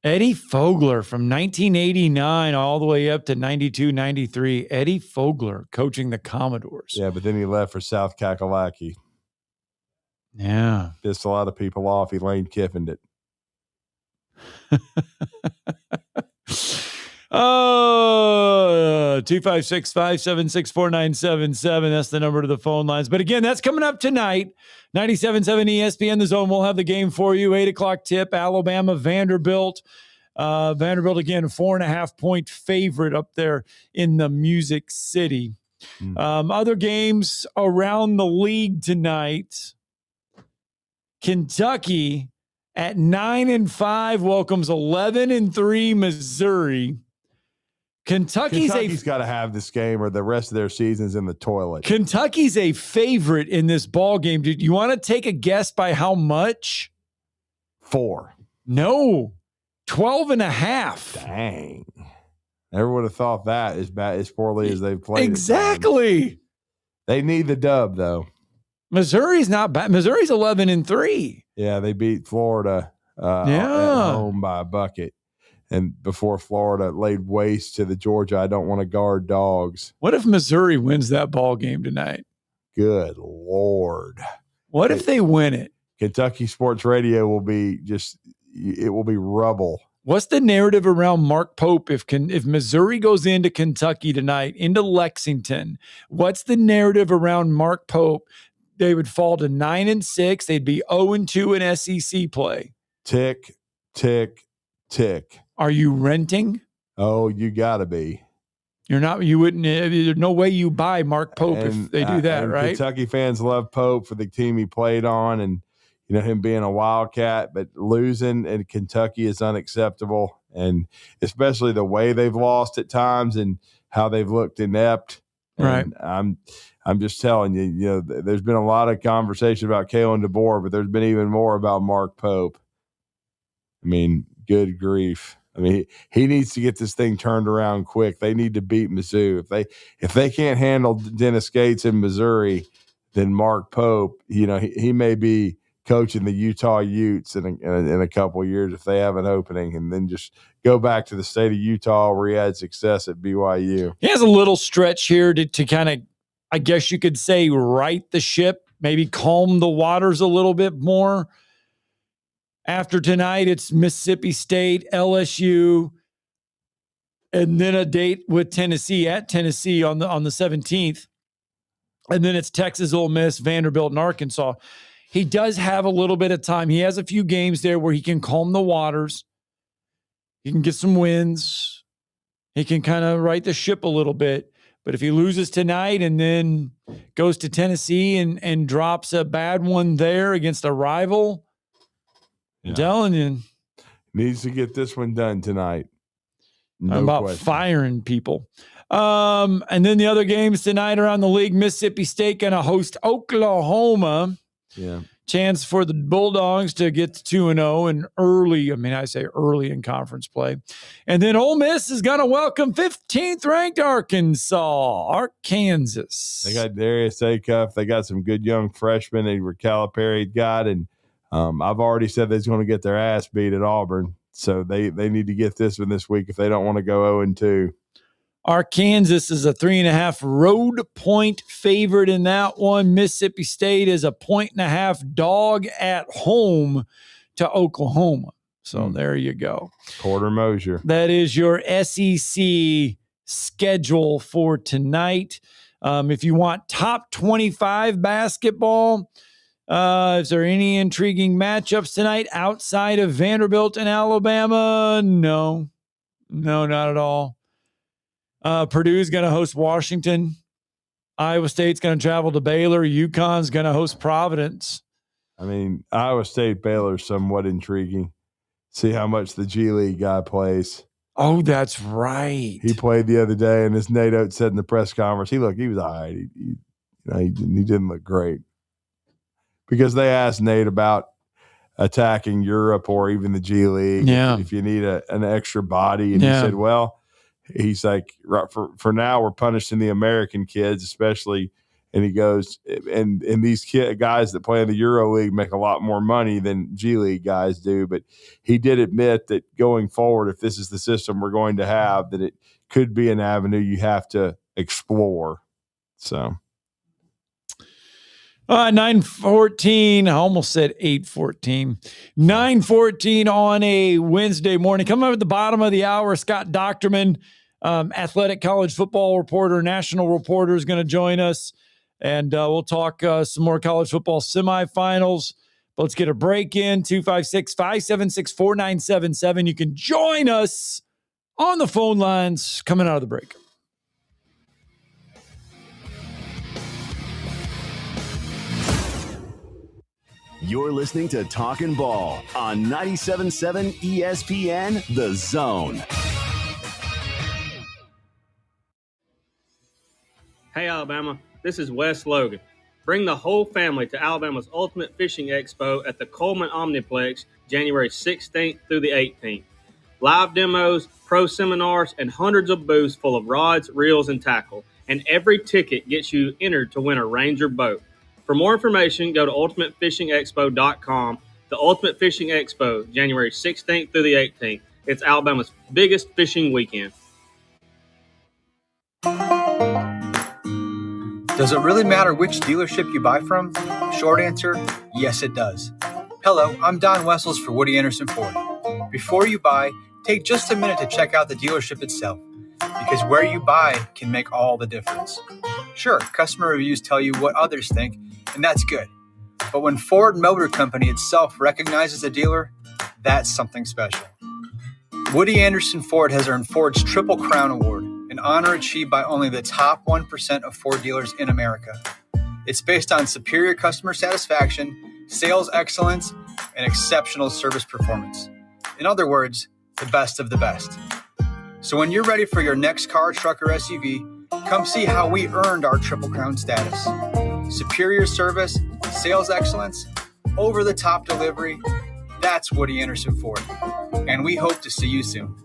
Eddie Fogler from 1989 all the way up to 92, 93. Eddie Fogler coaching the Commodores. Yeah, but then he left for South Kakalaki. Yeah. Pissed a lot of people off. He Lane Kiffined it. 256-576-4977. That's the number to the phone lines. But again, that's coming up tonight. 97.7 ESPN The Zone. We'll have the game for you. 8 o'clock tip. Alabama, Vanderbilt. Vanderbilt, again, 4.5-point favorite up there in the Music City. Other games around the league tonight. Kentucky at 9-5 welcomes 11-3 Missouri. Kentucky's got to have this game or the rest of their season's in the toilet. Kentucky's a favorite in this ball game. Do you want to take a guess by how much? 4. No, 12.5. Dang. Never would have thought that as poorly as they've played. Exactly. They need the dub, though. Missouri's not bad. Missouri's 11-3. Yeah, they beat Florida at home by a bucket. And before Florida laid waste to the Georgia, I don't want to guard dogs. What if Missouri wins that ball game tonight? Good Lord. What if they win it? Kentucky Sports Radio will be it will be rubble. What's the narrative around Mark Pope if Missouri goes into Kentucky tonight, into Lexington? What's the narrative around Mark Pope? They would fall to 9-6. They'd be 0-2 in SEC play. Tick, tick, tick. Are you renting? Oh, you got to be. You're not. You wouldn't. There's no way you buy Mark Pope if they do that, right? Kentucky fans love Pope for the team he played on, and him being a Wildcat, but losing in Kentucky is unacceptable, and especially the way they've lost at times and how they've looked inept. Right. And I'm just telling you, there's been a lot of conversation about Kalen DeBoer, but there's been even more about Mark Pope. I mean, good grief. I mean, he needs to get this thing turned around quick. They need to beat Mizzou. If they can't handle Dennis Gates in Missouri, then Mark Pope, he may be coaching the Utah Utes in a couple of years if they have an opening, and then just go back to the state of Utah where he had success at BYU. He has a little stretch here to kind of, I guess you could say, right the ship, maybe calm the waters a little bit more. After tonight, it's Mississippi State, LSU, and then a date with Tennessee at Tennessee on the 17th. And then it's Texas, Ole Miss, Vanderbilt, and Arkansas. He does have a little bit of time. He has a few games there where he can calm the waters. He can get some wins. He can kind of right the ship a little bit. But if he loses tonight and then goes to Tennessee and drops a bad one there against a rival, I'm telling you. Needs to get this one done tonight. No I'm about question. firing people. And then the other games tonight around the league, Mississippi State going to host Oklahoma. Yeah. Chance for the Bulldogs to get to 2-0 and early. I mean, I say early in conference play. And then Ole Miss is going to welcome 15th ranked Arkansas. They got Darius Acuff. They got some good young freshmen. They were Calipari got, and I've already said they're going to get their ass beat at Auburn. So they need to get this one this week if they don't want to go 0-2. Arkansas is a 3.5 road point favorite in that one. Mississippi State is a 1.5 dog at home to Oklahoma. So there you go. Porter Mosier. That is your SEC schedule for tonight. If you want top 25 basketball, is there any intriguing matchups tonight outside of Vanderbilt and Alabama? No, not at all. Purdue's going to host Washington. Iowa State's going to travel to Baylor. UConn's going to host Providence. I mean, Iowa State, Baylor's somewhat intriguing. See how much the G League guy plays. Oh, that's right. He played the other day, and as Nate Oates said in the press conference, he was all right. He didn't look great. Because they asked Nate about attacking Europe or even the G League. Yeah. If you need an extra body. And he said, well, he's like, right, for now, we're punishing the American kids, especially. And he goes, and these guys that play in the Euro League make a lot more money than G League guys do. But he did admit that going forward, if this is the system we're going to have, that it could be an avenue you have to explore. So. 9:14. I almost said 8:14. 9:14 on a Wednesday morning. Coming up at the bottom of the hour, Scott Docterman, athletic college football reporter, national reporter, is going to join us. And we'll talk some more college football semifinals. But let's get a break in. 256-576-4977. You can join us on the phone lines coming out of the break. You're listening to Talkin' Ball on 97.7 ESPN, The Zone. Hey, Alabama. This is Wes Logan. Bring the whole family to Alabama's Ultimate Fishing Expo at the Coleman Omniplex, January 16th through the 18th. Live demos, pro seminars, and hundreds of booths full of rods, reels, and tackle. And every ticket gets you entered to win a Ranger boat. For more information, go to ultimatefishingexpo.com. The Ultimate Fishing Expo, January 16th through the 18th. It's Alabama's biggest fishing weekend. Does it really matter which dealership you buy from? Short answer, yes it does. Hello, I'm Don Wessels for Woody Anderson Ford. Before you buy, take just a minute to check out the dealership itself, because where you buy can make all the difference. Sure, customer reviews tell you what others think, and that's good. But when Ford Motor Company itself recognizes a dealer, that's something special. Woody Anderson Ford has earned Ford's Triple Crown Award, an honor achieved by only the top 1% of Ford dealers in America. It's based on superior customer satisfaction, sales excellence, and exceptional service performance. In other words, the best of the best. So when you're ready for your next car, truck, or SUV, come see how we earned our Triple Crown status. Superior service, sales excellence, over-the-top delivery. That's Woody Anderson Ford. And we hope to see you soon.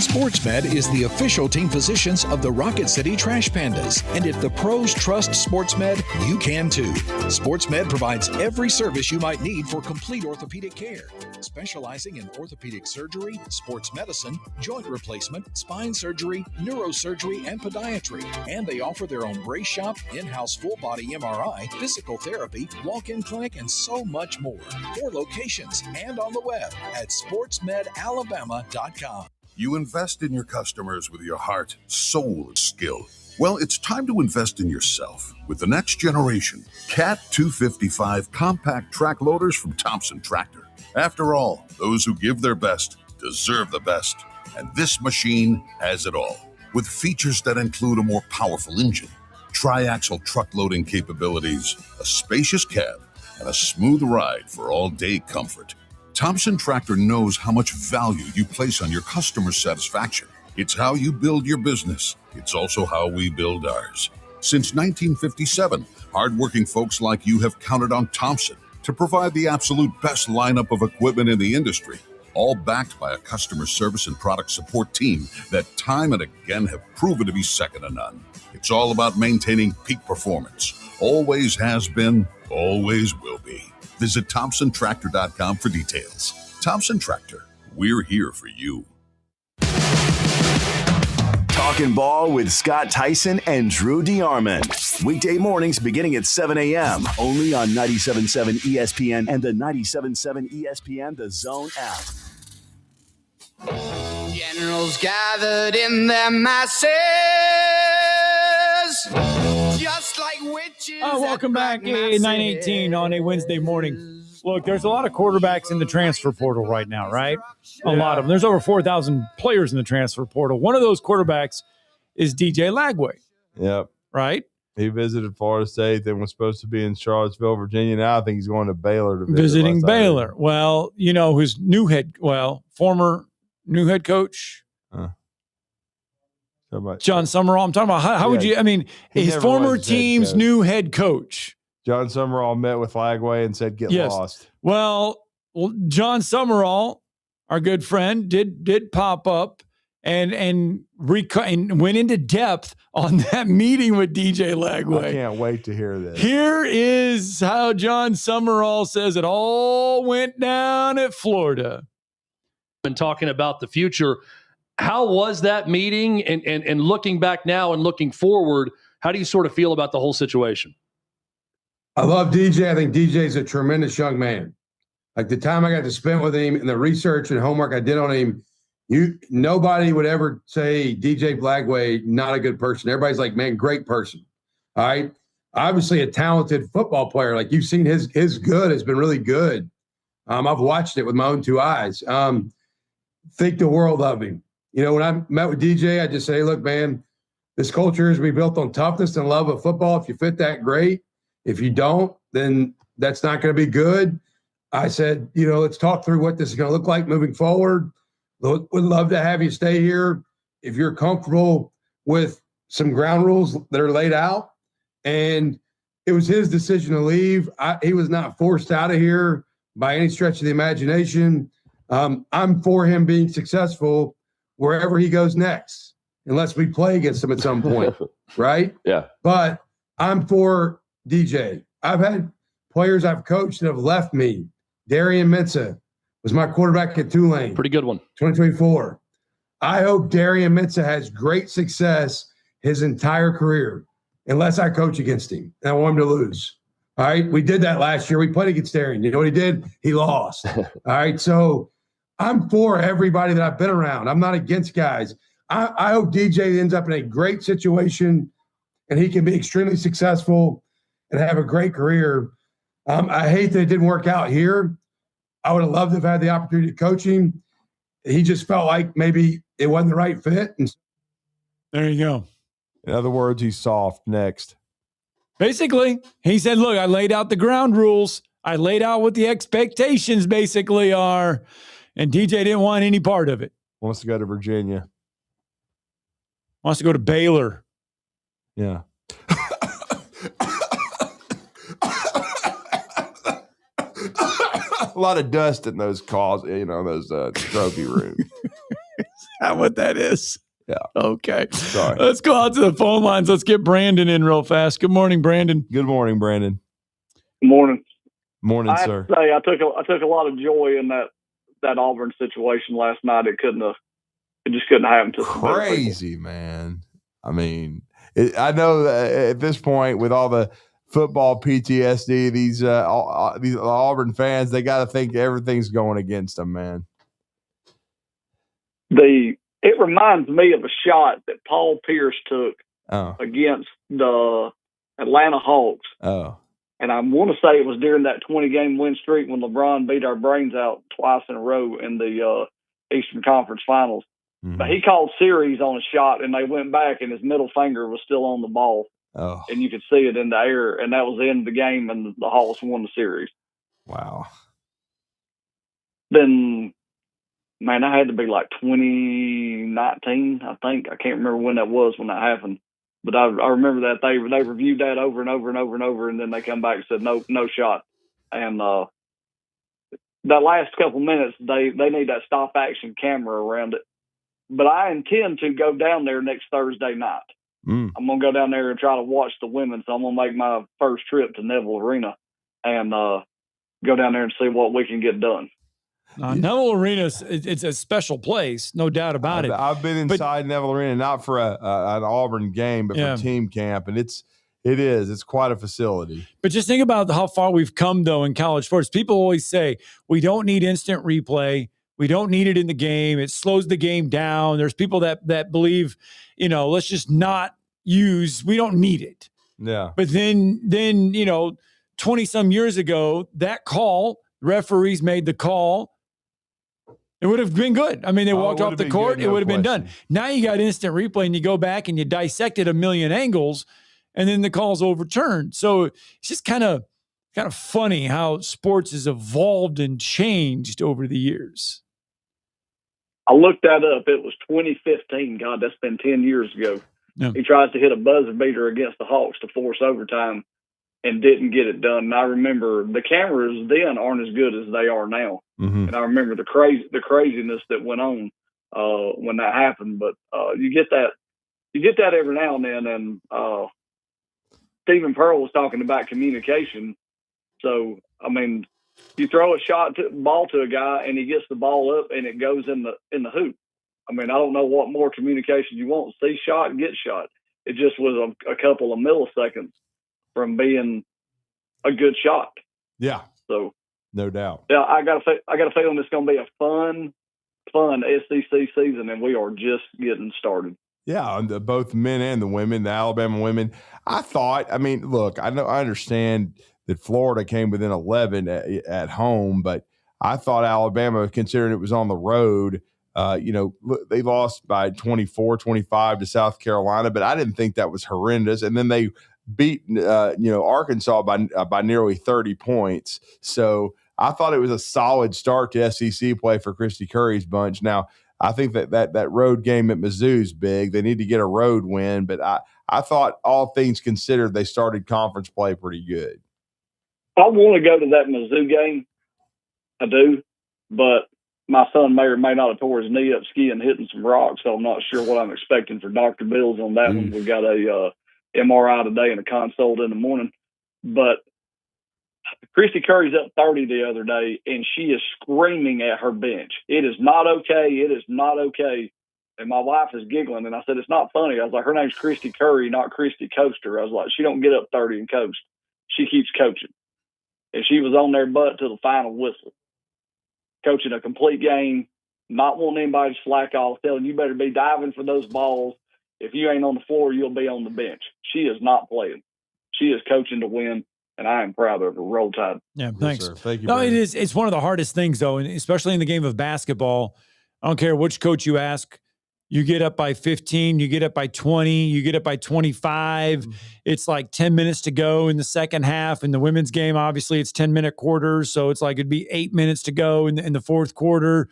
SportsMed is the official team physicians of the Rocket City Trash Pandas. And if the pros trust SportsMed, you can too. SportsMed provides every service you might need for complete orthopedic care, specializing in orthopedic surgery, sports medicine, joint replacement, spine surgery, neurosurgery, and podiatry. And they offer their own brace shop, in-house full-body MRI, physical therapy, walk-in clinic, and so much more. 4 locations and on the web at sportsmedalabama.com. You invest in your customers with your heart, soul, and skill. Well, it's time to invest in yourself with the next generation Cat 255 compact track loaders from Thompson Tractor. After all, those who give their best deserve the best. And this machine has it all, with features that include a more powerful engine, tri-axle truck loading capabilities, a spacious cab, and a smooth ride for all-day comfort. Thompson Tractor knows how much value you place on your customer satisfaction. It's how you build your business. It's also how we build ours. Since 1957, hardworking folks like you have counted on Thompson to provide the absolute best lineup of equipment in the industry, all backed by a customer service and product support team that time and again have proven to be second to none. It's all about maintaining peak performance. Always has been, always will be. Visit ThompsonTractor.com for details. Thompson Tractor, we're here for you. Talkin' Ball with Scott Tyson and Drew DeArmond. Weekday mornings beginning at 7 a.m. only on 97.7 ESPN and the 97.7 ESPN The Zone app. Generals gathered in their masses, just like witches. Welcome back, 9:18 on a Wednesday morning. Look, there's a lot of quarterbacks in the transfer portal right now, right? A lot of them. There's over 4,000 players in the transfer portal. One of those quarterbacks is DJ Lagway. Yep. Right? He visited Florida State, then was supposed to be in Charlottesville, Virginia. Now I think he's going to Baylor to visit. Visiting Baylor. Well, you know, his former new head coach, John Summerall. I'm talking about how would you, his former team's new head coach. John Summerall met with Lagway and said, get lost. Well, John Summerall, our good friend, did pop up and went into depth on that meeting with DJ Lagway. I can't wait to hear this. Here is how John Summerall says it all went down at Florida. And talking about the future, how was that meeting? And looking back now and looking forward, how do you sort of feel about the whole situation? I love DJ. I think DJ's a tremendous young man. Like the time I got to spend with him and the research and homework I did on him, nobody would ever say DJ Lagway, not a good person. Everybody's like, man, great person. All right. Obviously a talented football player. Like you've seen his good has been really good. I've watched it with my own 2 eyes. Think the world of him. You know, when I met with DJ, I just say, look, man, this culture is to be built on toughness and love of football. If you fit that, great. If you don't, then that's not going to be good. I said, let's talk through what this is going to look like moving forward. Would love to have you stay here if you're comfortable with some ground rules that are laid out. And it was his decision to leave. He was not forced out of here by any stretch of the imagination. I'm for him being successful wherever he goes next, unless we play against him at some point, right? Yeah. But I'm for DJ. I've had players I've coached that have left me. Darian Mensah was my quarterback at Tulane. Pretty good one. 2024. I hope Darian Mensah has great success his entire career, unless I coach against him and I want him to lose. All right. We did that last year. We played against Darian. You know what he did? He lost. All right. So I'm for everybody that I've been around. I'm not against guys. I hope DJ ends up in a great situation and he can be extremely successful and have a great career. I hate that it didn't work out here. I would have loved to have had the opportunity to coach him. He just felt like maybe it wasn't the right fit. And there you go. In other words, he's soft next. Basically, he said, look, I laid out the ground rules. I laid out what the expectations basically are. And DJ didn't want any part of it. Wants to go to Virginia. Wants to go to Baylor. Yeah. A lot of dust in those calls, those trophy rooms. that what that is? Yeah. Okay. Sorry. Let's go out to the phone lines. Let's get Brandon in real fast. Good morning, Brandon. Good morning, Brandon. Good morning. Morning, I have sir. to say, I took a lot of joy in that Auburn situation last night. It just couldn't happen to some better people. Crazy, man. I mean, I know that at this point with all the football PTSD, these Auburn fans, they got to think everything's going against them, man. It reminds me of a shot that Paul Pierce took against the Atlanta Hawks. Oh. And I want to say it was during that 20-game win streak when LeBron beat our brains out twice in a row in the Eastern Conference Finals. Mm-hmm. But he called series on a shot, and they went back, and his middle finger was still on the ball. Oh. And you could see it in the air, and that was the end of the game, and the Hawks won the series. Wow. Then, man, I had to be like 2019, I think. I can't remember when that was when that happened. But I remember that they reviewed that over and over and over and over, and then they come back and said, no shot. And that last couple minutes, they need that stop-action camera around it. But I intend to go down there next Thursday night. I'm going to go down there and try to watch the women. So I'm going to make my first trip to Neville Arena and go down there and see what we can get done. Neville Arena, it's a special place, no doubt about it. I've been inside Neville Arena, not for an Auburn game, but for team camp, and it's quite a facility. But just think about how far we've come, though, in college sports. People always say we don't need instant replay. We don't need it in the game. It slows the game down. There's people that believe, let's just not use. We don't need it. Yeah. But then 20-some years ago, that call, referees made the call. It would have been good. I mean, they walked off the court. It would have been done. Now you got instant replay, and you go back and you dissect it a million angles, and then the call's overturned. So it's just kind of funny how sports has evolved and changed over the years. I looked that up. It was 2015. God, that's been 10 years ago. Yeah. He tries to hit a buzzer beater against the Hawks to force overtime and didn't get it done. And I remember the cameras then aren't as good as they are now. Mm-hmm. And I remember the craziness that went on when that happened. But you get that every now and then. And Stephen Pearl was talking about communication. So, I mean, you throw a ball to a guy and he gets the ball up and it goes in the hoop. I mean, I don't know what more communication you want. See shot and get shot. It just was a couple of milliseconds from being a good shot. Yeah. So no doubt. Yeah, I got a feeling it's going to be a fun SEC season, and we are just getting started. Yeah, both men and the women, the Alabama women. Look, I understand that Florida came within 11 at home, but I thought Alabama, considering it was on the road, they lost by 24-25 to South Carolina, but I didn't think that was horrendous. And then they beat, Arkansas by nearly 30 points. So I thought it was a solid start to SEC play for Christy Curry's bunch. Now, I think that road game at Mizzou is big. They need to get a road win, but I thought all things considered, they started conference play pretty good. I want to go to that Mizzou game. I do, but my son may or may not have tore his knee up skiing, hitting some rocks, so I'm not sure what I'm expecting for Dr. Bills on that one. We got a MRI today and a consult in the morning. But Christy Curry's up 30 the other day, and she is screaming at her bench. It is not okay. It is not okay. And my wife is giggling, and I said, it's not funny. I was like, her name's Christy Curry, not Christy Coaster. I was like, she don't get up 30 and coast. She keeps coaching. And she was on their butt to the final whistle, coaching a complete game, not wanting anybody to slack off, telling you better be diving for those balls. If you ain't on the floor, you'll be on the bench. She is not playing. She is coaching to win, and I am proud of her. Roll Tide. Yeah, thanks. Yes, thank you. No, it is. It's one of the hardest things, though, and especially in the game of basketball. I don't care which coach you ask. You get up by 15, you get up by 20, you get up by 25. Mm-hmm. It's like 10 minutes to go in the second half. In the women's game, obviously, it's 10-minute quarters, so it's like it'd be 8 minutes to go in the fourth quarter.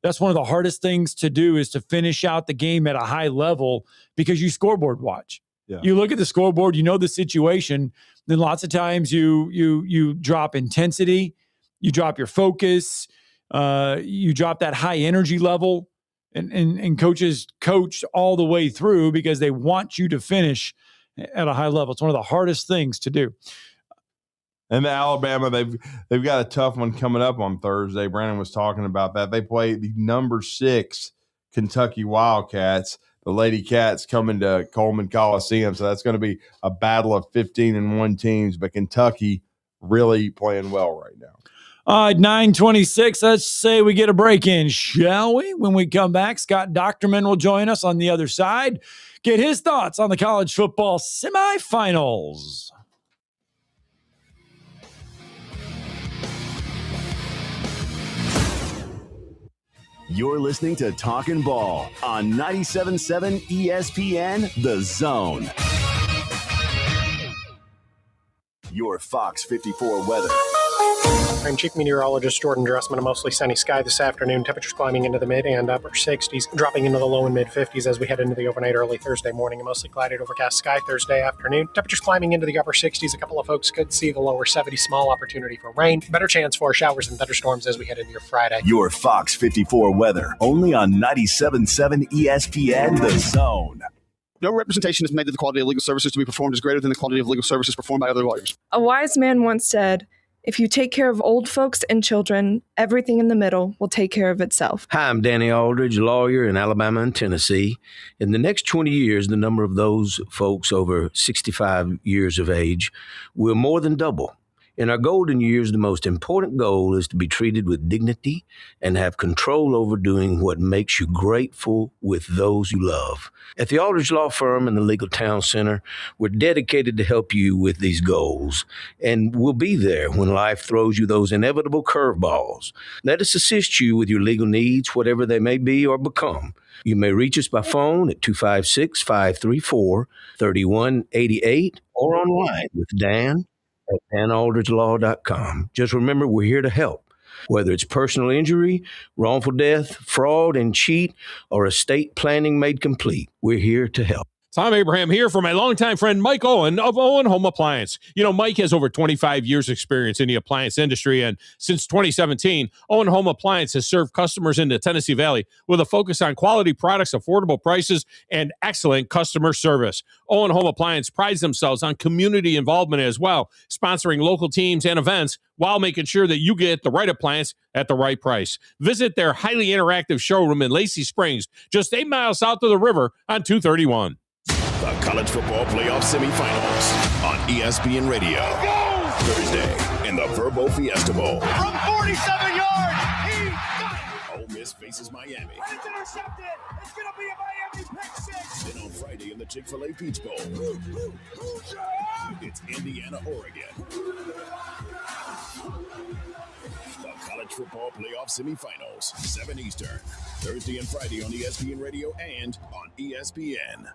That's one of the hardest things to do, is to finish out the game at a high level, because you scoreboard watch. Yeah. You look at the scoreboard, you know the situation. Then lots of times you drop intensity, you drop your focus, you drop that high energy level. and coaches coach all the way through because they want you to finish at a high level. It's one of the hardest things to do. And Alabama, they've got a tough one coming up on Thursday. Brandon was talking about that. They play the number 6 Kentucky Wildcats. The Lady Cats coming to Coleman Coliseum, so that's going to be a battle of 15-1 teams. But Kentucky really playing well right now. All right, 9:26. Let's say we get a break in, shall we? When we come back, Scott Docterman will join us on the other side. Get his thoughts on the college football semifinals. You're listening to Talkin' Ball on 97.7 ESPN, The Zone. Your Fox 54 weather. I'm Chief Meteorologist Jordan Dressman. A mostly sunny sky this afternoon. Temperatures climbing into the mid and upper 60s, dropping into the low and mid 50s as we head into the overnight early Thursday morning. A mostly cloudy overcast sky Thursday afternoon. Temperatures climbing into the upper 60s. A couple of folks could see the lower 70s. Small opportunity for rain. Better chance for showers and thunderstorms as we head into your Friday. Your Fox 54 weather. Only on 97.7 ESPN, The Zone. No representation is made that the quality of legal services to be performed is greater than the quality of legal services performed by other lawyers. A wise man once said, if you take care of old folks and children, everything in the middle will take care of itself. Hi, I'm Danny Aldridge, lawyer in Alabama and Tennessee. In the next 20 years, the number of those folks over 65 years of age will more than double. In our golden years, the most important goal is to be treated with dignity and have control over doing what makes you grateful with those you love. At the Aldridge Law Firm and the Legal Town Center, we're dedicated to help you with these goals, and we'll be there when life throws you those inevitable curveballs. Let us assist you with your legal needs, whatever they may be or become. You may reach us by phone at 256-534-3188 or online with Dan at danaldridgelaw.com. Just remember, we're here to help. Whether it's personal injury, wrongful death, fraud and cheat, or estate planning made complete, we're here to help. Tom Abraham here for my longtime friend Mike Owen of Owen Home Appliance. You know, Mike has over 25 years experience in the appliance industry, and since 2017, Owen Home Appliance has served customers in the Tennessee Valley with a focus on quality products, affordable prices, and excellent customer service. Owen Home Appliance prides themselves on community involvement as well, sponsoring local teams and events while making sure that you get the right appliance at the right price. Visit their highly interactive showroom in Lacey Springs, just 8 miles south of the river on 231. The College Football Playoff Semifinals on ESPN Radio. Thursday in the Verbo Fiesta Bowl. From 47 yards, he got it. Ole Miss faces Miami. And it's intercepted. It's going to be a Miami pick six. Then on Friday in the Chick-fil-A Peach Bowl. It's Indiana, Oregon. The College Football Playoff Semifinals, 7 Eastern. Thursday and Friday on ESPN Radio and on ESPN.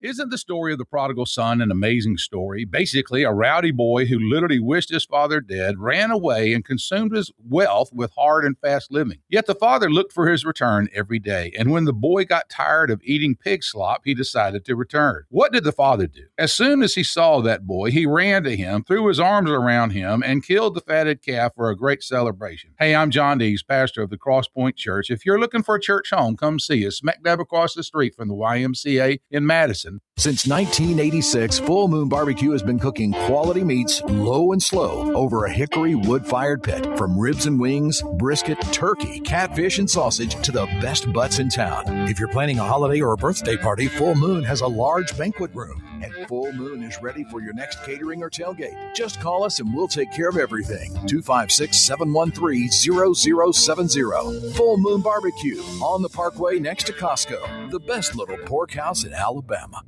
Isn't the story of the prodigal son an amazing story? Basically, a rowdy boy who literally wished his father dead, ran away, and consumed his wealth with hard and fast living. Yet the father looked for his return every day, and when the boy got tired of eating pig slop, he decided to return. What did the father do? As soon as he saw that boy, he ran to him, threw his arms around him, and killed the fatted calf for a great celebration. Hey, I'm John Dees, pastor of the Cross Point Church. If you're looking for a church home, come see us, smack dab across the street from the YMCA in Madison. Since 1986, Full Moon Barbecue has been cooking quality meats low and slow over a hickory wood-fired pit. From ribs and wings, brisket, turkey, catfish, and sausage to the best butts in town. If you're planning a holiday or a birthday party, Full Moon has a large banquet room. And Full Moon is ready for your next catering or tailgate. Just call us and we'll take care of everything. 256-713-0070. Full Moon Barbecue on the Parkway next to Costco. The best little pork house in Alabama.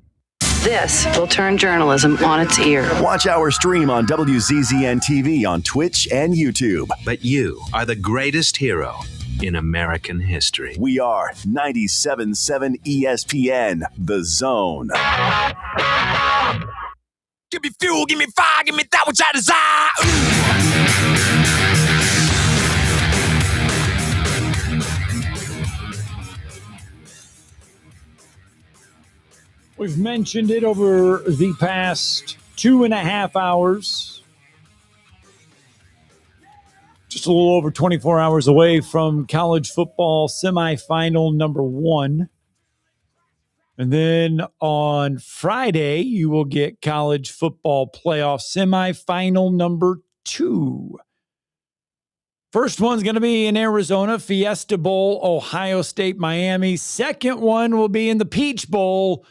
This will turn journalism on its ear. Watch our stream on WZZN TV on Twitch and YouTube. But you are the greatest hero in American history. We are 97.7 ESPN, The Zone. Give me fuel, give me fire, give me that which I desire. We've mentioned it over the past 2.5 hours. just a little over 24 hours away from college football semifinal number 1. And then on Friday, you will get college football playoff semifinal number 2. First one's going to be in Arizona, Fiesta Bowl, Ohio State, Miami. Second one will be in the Peach Bowl,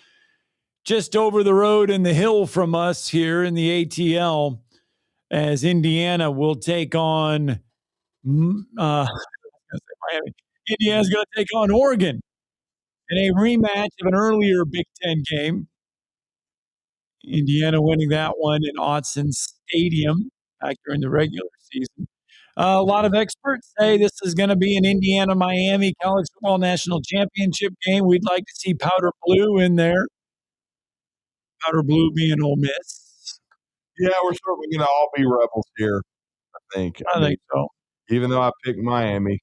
just over the road in the hill from us here in the ATL, as Indiana will take on Miami. Indiana's going to take on Oregon in a rematch of an earlier Big Ten game. Indiana winning that one in Autzen Stadium back during the regular season. A lot of experts say this is going to be an Indiana-Miami College Football National Championship game. We'd like to see Powder Blue in there. Powder Blue being Ole Miss. Yeah, we're certainly going to all be rebels here, I think. I think so. Even though I picked Miami,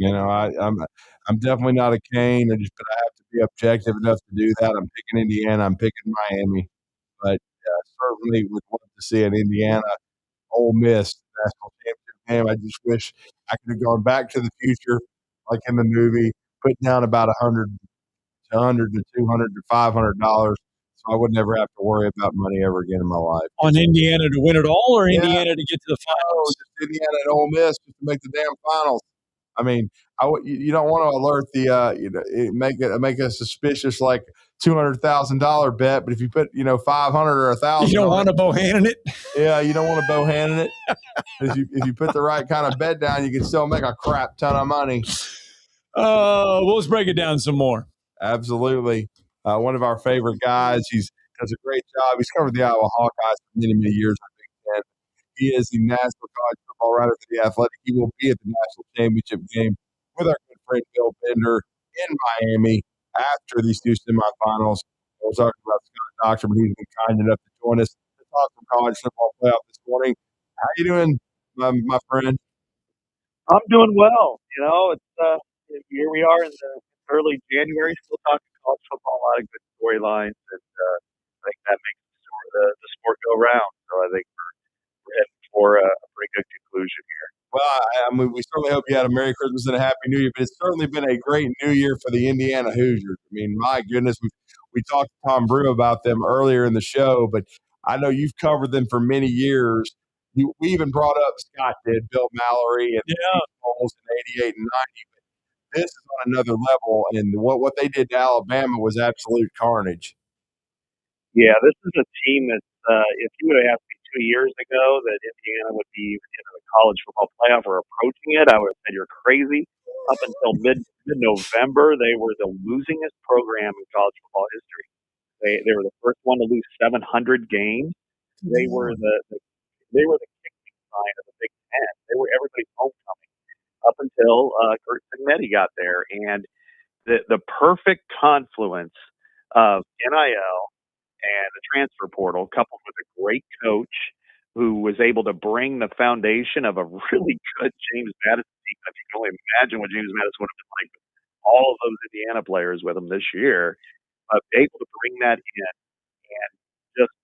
I'm definitely not a Cane, but I have to be objective enough to do that. I'm picking Indiana. I'm picking Miami. But certainly would love to see an Indiana Ole Miss national championship game. I just wish I could have gone back to the future, like in the movie, put down about $100 to $200 to $500, so I would never have to worry about money ever again in my life. On Indiana to win it all, or Indiana to get to the finals? Just Indiana and Ole Miss just to make the damn finals. I mean, you don't want to alert make it suspicious like $200,000 bet, but if you put 500 or 1,000, you don't want to Bohannon it. Yeah, you don't want to Bohannon it. If you put the right kind of bet down, you can still make a crap ton of money. Well, let's break it down some more. Absolutely, one of our favorite guys. He does a great job. He's covered the Iowa Hawkeyes for many years. I think. He is the national college football writer for The Athletic. He will be at the national championship game with our good friend Bill Bender in Miami after these two semifinals. We're talking about Scott Dochterman, who's been kind enough to join us to talk some college football playoff this morning. How you doing, my friend? I'm doing well. It's here we are in the early January, still talking college football, a lot of good storylines, and I think that makes the sport go round. So I think we're heading for a pretty good conclusion here. Well, we certainly hope you had a Merry Christmas and a Happy New Year, but it's certainly been a great New Year for the Indiana Hoosiers. I mean, my goodness, we talked to Tom Brew about them earlier in the show, but I know you've covered them for many years. We even brought up, Scott did, Bill Mallory and the Bowls in 88 and 90. But this is on another level, and what they did to Alabama was absolute carnage. Yeah, this is a team that if you would have asked me 2 years ago that Indiana would be in the college football playoff or approaching it, I would have said you're crazy. Up until mid-November, they were the losingest program in college football history. They were the first one to lose 700 games. They were the kicking sign of the Big Ten. They were everybody's homecoming up until Kurt Signetti got there, and the perfect confluence of NIL and the transfer portal, coupled with a great coach who was able to bring the foundation of a really good James Madison team. If you can only imagine what James Madison would have been like with all of those Indiana players with him this year, able to bring that in and just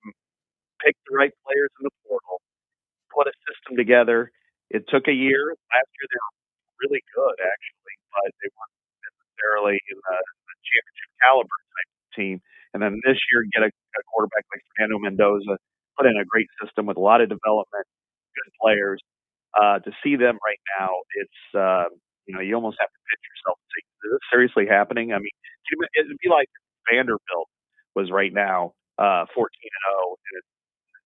pick the right players in the portal, put a system together. It took a year. Last year they were really good, actually, but they weren't necessarily in the championship caliber type of team. And then this year, get a quarterback like Fernando Mendoza, put in a great system with a lot of development, good players. To see them right now, it's you almost have to pitch yourself and say, "Is this seriously happening?" I mean, it'd be like Vanderbilt was right now 14-0 and it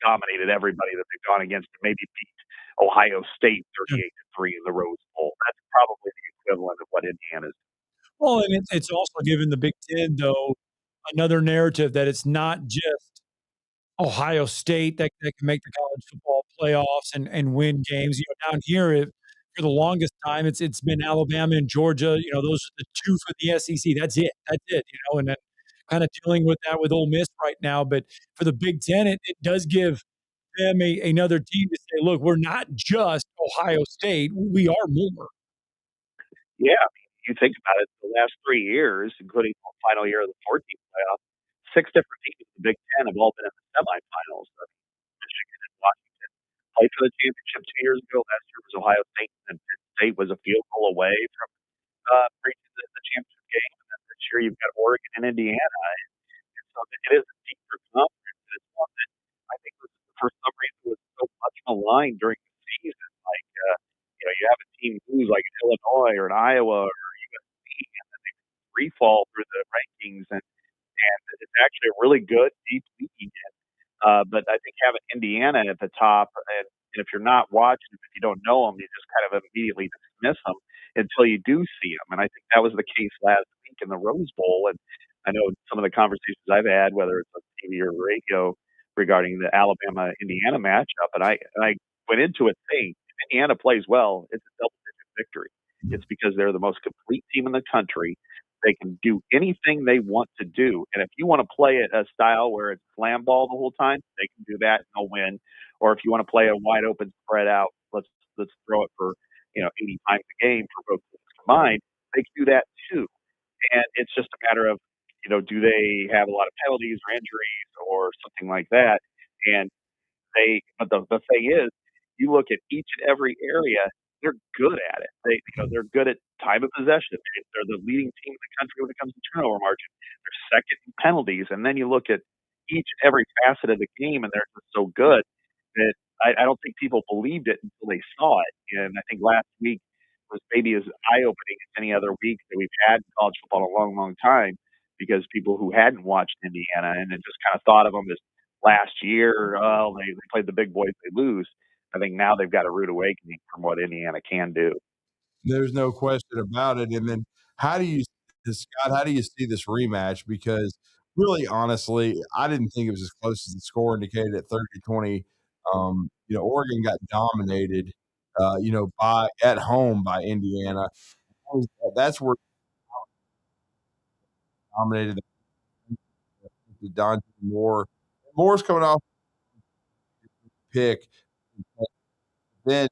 dominated everybody that they've gone against, and maybe beat Ohio State 38-3 in the Rose Bowl. That's probably the equivalent of what Indiana's. Well, and it's also given the Big Ten, though, another narrative that it's not just Ohio State that can make the college football playoffs and win games. Down here, for the longest time, it's been Alabama and Georgia. Those are the two for the SEC. That's it. And then kind of dealing with that with Ole Miss right now. But for the Big Ten, it does give them another team to say, look, we're not just Ohio State. We are more. Yeah, I mean, you think about it, the last 3 years, including the final year of the 14th playoff, 6 different teams in the Big Ten have all been in the semifinals. Michigan and Washington played for the championship 2 years ago. Last year was Ohio State, and Penn State was a field goal away from reaching the championship game. And then this year you've got Oregon and Indiana. And so it is a deeper conference. It's one that I think for some reason was so much maligned during the season. Like, you have a team lose like Illinois or an Iowa or USC, and then they free fall through the rankings, and it's actually a really good deep league. But I think having Indiana at the top, and if you're not watching them, if you don't know them, you just kind of immediately dismiss them until you do see them. And I think that was the case last week in the Rose Bowl. And I know some of the conversations I've had, whether it's on TV or radio, regarding the Alabama-Indiana matchup, and I went into it saying, if Indiana plays well, it's a double-digit victory. It's because they're the most complete team in the country. They can do anything they want to do. And if you want to play it a style where it's slam ball the whole time, they can do that and they'll win. Or if you want to play a wide open spread out, let's throw it for 80 times a game for both teams combined, they can do that too. And it's just a matter of, do they have a lot of penalties or injuries or something like that? And but the thing is, you look at each and every area, they're good at it. They're good at time of possession. They're the leading team in the country when it comes to turnover margin. They're second in penalties. And then you look at each and every facet of the game, and they're just so good that I don't think people believed it until they saw it. And I think last week was maybe as eye-opening as any other week that we've had in college football in a long, long time, because people who hadn't watched Indiana and had just kind of thought of them as last year, they played the big boys, they lose. I think now they've got a rude awakening from what Indiana can do. There's no question about it. And then how do you see this rematch? Because really, honestly, I didn't think it was as close as the score indicated at 30-20. Oregon got dominated, at home by Indiana. That's where dominated Dante Moore. Moore's coming off pick. Then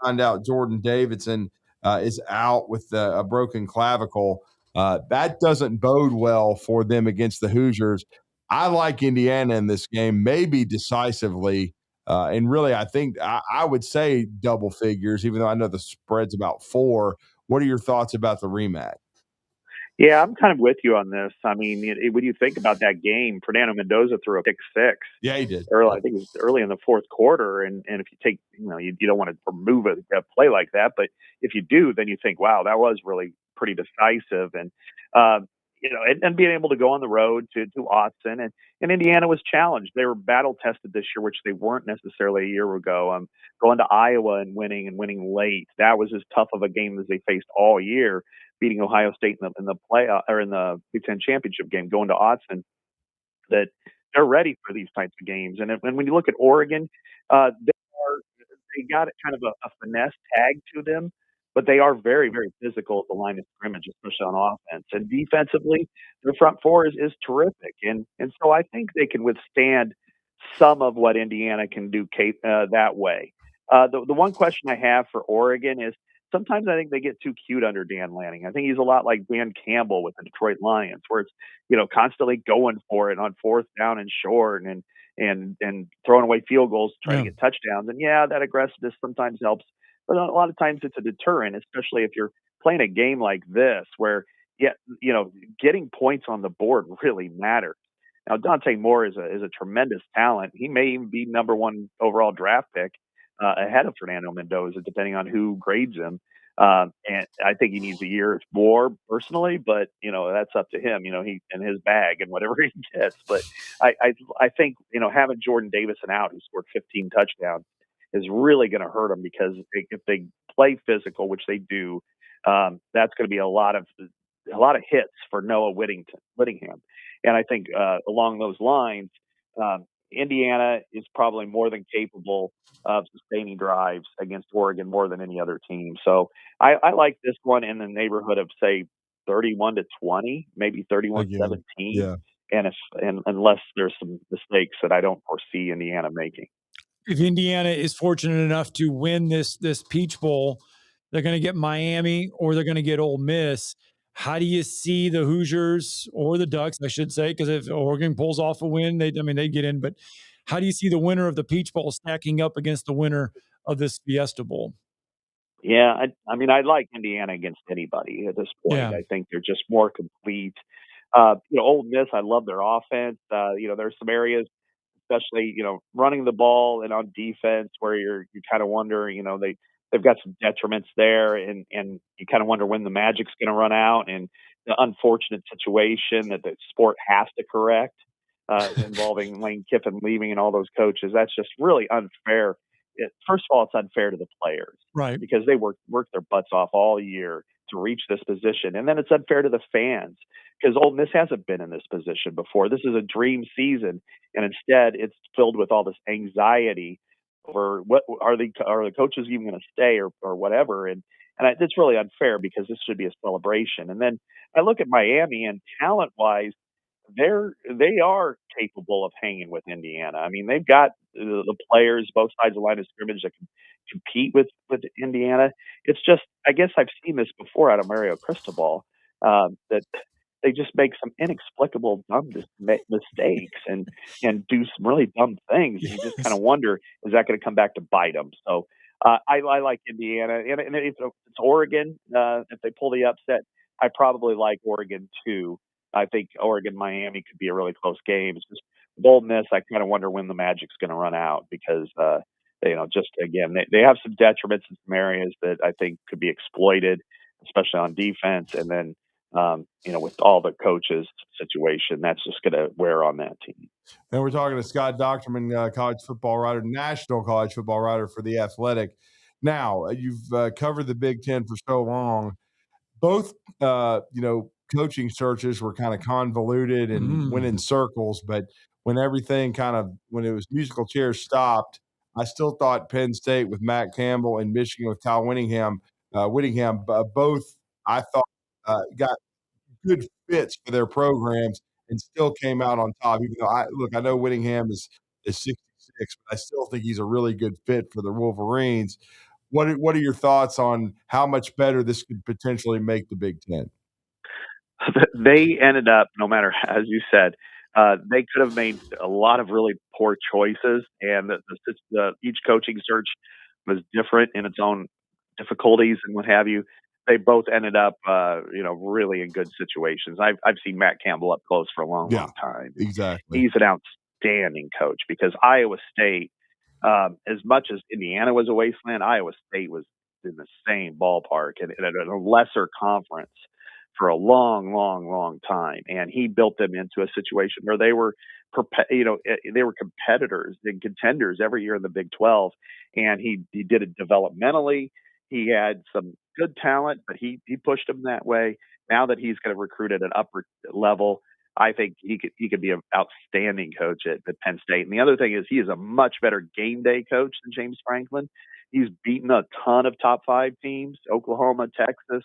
find out Jordan Davidson is out with a broken clavicle. That doesn't bode well for them against the Hoosiers. I like Indiana in this game, maybe decisively. And really, I think I would say double figures, even though I know the spread's about 4. What are your thoughts about the rematch? Yeah, I'm kind of with you on this. I mean, when you think about that game, Fernando Mendoza threw a pick 6. Yeah, he did. I think it was early in the fourth quarter. And if you take, you don't want to remove a play like that, but if you do, then you think, wow, that was really pretty decisive. And, and being able to go on the road to Austin, and Indiana was challenged. They were battle tested this year, which they weren't necessarily a year ago. Going to Iowa and winning late, that was as tough of a game as they faced all year. Beating Ohio State in the playoff or in the Big Ten championship game, going to Austin, that they're ready for these types of games. And when you look at Oregon, they got kind of a finesse tag to them, but they are very, very physical at the line of scrimmage, especially on offense. And defensively, their front four is terrific. And so I think they can withstand some of what Indiana can do that way. The one question I have for Oregon is, sometimes I think they get too cute under Dan Lanning. I think he's a lot like Dan Campbell with the Detroit Lions, where it's, constantly going for it on fourth down and short and throwing away field goals, trying to get touchdowns. And yeah, that aggressiveness sometimes helps, but a lot of times it's a deterrent, especially if you're playing a game like this where, getting points on the board really matters. Now, Dante Moore is a tremendous talent. He may even be number 1 overall draft pick, ahead of Fernando Mendoza, depending on who grades him. And I think he needs a year more personally, but that's up to him. He in his bag and whatever he gets. But I think having Jordan Davison out, who scored 15 touchdowns, is really going to hurt him, because if they play physical, which they do, that's going to be a lot of hits for Noah Whittingham. And I think along those lines, Indiana is probably more than capable of sustaining drives against Oregon more than any other team. So I like this one in the neighborhood of, say, 31-20, maybe 31-17. Yeah. And unless there's some mistakes that I don't foresee Indiana making. If Indiana is fortunate enough to win this Peach Bowl, they're going to get Miami or they're going to get Ole Miss. How do you see the Hoosiers or the Ducks, I should say, because if Oregon pulls off a win, they get in. But How do you see the winner of the Peach Bowl stacking up against the winner of this Fiesta Bowl? Yeah, I mean, I like Indiana against anybody at this point. Yeah. I think they're just more complete. Ole Miss, I love their offense. There's some areas, especially running the ball and on defense, where you kind of wonder, they've got some detriments there, and you kind of wonder when the magic's going to run out, and the unfortunate situation that the sport has to correct, involving Lane Kiffin leaving and all those coaches. That's just really unfair. First of all, it's unfair to the players, right? Because they worked their butts off all year to reach this position, and then it's unfair to the fans because Ole Miss hasn't been in this position before. This is a dream season, and instead it's filled with all this anxiety over what are the coaches even going to stay or whatever, and it's really unfair because this should be a celebration. And then I look at Miami, and talent wise, they are capable of hanging with Indiana. I mean, they've got the players both sides of the line of scrimmage that can compete with Indiana. It's just, I guess I've seen this before out of Mario Cristobal, that they just make some inexplicable dumb mistakes and do some really dumb things. And you just kind of wonder, is that going to come back to bite them? So I like Indiana, and if it's Oregon, if they pull the upset, I probably like Oregon too. I think Oregon-Miami could be a really close game. It's just with Ole Miss, I kind of wonder when the magic's going to run out because, just again, they have some detriments in some areas that I think could be exploited, especially on defense. And then, with all the coaches situation, that's just going to wear on that team. And we're talking to Scott Docterman, college football writer, national college football writer for The Athletic. Now, you've covered the Big Ten for so long. Both, coaching searches were kind of convoluted and went in circles, but when it was musical chairs stopped, I still thought Penn State with Matt Campbell and Michigan with Kyle Whittingham, both I thought got good fits for their programs and still came out on top. Even though I know Whittingham is 66, but I still think he's a really good fit for the Wolverines. What are your thoughts on how much better this could potentially make the Big Ten? They ended up, no matter, as you said, they could have made a lot of really poor choices, and each coaching search was different in its own difficulties and what have you. They both ended up, really in good situations. I've seen Matt Campbell up close for a long time. Exactly. He's an outstanding coach because Iowa State, as much as Indiana was a wasteland, Iowa State was in the same ballpark and at a lesser conference for a long, long, long time. And he built them into a situation where they were, they were competitors and contenders every year in the Big 12. And he did it developmentally. He had some good talent, but he pushed them that way. Now that he's going to recruit at an upper level, I think he could be an outstanding coach at Penn State. And the other thing is he is a much better game day coach than James Franklin. He's beaten a ton of top 5 teams, Oklahoma, Texas,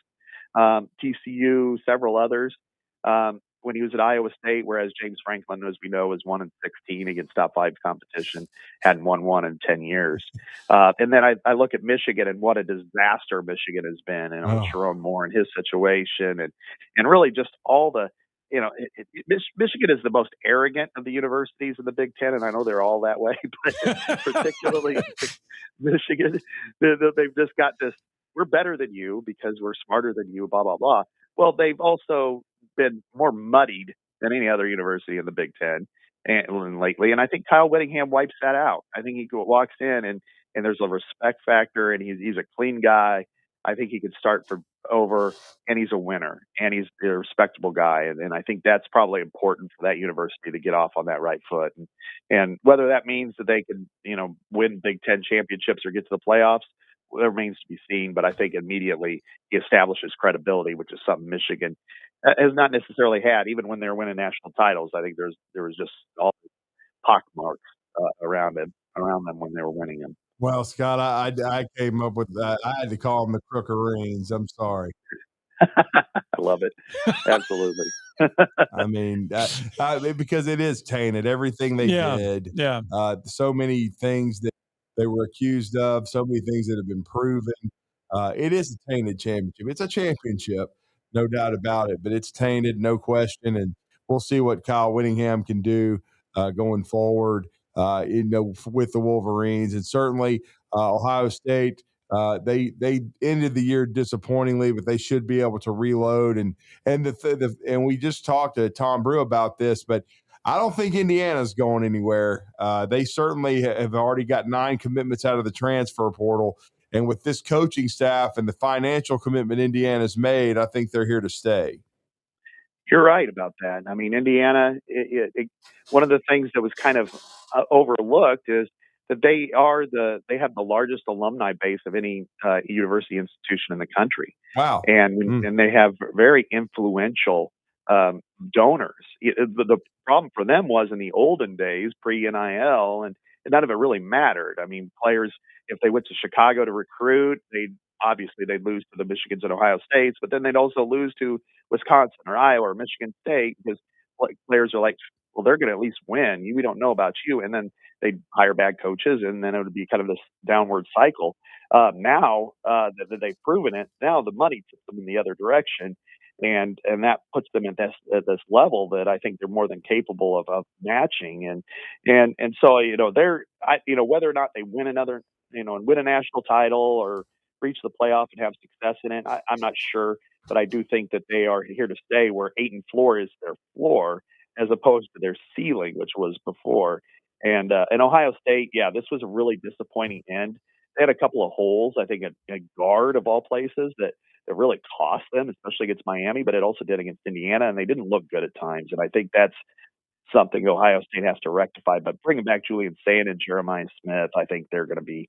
TCU, several others, when he was at Iowa State, whereas James Franklin, as we know, was 1-16 against top 5 competition, hadn't won one in 10 years. And then I look at Michigan and what a disaster Michigan has been, and with Sharon Moore and his situation, and really just all the, Michigan is the most arrogant of the universities in the Big Ten, and I know they're all that way, but particularly Michigan, they've just got this, we're better than you because we're smarter than you, blah, blah, blah. Well, they've also been more muddied than any other university in the Big Ten and lately. And I think Kyle Whittingham wipes that out. I think he walks in and there's a respect factor, and he's a clean guy. I think he could start over, and he's a winner, and he's a respectable guy. And I think that's probably important for that university to get off on that right foot. And whether that means that they can, win Big Ten championships or get to the playoffs, that remains to be seen. But I think immediately he establishes credibility, which is something Michigan has not necessarily had, even when they were winning national titles. I think there was just all these pockmarks around them when they were winning them. Well, Scott, I came up with that. I had to call them the Crookerines. I'm sorry. I love it. Absolutely. I mean, because it is tainted. Everything they did. Yeah. So many things that they were accused of, so many things that have been proven. It is a tainted championship. It's a championship, no doubt about it, but it's tainted, no question. And we'll see what Kyle Whittingham can do going forward. with the Wolverines. And certainly Ohio State, they ended the year disappointingly, but they should be able to reload. And we just talked to Tom Brew about this, but I don't think Indiana's going anywhere. They certainly have already got 9 commitments out of the transfer portal. And with this coaching staff and the financial commitment Indiana's made, I think they're here to stay. You're right about that. I mean, Indiana, one of the things that was kind of overlooked is that they have the largest alumni base of any university institution in the country. Wow. And they have very influential donors. The problem for them was in the olden days, pre-NIL, and none of it really mattered. I mean, players, if they went to Chicago to recruit, they'd lose to the Michigans and Ohio States, but then they'd also lose to Wisconsin or Iowa or Michigan State because players are like, well, they're going to at least win. We don't know about you. And then they'd hire bad coaches, and then it would be kind of this downward cycle. Now that they've proven it, now the money puts them in the other direction. And that puts them at this level that I think they're more than capable of matching. And so, whether or not they win another, and win a national title or reach the playoff and have success in it, I'm not sure. But I do think that they are here to stay, where 8-4 is their floor as opposed to their ceiling, which was before. And Ohio State, this was a really disappointing end. They had a couple of holes, I think, a guard of all places that really cost them, especially against Miami, but it also did against Indiana, and they didn't look good at times. And I think that's something Ohio State has to rectify. But bringing back Julian Sand and Jeremiah Smith, I think they're going to be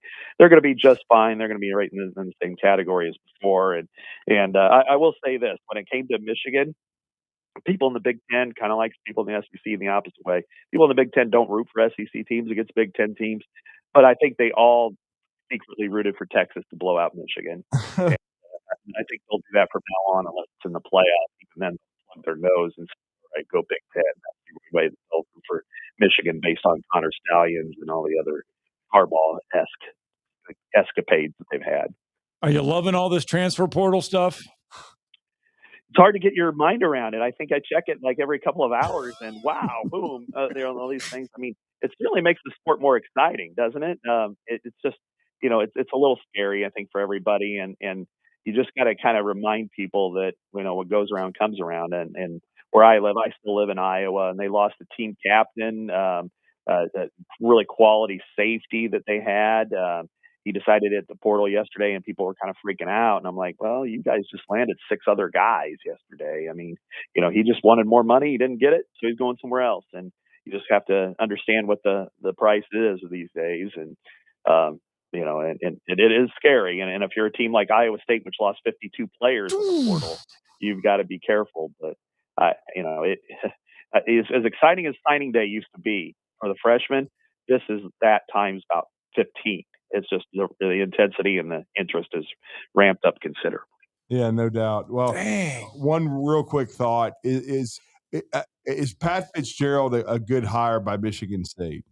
just fine. They're going to be right in the same category as before. And I will say this: when it came to Michigan, people in the Big Ten, kind of like people in the SEC in the opposite way. People in the Big Ten don't root for SEC teams against Big Ten teams, but I think they all secretly rooted for Texas to blow out Michigan. And I think they'll do that from now on unless it's in the playoff. Even then, they'll plug their nose and say, all right, go Big Ten. That's the way they'll root for Michigan based on Connor Stallions and all the other Harbaugh-esque escapades that they've had. Are you loving all this transfer portal stuff? It's hard to get your mind around it. I think I check it like every couple of hours, and wow, boom, there are all these things. I mean, it certainly makes the sport more exciting, doesn't it? It's just, it's a little scary, I think, for everybody, and you just got to kind of remind people that what goes around comes around. And where I live, I still live in Iowa, and they lost a team captain, that really quality safety that they had. He decided at the portal yesterday, and people were kind of freaking out. And I'm like, well, you guys just landed 6 other guys yesterday. I mean, he just wanted more money. He didn't get it, so he's going somewhere else. And you just have to understand what the price is these days. And, and it is scary. And if you're a team like Iowa State, which lost 52 players in the portal, you've got to be careful. But, as exciting as signing day used to be for the freshmen, this is that times about 15. It's just the intensity and the interest is ramped up considerably. Yeah, no doubt. Well, one real quick thought is Pat Fitzgerald a good hire by Michigan State?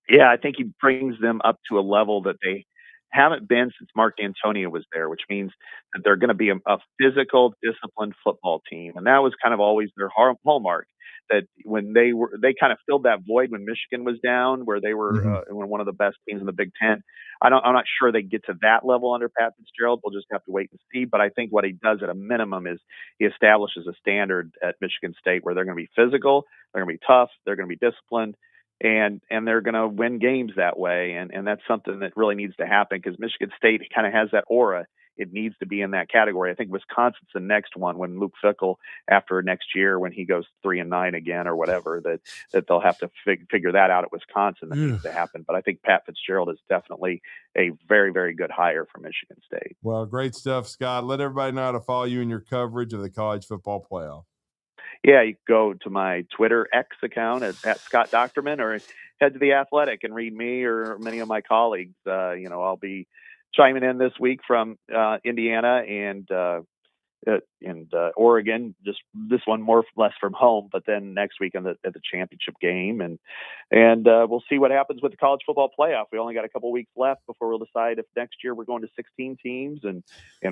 Yeah, I think he brings them up to a level that they haven't been since Mark D'Antonio was there, which means that they're going to be a physical, disciplined football team. And that was kind of always their hallmark. That when they kind of filled that void when Michigan was down, where they were one of the best teams in the Big Ten. I'm not sure they get to that level under Pat Fitzgerald. We'll just have to wait and see. But I think what he does at a minimum is he establishes a standard at Michigan State where they're going to be physical, they're going to be tough, they're going to be disciplined, and they're going to win games that way. And that's something that really needs to happen because Michigan State kind of has that aura. It needs to be in that category. I think Wisconsin's the next one when Luke Fickell, after next year, when he goes 3-9 again or whatever, that they'll have to figure that out at Wisconsin. That needs to happen. But I think Pat Fitzgerald is definitely a very, very good hire for Michigan State. Well, great stuff, Scott. Let everybody know how to follow you in your coverage of the college football playoff. Yeah, you go to my Twitter X account at Scott Docterman, or head to The Athletic and read me or many of my colleagues. I'll be chiming in this week from Indiana and Oregon. Just this one more or less from home, but then next week at the championship game, and we'll see what happens with the college football playoff. We only got a couple weeks left before we'll decide if next year we're going to 16 teams and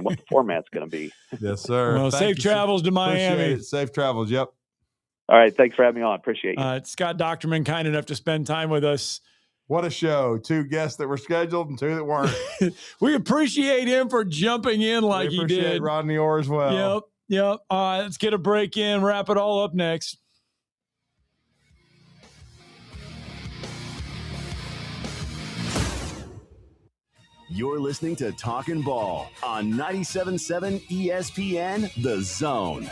what the format's going to be. Yes, sir. Well, safe travels to Miami. Appreciate it. Safe travels. Yep. All right. Thanks for having me on. Appreciate you. Scott Docterman, kind enough to spend time with us. What a show. 2 guests that were scheduled and 2 that weren't. We appreciate him for jumping in like he did. Rodney Orr as well. Yep. All right, let's get a break in, wrap it all up next. You're listening to Talkin' Ball on 97.7 ESPN The Zone.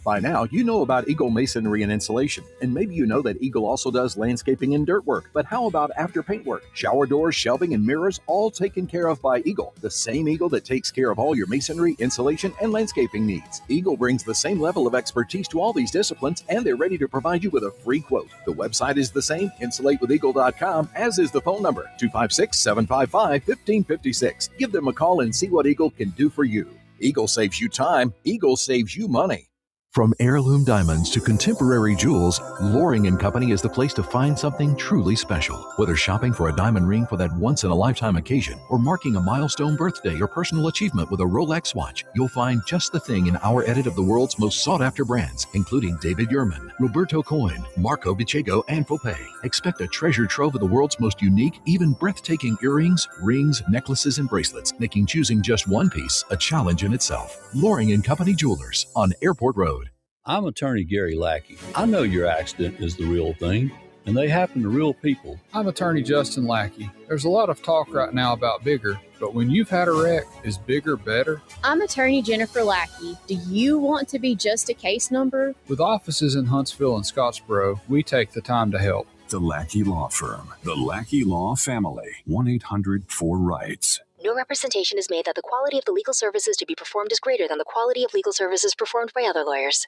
By now, you know about Eagle Masonry and Insulation, and maybe you know that Eagle also does landscaping and dirt work. But how about after paint work? Shower doors, shelving, and mirrors, all taken care of by Eagle, the same Eagle that takes care of all your masonry, insulation, and landscaping needs. Eagle brings the same level of expertise to all these disciplines, and they're ready to provide you with a free quote. The website is the same, insulatewitheagle.com, as is the phone number, 256-755-1556. Give them a call and see what Eagle can do for you. Eagle saves you time. Eagle saves you money. From heirloom diamonds to contemporary jewels, Loring & Company is the place to find something truly special. Whether shopping for a diamond ring for that once-in-a-lifetime occasion or marking a milestone birthday or personal achievement with a Rolex watch, you'll find just the thing in our edit of the world's most sought-after brands, including David Yurman, Roberto Coin, Marco Bicego, and Fopé. Expect a treasure trove of the world's most unique, even breathtaking earrings, rings, necklaces, and bracelets, making choosing just one piece a challenge in itself. Loring & Company Jewelers on Airport Road. I'm attorney Gary Lackey. I know your accident is the real thing, and they happen to real people. I'm attorney Justin Lackey. There's a lot of talk right now about bigger, but when you've had a wreck, is bigger better? I'm attorney Jennifer Lackey. Do you want to be just a case number? With offices in Huntsville and Scottsboro, we take the time to help. The Lackey Law Firm. The Lackey Law Family. 1-800-4-RIGHTS. No representation is made that the quality of the legal services to be performed is greater than the quality of legal services performed by other lawyers.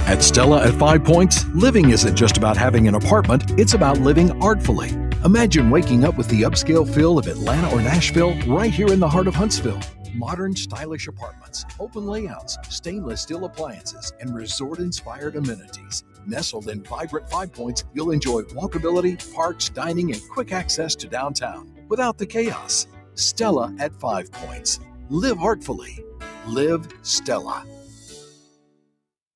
At Stella at 5 Points, living isn't just about having an apartment, it's about living artfully. Imagine waking up with the upscale feel of Atlanta or Nashville right here in the heart of Huntsville. Modern, stylish apartments, open layouts, stainless steel appliances, and resort-inspired amenities. Nestled in vibrant 5 Points, you'll enjoy walkability, parks, dining, and quick access to downtown without the chaos. Stella at 5 Points. Live artfully. Live Stella.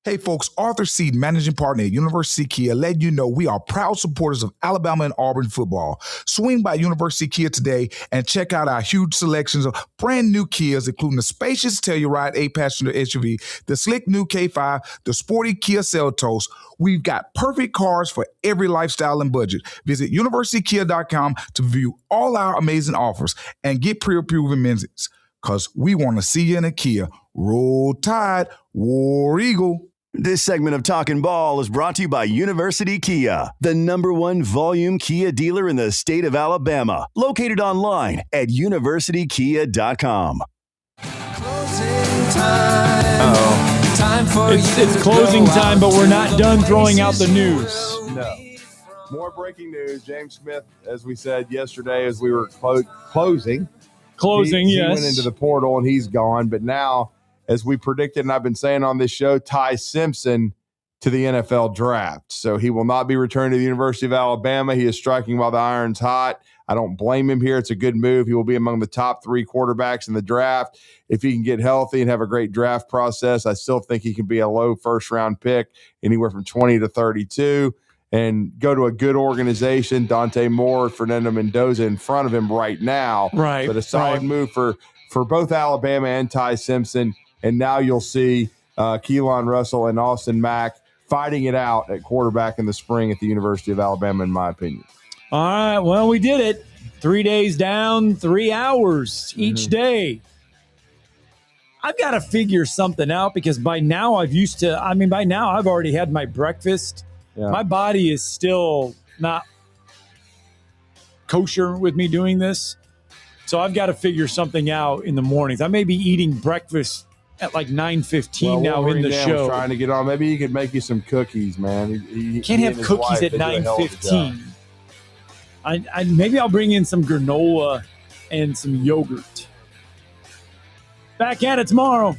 Hey folks, Arthur Seed, managing partner at University Kia, letting you know we are proud supporters of Alabama and Auburn football. Swing by University Kia today and check out our huge selections of brand new Kias, including the spacious Telluride 8-passenger SUV, the slick new K5, the sporty Kia Seltos. We've got perfect cars for every lifestyle and budget. Visit universitykia.com to view all our amazing offers and get pre-approved amenities, because we want to see you in a Kia. Roll Tide, War Eagle. This segment of Talkin' Ball is brought to you by University Kia, the #1 volume Kia dealer in the state of Alabama. Located online at universitykia.com. It's closing time, but we're not done throwing out the news. No. More breaking news. James Smith, as we said yesterday, as we were closing, he went into the portal and he's gone. But now, as we predicted, and I've been saying on this show, Ty Simpson to the NFL draft. So he will not be returning to the University of Alabama. He is striking while the iron's hot. I don't blame him here. It's a good move. He will be among the top 3 quarterbacks in the draft. If he can get healthy and have a great draft process, I still think he can be a low first-round pick, anywhere from 20 to 32, and go to a good organization. Dante Moore, Fernando Mendoza in front of him right now. Right. But a solid move for both Alabama and Ty Simpson. And now you'll see Keelan Russell and Austin Mack fighting it out at quarterback in the spring at the University of Alabama, in my opinion. All right. Well, we did it. 3 days down, 3 hours each day. I've got to figure something out, because by now I've already had my breakfast. Yeah. My body is still not kosher with me doing this. So I've got to figure something out in the mornings. I may be eating breakfast at like 9:15 now in the show. Trying to get on. Maybe he could make you some cookies, man. He can't have cookies at 9:15. Maybe I'll bring in some granola and some yogurt. Back at it tomorrow.